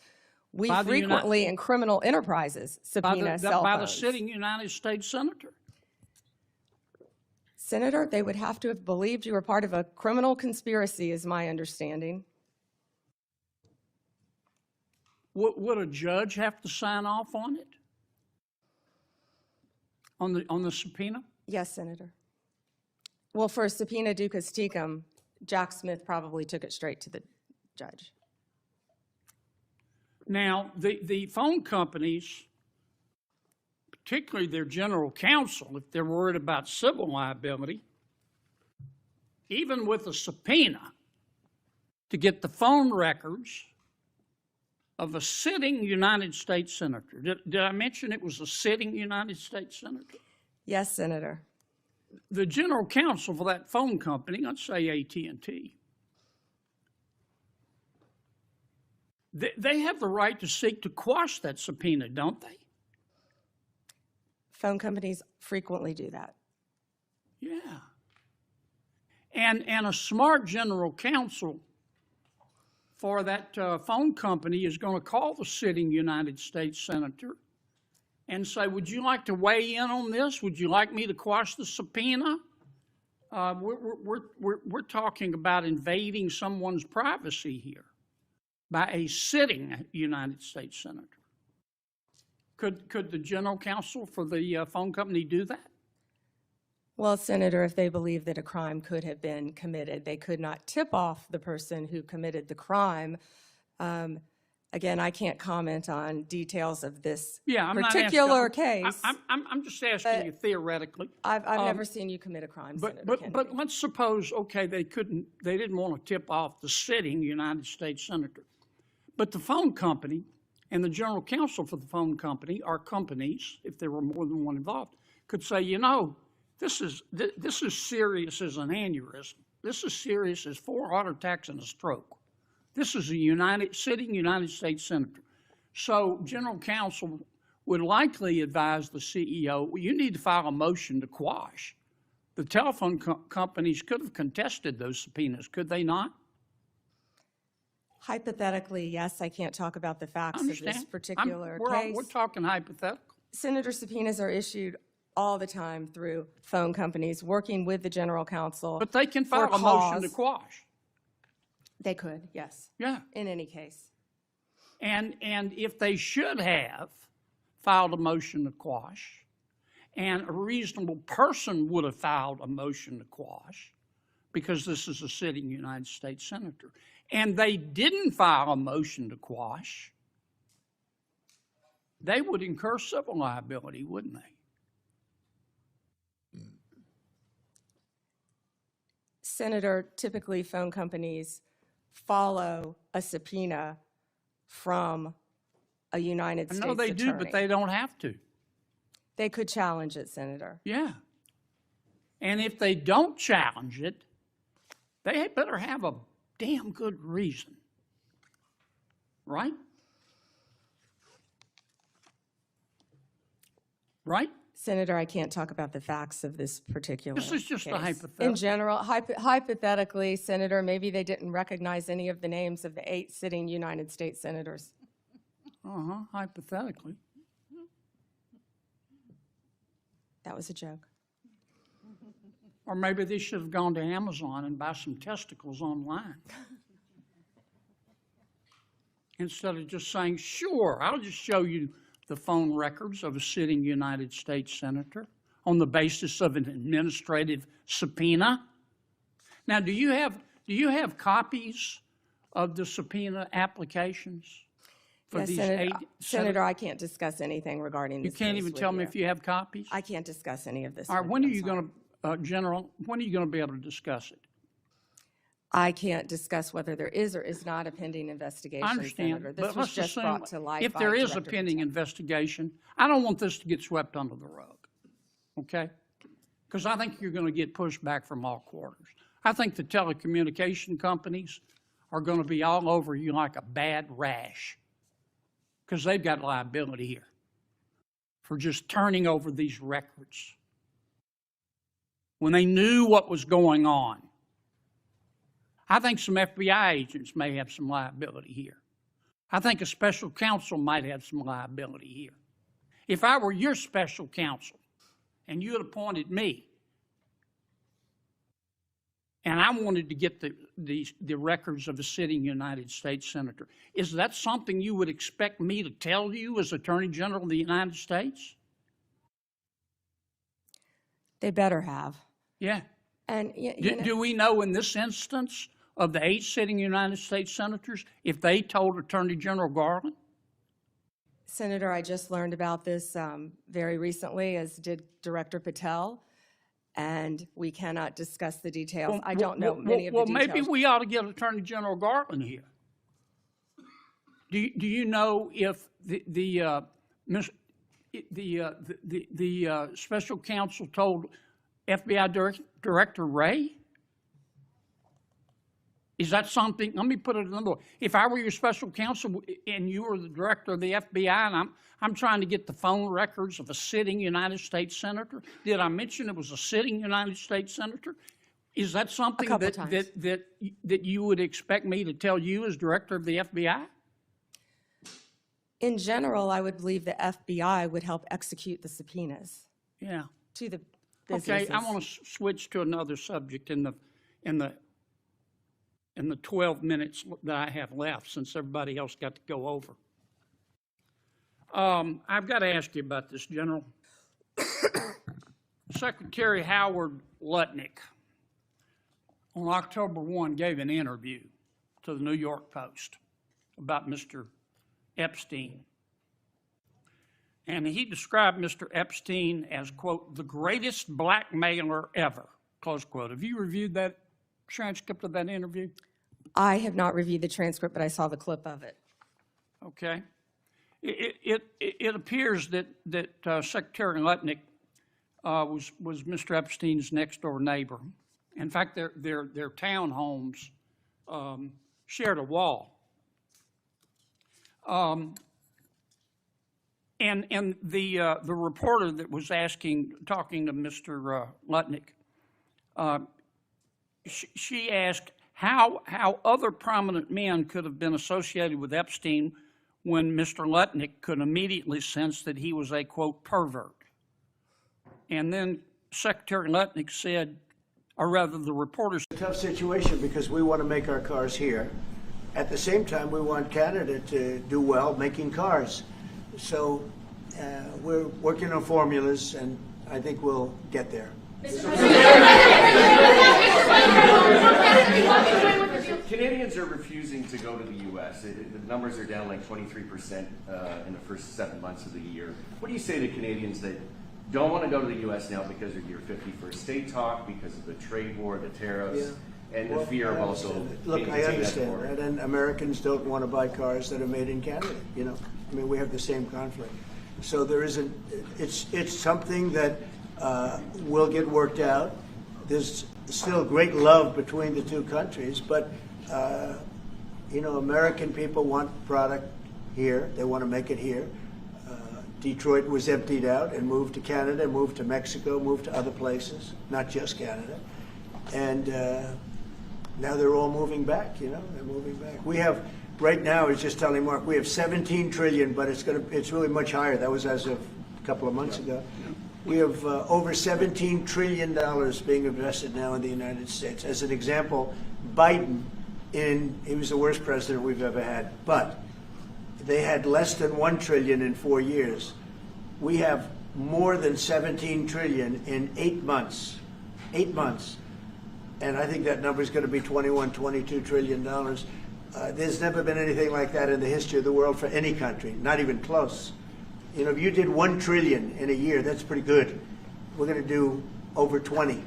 We By the frequently, in criminal enterprises, subpoena cell By the phones. sitting United States senator? Senator, they would have to have believed you were part of a criminal conspiracy, is my understanding. Would a judge have to sign off on it? On the subpoena? Yes, Senator. Well, for a subpoena duces tecum, Jack Smith probably took it straight to the judge. Now, the phone companies, particularly their general counsel, if they're worried about civil liability, even with a subpoena to get the phone records of a sitting United States senator. Did I mention it was a sitting United States senator? Yes, Senator. The general counsel for that phone company, let's say AT&T, they have the right to seek to quash that subpoena, don't they? Phone companies frequently do that. Yeah. And a smart general counsel for that phone company is going to call the sitting United States senator and say, would you like to weigh in on this? Would you like me to quash the subpoena? We're talking about invading someone's privacy here by a sitting United States senator. Could the general counsel for the phone company do that? Well, Senator, if they believe that a crime could have been committed, they could not tip off the person who committed the crime. Again, I can't comment on details of this particular case. I'm just asking you theoretically. I've never seen you commit a crime, Senator Kennedy. But let's suppose, okay, they didn't want to tip off the sitting United States senator. But the phone company and the general counsel for the phone company, or companies, if there were more than one involved, could say, you know, this is serious as an aneurysm. This is serious as 4 heart attacks and a stroke. This is a sitting United States senator. So general counsel would likely advise the CEO, well, you need to file a motion to quash. The telephone companies could have contested those subpoenas, could they not? Hypothetically, yes, I can't talk about the facts of this particular case. We're talking hypothetical. Senator, subpoenas are issued all the time through phone companies working with the general counsel. But they can file a motion to quash. They could, yes. Yeah. In any case. And if they should have filed a motion to quash, and a reasonable person would have filed a motion to quash, because this is a sitting United States senator, and they didn't file a motion to quash, they would incur civil liability, wouldn't they? Senator, typically phone companies follow a subpoena from a United States attorney. I know they do, but they don't have to. They could challenge it, Senator. Yeah. And if they don't challenge it, they better have a damn good reason. Right? Right? Senator, I can't talk about the facts of this particular This is just case. a hypothetical. In general, hypothetically, Senator, maybe they didn't recognize any of the names of the 8 sitting United States senators. Hypothetically. That was a joke. Or maybe they should have gone to Amazon and buy some testicles online. Instead of just saying, sure, I'll just show you the phone records of a sitting United States senator on the basis of an administrative subpoena. Now, do you have copies of the subpoena applications for Yes, these Senator, 8 Senator, I can't discuss anything regarding this You can't case even with tell me if you have copies? I can't discuss any of this. All right, with when are I'm you sorry. going to, General, when are you going to be able to discuss it? I can't discuss whether there is or is not a pending investigation, I understand, Senator. This but was let's just assume brought to light if by there is a Director pending investigation, I don't want this to get swept under the rug, okay? Because I think you're going to get pushed back from all quarters. I think the telecommunication companies are going to be all over you like a bad rash because they've got liability here for just turning over these records when they knew what was going on. I think some FBI agents may have some liability here. I think a special counsel might have some liability here. If I were your special counsel and you had appointed me and I wanted to get the records of a sitting United States senator, is that something you would expect me to tell you as Attorney General of the United States? They better have. Yeah. And Do we know in this instance of the 8 sitting United States senators if they told Attorney General Garland? Senator, I just learned about this very recently, as did Director Patel, and we cannot discuss the details. I don't know many of the details. Well, maybe we ought to get Attorney General Garland here. Do you know if the special counsel told FBI Director Wray? Is that something, let me put it another way. If I were your special counsel and you were the director of the FBI and I'm trying to get the phone records of a sitting United States senator, did I mention it was a sitting United States senator? Is that something that you would expect me to tell you as director of the FBI? In general, I would believe the FBI would help execute the subpoenas Yeah. to the businesses. Okay, I want to switch to another subject in the 12 minutes that I have left, since everybody else got to go over. I've got to ask you about this, General. Secretary Howard Lutnick on October 1 gave an interview to the New York Post about Mr. Epstein. And he described Mr. Epstein as, quote, the greatest blackmailer ever, close quote. Have you reviewed that transcript of that interview? I have not reviewed the transcript, but I saw the clip of it. Okay. It appears that Secretary Lutnick was Mr. Epstein's next door neighbor. In fact, their townhomes shared a wall. And the reporter that was talking to Mr. Lutnick, she asked how other prominent men could have been associated with Epstein when Mr. Lutnick could immediately sense that he was a, quote, pervert. And then Secretary Lutnick said, or rather the reporter said, tough situation because we want to make our cars here. At the same time, we want Canada to do well making cars. So we're working on formulas, and I think we'll get there. Canadians are refusing to go to the U.S. The numbers are down like 23% in the first 7 months of the year. What do you say to Canadians that don't want to go to the U.S. now because of your 51st state talk, because of the trade war, the tariffs, and the fear of also... Look, I understand that, and Americans don't want to buy cars that are made in Canada, you know. I mean, we have the same conflict. So there isn't, it's something that will get worked out. There's still great love between the two countries, but, you know, American people want product here. They want to make it here. Detroit was emptied out and moved to Canada, moved to Mexico, moved to other places, not just Canada. And now they're all moving back, you know, they're moving back. We have, right now, I was just telling Mark, we have 17 trillion, but it's really much higher. That was as of a couple of months ago. We have over $17 trillion being invested now in the United States. As an example, Biden, he was the worst president we've ever had, but they had less than $1 trillion in 4 years. We have more than 17 trillion in 8 months. 8 months. And I think that number is going to be $22 trillion. There's never been anything like that in the history of the world for any country, not even close. You know, if you did 1 trillion in a year, that's pretty good. We're going to do over 20.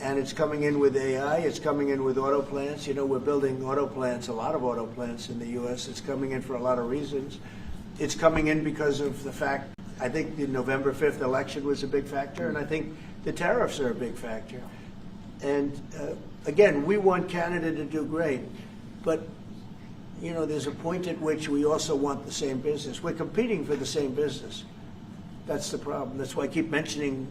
And it's coming in with AI, it's coming in with auto plants. You know, we're building auto plants, a lot of auto plants in the U.S. It's coming in for a lot of reasons. It's coming in because of the fact, I think the November 5th election was a big factor, and I think the tariffs are a big factor. And again, we want Canada to do great, but you know, there's a point at which we also want the same business. We're competing for the same business. That's the problem. That's why I keep mentioning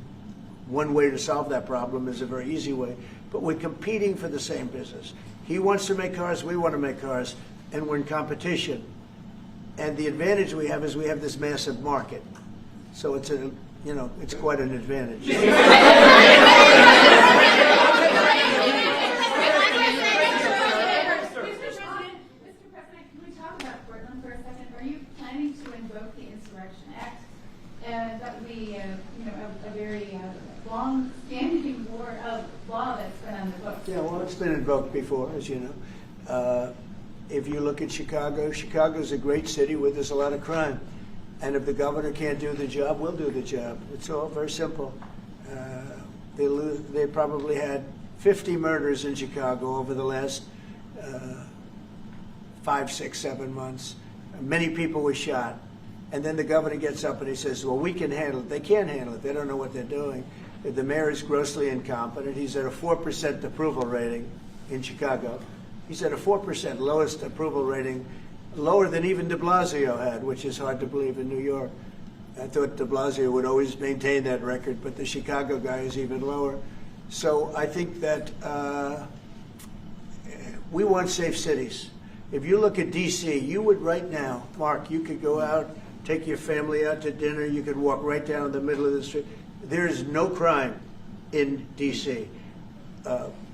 one way to solve that problem is a very easy way, but we're competing for the same business. He wants to make cars, we want to make cars, and we're in competition. And the advantage we have is we have this massive market. So it's a, you know, it's quite an advantage. That would be, you know, a very long-standing war of law that's been on the books. Yeah, well, it's been invoked before, as you know. If you look at Chicago, Chicago's a great city where there's a lot of crime. And if the governor can't do the job, we'll do the job. It's all very simple. They probably had 50 murders in Chicago over the last 5, 6, 7 months. Many people were shot. And then the governor gets up and he says, well, we can handle it. They can't handle it. They don't know what they're doing. The mayor is grossly incompetent. He's at a 4% approval rating in Chicago. He's at a 4%, lowest approval rating, lower than even de Blasio had, which is hard to believe in New York. I thought de Blasio would always maintain that record, but the Chicago guy is even lower. So I think that we want safe cities. If you look at D.C., you would right now, Mark, you could go out, take your family out to dinner, you could walk right down the middle of the street. There is no crime in D.C.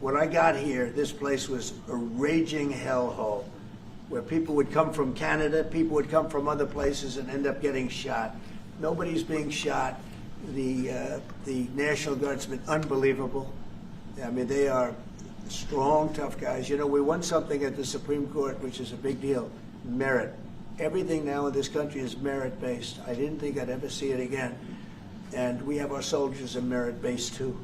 When I got here, this place was a raging hellhole where people would come from Canada, people would come from other places and end up getting shot. Nobody's being shot. The National Guardsmen, unbelievable. I mean, they are strong, tough guys. You know, we won something at the Supreme Court, which is a big deal, merit. Everything now in this country is merit-based. I didn't think I'd ever see it again. And we have our soldiers are merit-based too,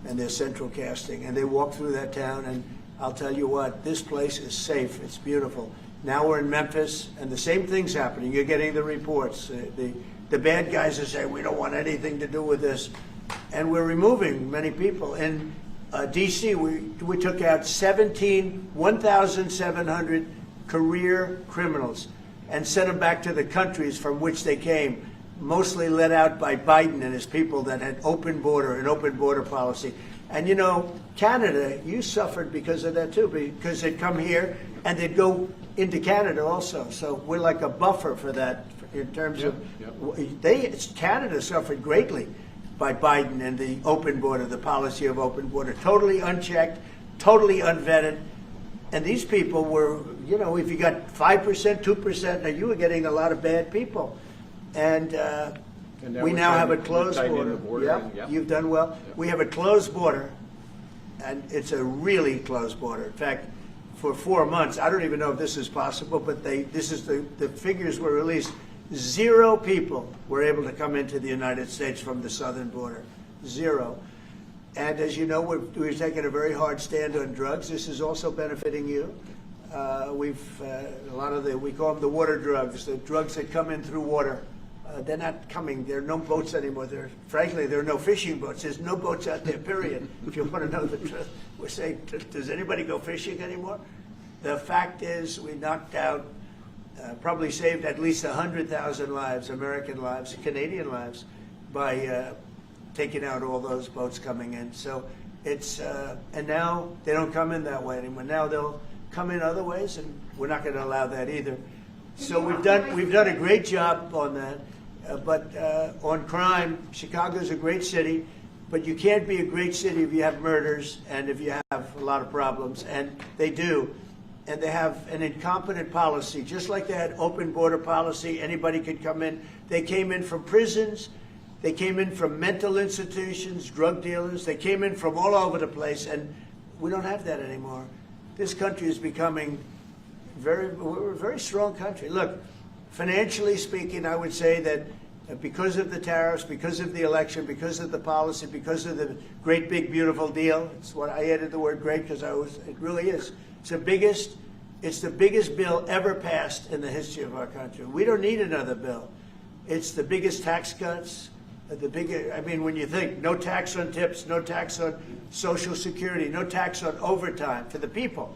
and they're central casting. And they walk through that town, and I'll tell you what, this place is safe. It's beautiful. Now we're in Memphis, and the same thing's happening. You're getting the reports. The bad guys are saying, we don't want anything to do with this. And we're removing many people. In D.C., we took out 1,700 career criminals and sent them back to the countries from which they came, mostly led out by Biden and his people that had an open border policy. And you know, Canada, you suffered because of that too, because they'd come here and they'd go into Canada also. So we're like a buffer for that in terms of, Canada suffered greatly by Biden and the open border, the policy of open border, totally unchecked, totally unvetted. And these people were, you know, if you got 5%, 2%, now you were getting a lot of bad people. And we now have a closed border. Yeah, you've done well. We have a closed border, and it's a really closed border. In fact, for 4 months, I don't even know if this is possible, but the figures were released. 0 people were able to come into the United States from the southern border. 0. And as you know, we've taken a very hard stand on drugs. This is also benefiting you. A lot of we call them the water drugs, the drugs that come in through water. They're not coming. There are no boats anymore. Frankly, there are no fishing boats. There's no boats out there, period. If you want to know the truth, we're saying, does anybody go fishing anymore? The fact is, we knocked out, probably saved at least 100,000 lives, American lives, Canadian lives, by taking out all those boats coming in. So it's, and now they don't come in that way anymore. Now they'll come in other ways, and we're not going to allow that either. So we've done a great job on that. But on crime, Chicago's a great city, but you can't be a great city if you have murders and if you have a lot of problems, and they do. And they have an incompetent policy, just like they had open border policy, anybody could come in. They came in from prisons, they came in from mental institutions, drug dealers, they came in from all over the place, and we don't have that anymore. This country is becoming we're a very strong country. Look, financially speaking, I would say that because of the tariffs, because of the election, because of the policy, because of the great big beautiful deal, it's what I added the word great because it really is. It's the biggest bill ever passed in the history of our country. We don't need another bill. It's the biggest tax cuts, when you think no tax on tips, no tax on Social Security, no tax on overtime for the people.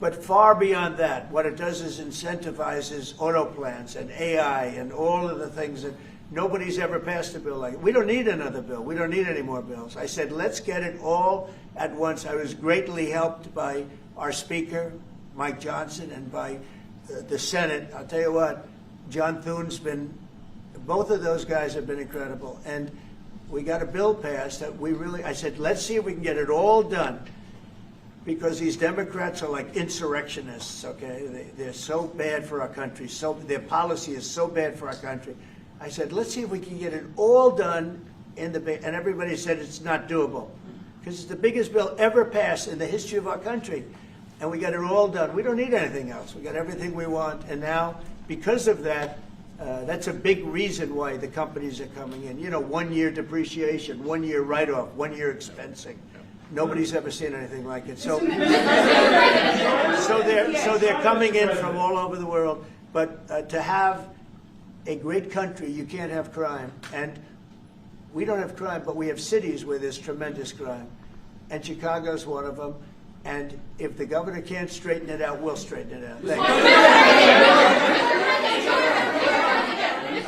But far beyond that, what it does is incentivizes auto plants and AI and all of the things that nobody's ever passed a bill like it. We don't need another bill. We don't need any more bills. I said, let's get it all at once. I was greatly helped by our Speaker, Mike Johnson, and by the Senate. I'll tell you what, John Thune's both of those guys have been incredible. And we got a bill passed that I said, let's see if we can get it all done. Because these Democrats are like insurrectionists, okay? They're so bad for our country. Their policy is so bad for our country. I said, let's see if we can get it all done and everybody said it's not doable. Because it's the biggest bill ever passed in the history of our country. And we got it all done. We don't need anything else. We got everything we want. And now, because of that, that's a big reason why the companies are coming in. 1 year depreciation, 1 year write-off, 1 year expensing. Nobody's ever seen anything like it. So they're coming in from all over the world. But to have a great country, you can't have crime. And we don't have crime, but we have cities where there's tremendous crime. And Chicago's one of them. And if the governor can't straighten it out, we'll straighten it out. Thank you. A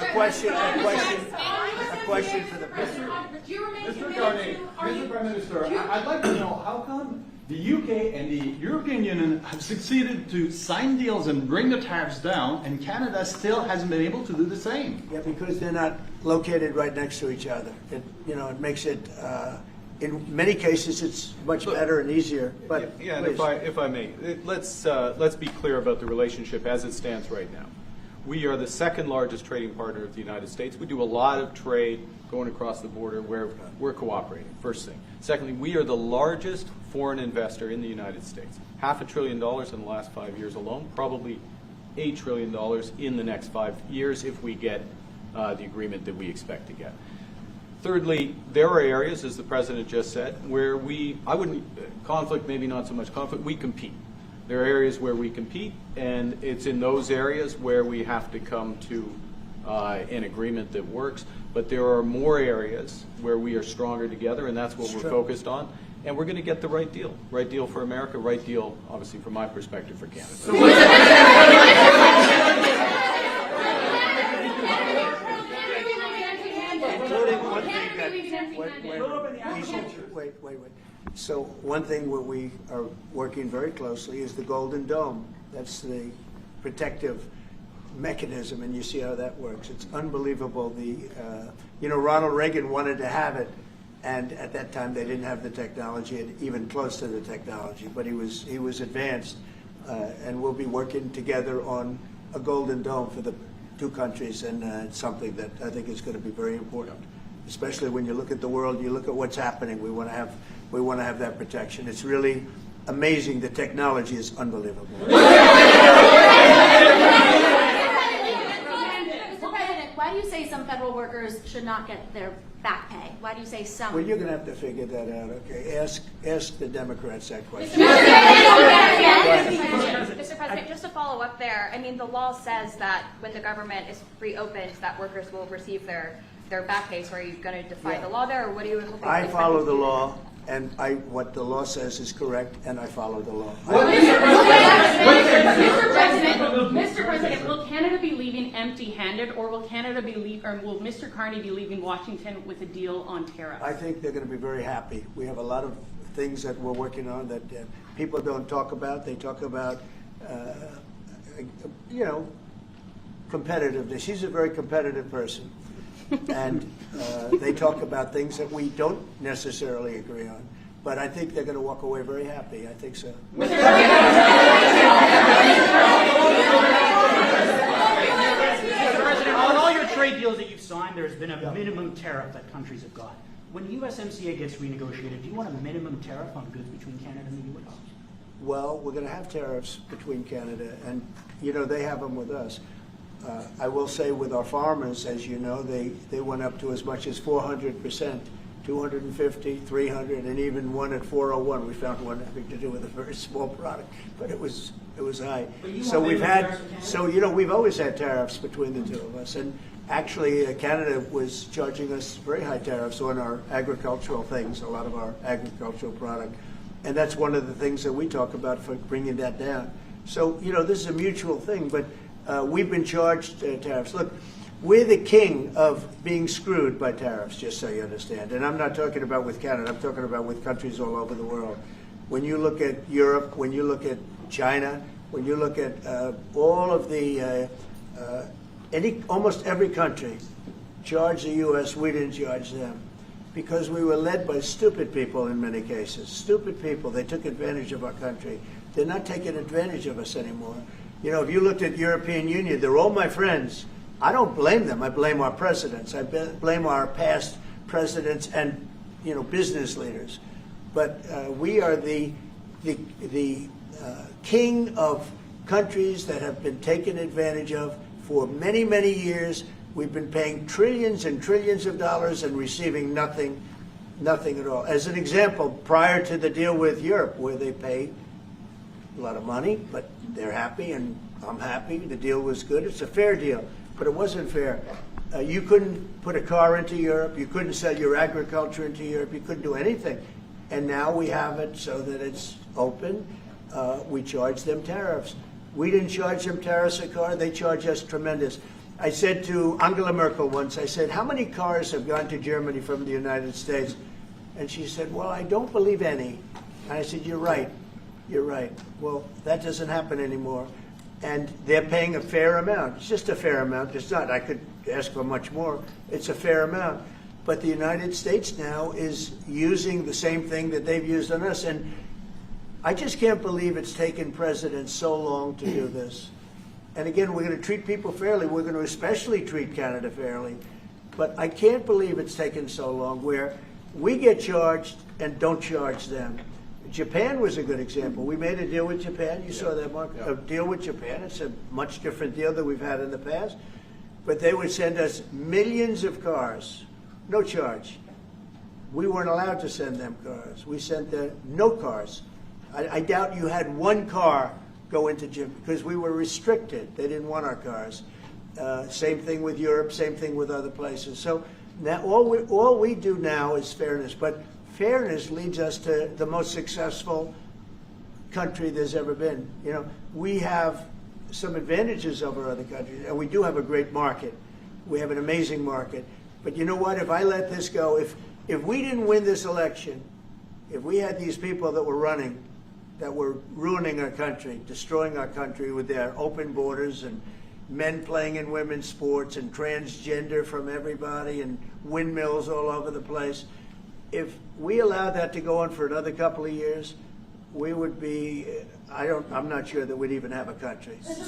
question for the president. Mr. Prime Minister, I'd like to know how come the UK and the European Union have succeeded to sign deals and bring the tariffs down, and Canada still hasn't been able to do the same? Yeah, because they're not located right next to each other. It makes it, in many cases, it's much better and easier. But yeah, and if I may, let's be clear about the relationship as it stands right now. We are the second largest trading partner of the United States. We do a lot of trade going across the border where we're cooperating, first thing. Secondly, we are the largest foreign investor in the United States. $500 billion in the last 5 years alone, probably $8 trillion in the next 5 years if we get the agreement that we expect to get. Thirdly, there are areas, as the President just said, where conflict, maybe not so much conflict, we compete. There are areas where we compete, and it's in those areas where we have to come to an agreement that works. But there are more areas where we are stronger together, and that's what we're focused on. And we're going to get the right deal for America, right deal, obviously, from my perspective, for Canada. So Wait. So one thing where we are working very closely is the Golden Dome. That's the protective mechanism, and you see how that works. It's unbelievable. Ronald Reagan wanted to have it, and at that time they didn't have the technology, and even close to the technology. But he was advanced, and we'll be working together on a Golden Dome for the two countries, and it's something that I think is going to be very important. Especially when you look at the world, you look at what's happening. We want to have that protection. It's really amazing. The technology is unbelievable. Mr. President, why do you say some federal workers should not get their back pay? Why do you say some? Well, you're going to have to figure that out. Okay, ask the Democrats that question. Mr. President, just to follow up there, I mean, the law says that when the government is reopened, that workers will receive their back pay. So are you going to defy the law there, or what are you hoping? I follow the law, and what the law says is correct, and I follow the law. Mr. President, will Canada be leaving empty-handed, or will will Mr. Carney be leaving Washington with a deal on tariffs? I think they're going to be very happy. We have a lot of things that we're working on that people don't talk about. They talk about, competitiveness. She's a very competitive person. And they talk about things that we don't necessarily agree on. But I think they're going to walk away very happy. I think so. Mr. President, on all your trade deals that you've signed, there's been a minimum tariff that countries have got. When USMCA gets renegotiated, do you want a minimum tariff on goods between Canada and the U.S.? Well, we're going to have tariffs between Canada, and, they have them with us. I will say with our farmers, as you know, they went up to as much as 400%, 250, 300, and even one at 401. We found one having to do with a very small product, but it was high. So we've always had tariffs between the two of us, and actually Canada was charging us very high tariffs on our agricultural things, a lot of our agricultural product, and that's one of the things that we talk about for bringing that down. So this is a mutual thing, but. We've been charged tariffs. Look, we're the king of being screwed by tariffs, just so you understand. And I'm not talking about with Canada. I'm talking about with countries all over the world. When you look at Europe, when you look at China, when you look at all of the, almost every country charged the U.S., we didn't charge them. Because we were led by stupid people in many cases. Stupid people. They took advantage of our country. They're not taking advantage of us anymore. If you looked at European Union, they're all my friends. I don't blame them. I blame our presidents. I blame our past presidents and, business leaders. But we are the king of countries that have been taken advantage of for many, many years. We've been paying trillions and trillions of dollars and receiving nothing at all. As an example, prior to the deal with Europe, where they paid a lot of money, but they're happy and I'm happy. The deal was good. It's a fair deal, but it wasn't fair. You couldn't put a car into Europe. You couldn't sell your agriculture into Europe. You couldn't do anything. And now we have it so that it's open. We charge them tariffs. We didn't charge them tariffs a car. They charge us tremendous. I said to Angela Merkel once, I said, how many cars have gone to Germany from the United States? And she said, well, I don't believe any. And I said, you're right. You're right. Well, that doesn't happen anymore. And they're paying a fair amount. It's just a fair amount. It's not, I could ask for much more. It's a fair amount. But the United States now is using the same thing that they've used on us. And I just can't believe it's taken presidents so long to do this. And again, we're going to treat people fairly. We're going to especially treat Canada fairly. But I can't believe it's taken so long where we get charged and don't charge them. Japan was a good example. We made a deal with Japan. You saw that, Mark? A deal with Japan. It's a much different deal than we've had in the past. But they would send us millions of cars, no charge. We weren't allowed to send them cars. We sent them no cars. I doubt you had one car go into Japan because we were restricted. They didn't want our cars. Same thing with Europe, same thing with other places. So now all we do now is fairness. But fairness leads us to the most successful country there's ever been. You know, we have some advantages over other countries, and we do have a great market. We have an amazing market. But you know what? If I let this go, if we didn't win this election, if we had these people that were running, that were ruining our country, destroying our country with their open borders and men playing in women's sports and transgender from everybody and windmills all over the place, if we allowed that to go on for another couple of years, we would be, I'm not sure that we'd even have a country. Mr.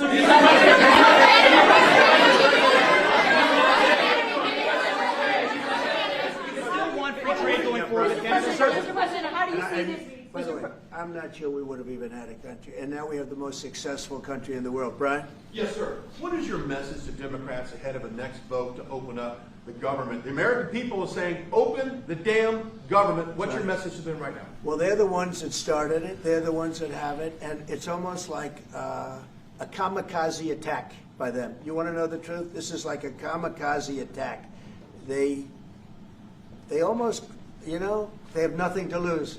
President, how do you see this? By the way, I'm not sure we would have even had a country. And now we have the most successful country in the world. Brian? Yes, sir. What is your message to Democrats ahead of a next vote to open up the government? The American people are saying, open the damn government. What's your message to them right now? Well, they're the ones that started it. They're the ones that have it. And it's almost like a kamikaze attack by them. You want to know the truth? This is like a kamikaze attack. They almost, you know, they have nothing to lose.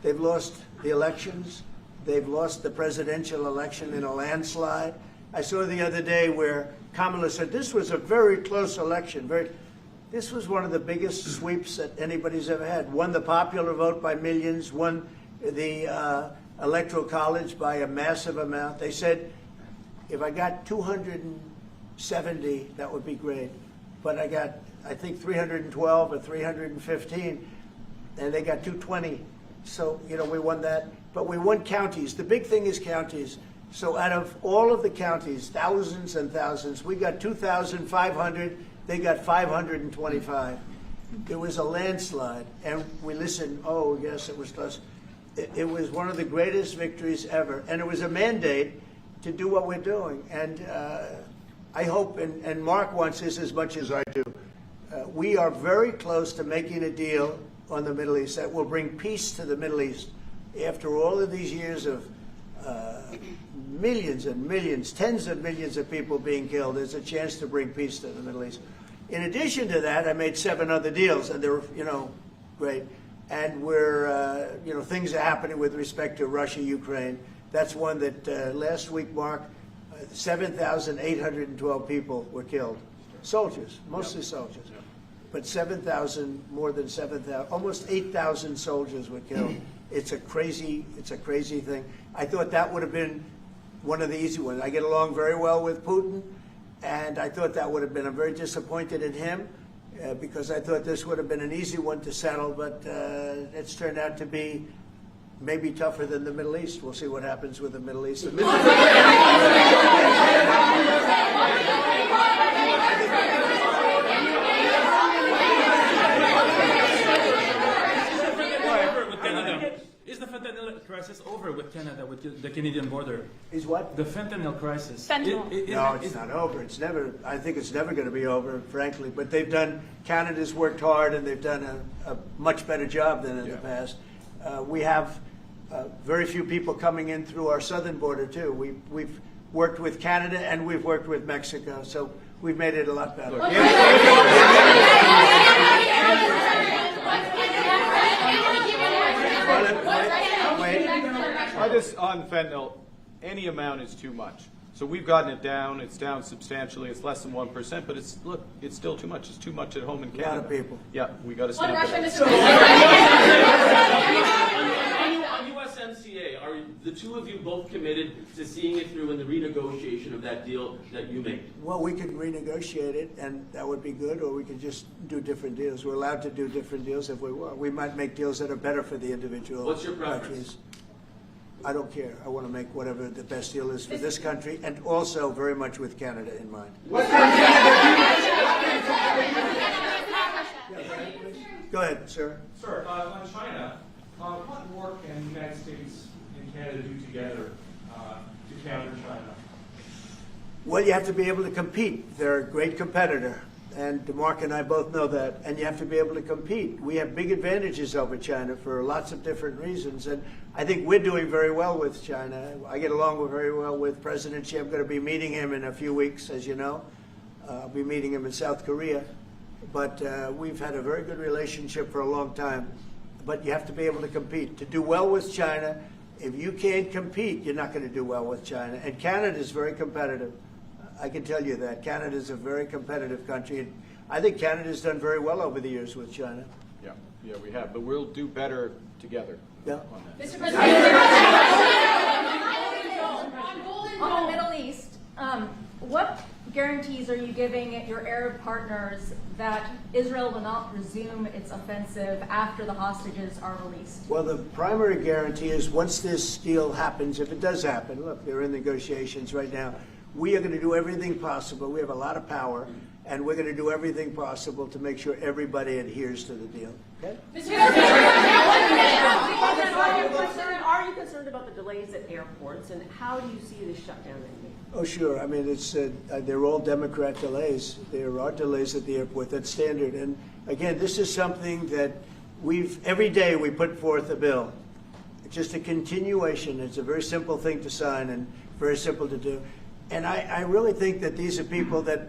They've lost the elections. They've lost the presidential election in a landslide. I saw the other day where Kamala said this was a very close election. This was one of the biggest sweeps that anybody's ever had. Won the popular vote by millions, won the Electoral College by a massive amount. They said, if I got 270, that would be great. But I got, I think, 312 or 315, and they got 220. So, you know, we won that. But we won counties. The big thing is counties. So out of all of the counties, thousands and thousands, we got 2,500. They got 525. It was a landslide. And we listened, oh, yes, it was close. It was one of the greatest victories ever. And it was a mandate to do what we're doing. And I hope, and Mark wants this as much as I do, we are very close to making a deal on the Middle East that will bring peace to the Middle East. After all of these years of millions and millions, tens of millions of people being killed, there's a chance to bring peace to the Middle East. In addition to that, I made 7 other deals, and they're, you know, great. And we're, you know, things are happening with respect to Russia, Ukraine. That's one that last week, Mark, 7,812 people were killed. Soldiers, mostly soldiers. But 7,000, more than 7,000, almost 8,000 soldiers were killed. It's a crazy thing. I thought that would have been one of the easy ones. I get along very well with Putin, and I thought that would have been, I'm very disappointed in him because I thought this would have been an easy one to settle, but it's turned out to be maybe tougher than the Middle East. We'll see what happens with the Middle East. Is the fentanyl crisis over with Canada, with the Canadian border? Is what? The fentanyl crisis. No, it's not over. It's never. I think it's never going to be over, frankly. But they've done. Canada's worked hard, and they've done a much better job than in the past. We have very few people coming in through our southern border too. We've worked with Canada and we've worked with Mexico, so we've made it a lot better. On fentanyl, any amount is too much. So we've gotten it down. It's down substantially. It's less than 1%, but it's still too much. It's too much at home in Canada. A lot of people. Yeah, we got to stop it. On USMCA, are the two of you both committed to seeing it through in the renegotiation of that deal that you made? Well, we could renegotiate it, and that would be good, or we could just do different deals. We're allowed to do different deals if we want. We might make deals that are better for the individual What's your preference? countries. I don't care. I want to make whatever the best deal is for this country, and also very much with Canada in mind. Go ahead, sir. Sir, on China, what more can the United States and Canada do together to counter China? Well, you have to be able to compete. They're a great competitor, and Mark and I both know that, and you have to be able to compete. We have big advantages over China for lots of different reasons, and I think we're doing very well with China. I get along very well with President Xi. I'm going to be meeting him in a few weeks, as you know. I'll be meeting him in South Korea. But we've had a very good relationship for a long time. But you have to be able to compete. To do well with China, if you can't compete, you're not going to do well with China. And Canada is very competitive. I can tell you that. Canada is a very competitive country. And I think Canada's done very well over the years with China. Yeah, we have. But we'll do better together. Yeah. Mr. President, on the Middle East, what guarantees are you giving your Arab partners that Israel will not resume its offensive after the hostages are released? Well, the primary guarantee is once this deal happens, if it does happen, look, they're in negotiations right now, we are going to do everything possible. We have a lot of power, and we're going to do everything possible to make sure everybody adheres to the deal. Okay? Are you concerned about the delays at airports, and how do you see the shutdown ending? Oh, sure. I mean, it's they're all Democrat delays. There are delays at the airport. That's standard. And again, this is something that every day we put forth a bill. It's just a continuation. It's a very simple thing to sign and very simple to do. And I really think that these are people that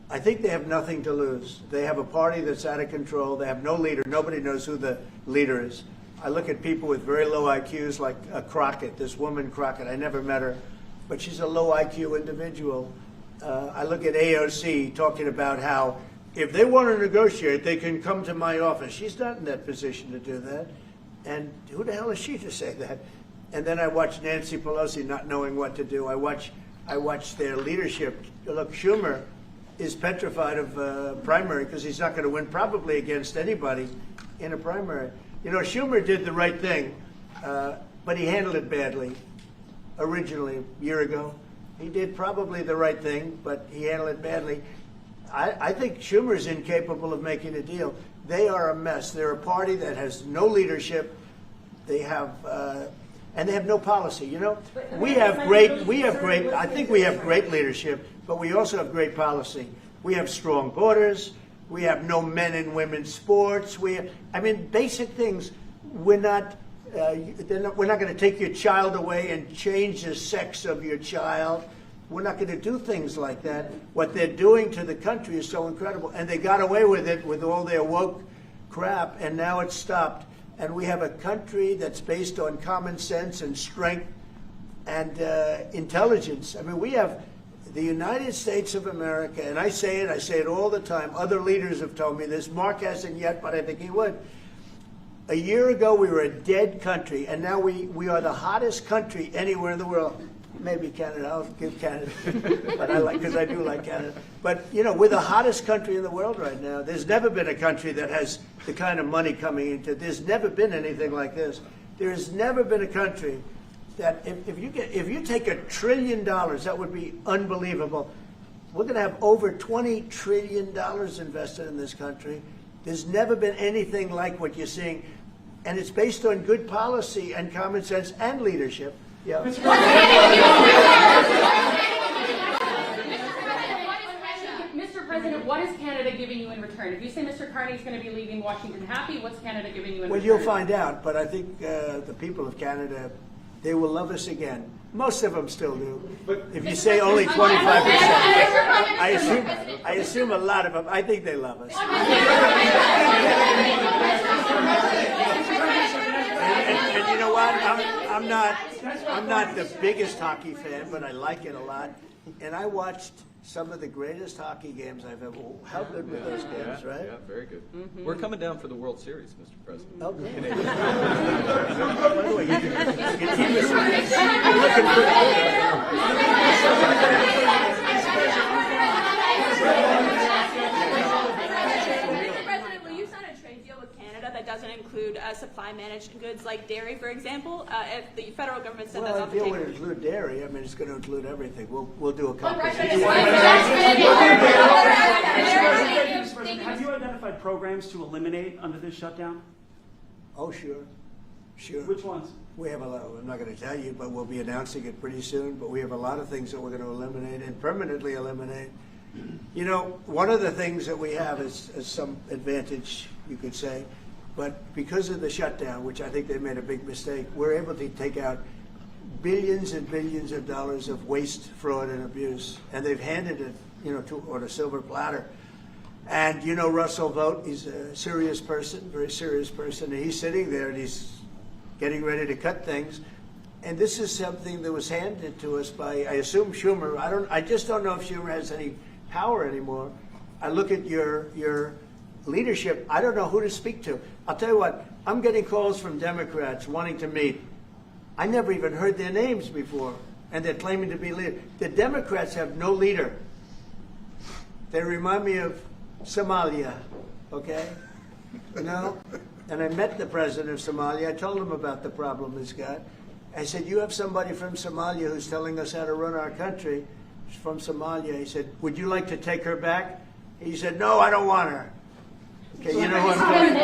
I think they have nothing to lose. They have a party that's out of control. They have no leader. Nobody knows who the leader is. I look at people with very low IQs like Crockett, this woman Crockett. I never met her, but she's a low IQ individual. I look at AOC talking about how if they want to negotiate, they can come to my office. She's not in that position to do that. And who the hell is she to say that? And then I watch Nancy Pelosi not knowing what to do. I watch their leadership. Look, Schumer is petrified of primary because he's not going to win probably against anybody in a primary. You know, Schumer did the right thing, but he handled it badly originally a year ago. He did probably the right thing, but he handled it badly. I think Schumer's incapable of making a deal. They are a mess. They're a party that has no leadership. They have, and they have no policy. You know, I think we have great leadership, but we also have great policy. We have strong borders. We have no men and women's sports. Basic things. We're not going to take your child away and change the sex of your child. We're not going to do things like that. What they're doing to the country is so incredible. And they got away with it with all their woke crap, and now it's stopped. And we have a country that's based on common sense and strength and intelligence. I mean, we have the United States of America, and I say it all the time. Other leaders have told me this. Mark hasn't yet, but I think he would. A year ago, we were a dead country, and now we are the hottest country anywhere in the world. Maybe Canada. I'll give Canada, but because I do like Canada. But you know, we're the hottest country in the world right now. There's never been a country that has the kind of money coming into. There's never been anything like this. There has never been a country that if you take $1 trillion, that would be unbelievable. We're going to have over $20 trillion invested in this country. There's never been anything like what you're seeing, and it's based on good policy and common sense and leadership. Yeah. Mr. President, what is Canada giving you in return? If you say Mr. Carney's going to be leaving Washington happy, what's Canada giving you in Well, return? you'll find out, but I think the people of Canada, they will love us again. Most of them still do. But if you say only 25%, I assume a lot of them, I think they love us. And you know what? I'm not the biggest hockey fan, but I like it a lot. And I watched some of the greatest hockey games I've ever. How good were those games, right? Yeah, very good. We're coming down for the World Series, Mr. President. Oh, good. Canadian. By the way, your team is looking pretty Mr. President, will you sign a trade deal with Canada that doesn't include supply managed goods like dairy, for example? If the federal government said that's Well, off if the you table. would include dairy, I mean, it's going to include everything. We'll do a comprehensive. Have you identified programs to eliminate under this shutdown? Oh, sure. Sure. Which ones? We have a lot, I'm not going to tell you, but we'll be announcing it pretty soon. But we have a lot of things that we're going to eliminate and permanently eliminate. You know, one of the things that we have is some advantage, you could say, but because of the shutdown, which I think they made a big mistake, we're able to take out billions and billions of dollars of waste, fraud, and abuse, and they've handed it, you know, on a silver platter. And you know Russell Vogt, he's a serious person, very serious person, and he's sitting there and he's getting ready to cut things. And this is something that was handed to us by, I assume, Schumer. I just don't know if Schumer has any power anymore. I look at your leadership, I don't know who to speak to. I'll tell you what, I'm getting calls from Democrats wanting to meet. I never even heard their names before, and they're claiming to be leader. The Democrats have no leader. They remind me of Somalia, okay? You know? And I met the president of Somalia. I told him about the problem he's got. I said, you have somebody from Somalia who's telling us how to run our country. She's from Somalia. He said, would you like to take her back? He said, no, I don't want her. Okay, you know who I'm talking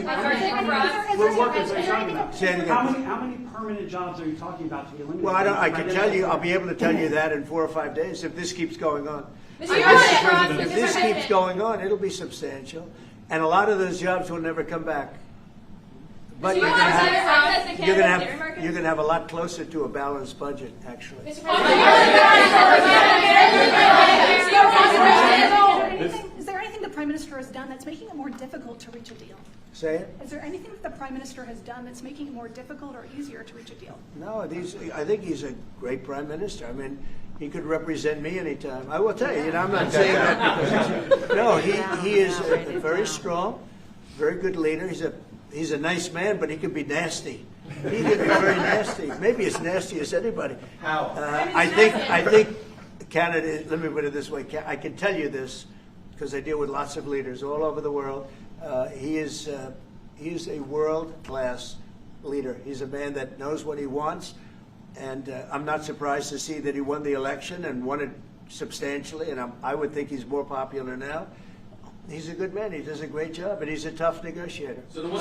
about. What workers are you talking about? Say it again. How many permanent jobs are you talking about to be eliminated? Well, I can tell you, I'll be able to tell you that in 4 or 5 days if this keeps going on. If this keeps going on, it'll be substantial. And a lot of those jobs will never come back. But you're going to have a lot closer to a balanced budget, actually. Is there anything the Prime Minister has done that's making it more difficult to reach a deal? Say it? Is there anything that the Prime Minister has done that's making it more difficult or easier to reach a deal? No, I think he's a great Prime Minister. I mean, he could represent me anytime. I will tell you, I'm not saying that because no, he is a very strong, very good leader. He's a nice man, but he can be nasty. He can be very nasty. Maybe as nasty as anybody. How? I think Canada. Let me put it this way. I can tell you this because I deal with lots of leaders all over the world. He is a world-class leader. He's a man that knows what he wants, and I'm not surprised to see that he won the election and won it substantially. And I would think he's more popular now. He's a good man. He does a great job, and he's a tough negotiator. So then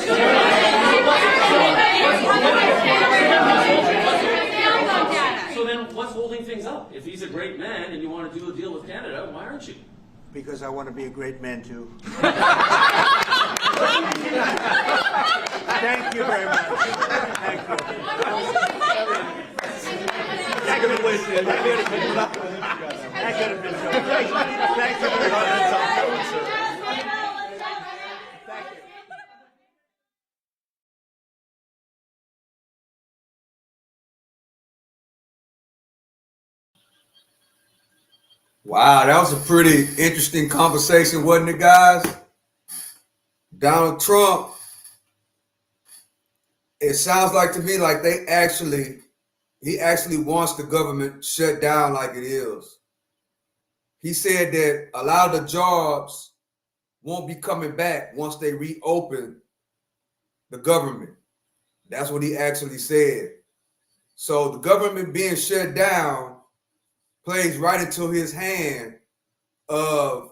what's holding things up? If he's a great man and you want to do a deal with Canada, why aren't you? Because I want to be a great man too. Thank you very much. Thank you. That could have been Thank you very much. Wow, that was a pretty interesting conversation, wasn't it, guys? Donald Trump, it sounds like to me like he actually wants the government shut down like it is. He said that a lot of the jobs won't be coming back once they reopen the government. That's what he actually said. So the government being shut down plays right into his hand of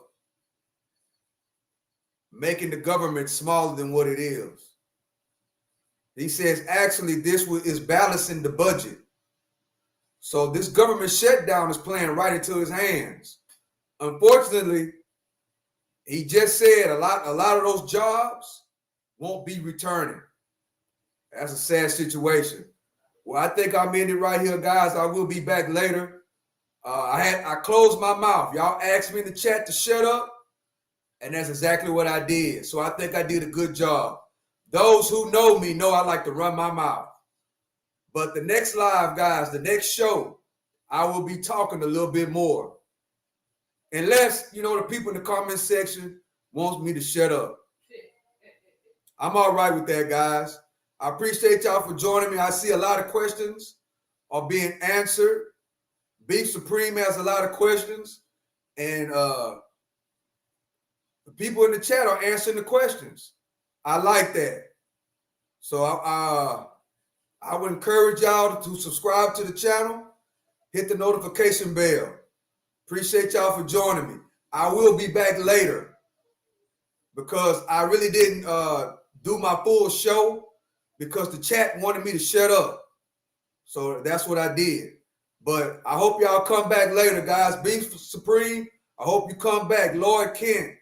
making the government smaller than what it is. He says actually this is balancing the budget. So this government shutdown is playing right into his hands. Unfortunately, he just said a lot of those jobs won't be returning. That's a sad situation. Well, I think I'm ending right here, guys. I will be back later. I closed my mouth. Y'all asked me in the chat to shut up, and that's exactly what I did. So I think I did a good job. Those who know me know I like to run my mouth. But the next live, guys, the next show, I will be talking a little bit more. Unless, the people in the comment section wants me to shut up. I'm all right with that, guys. I appreciate y'all for joining me. I see a lot of questions are being answered. Beef Supreme has a lot of questions. And the people in the chat are answering the questions. I like that. So I would encourage y'all to subscribe to the channel, hit the notification bell. Appreciate y'all for joining me. I will be back later because I really didn't do my full show because the chat wanted me to shut up. So that's what I did. But I hope y'all come back later, guys. Beef Supreme, I hope you come back. Lloyd Kent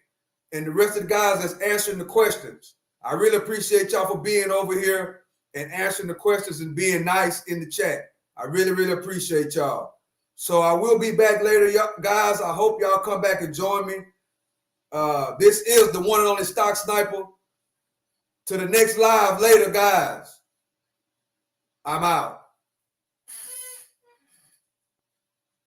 and the rest of the guys that's answering the questions. I really appreciate y'all for being over here and answering the questions and being nice in the chat. I really, really appreciate y'all. So I will be back later, guys. I hope y'all come back and join me. This is the one and only Stock Sniper. To the next live later, guys. I'm out.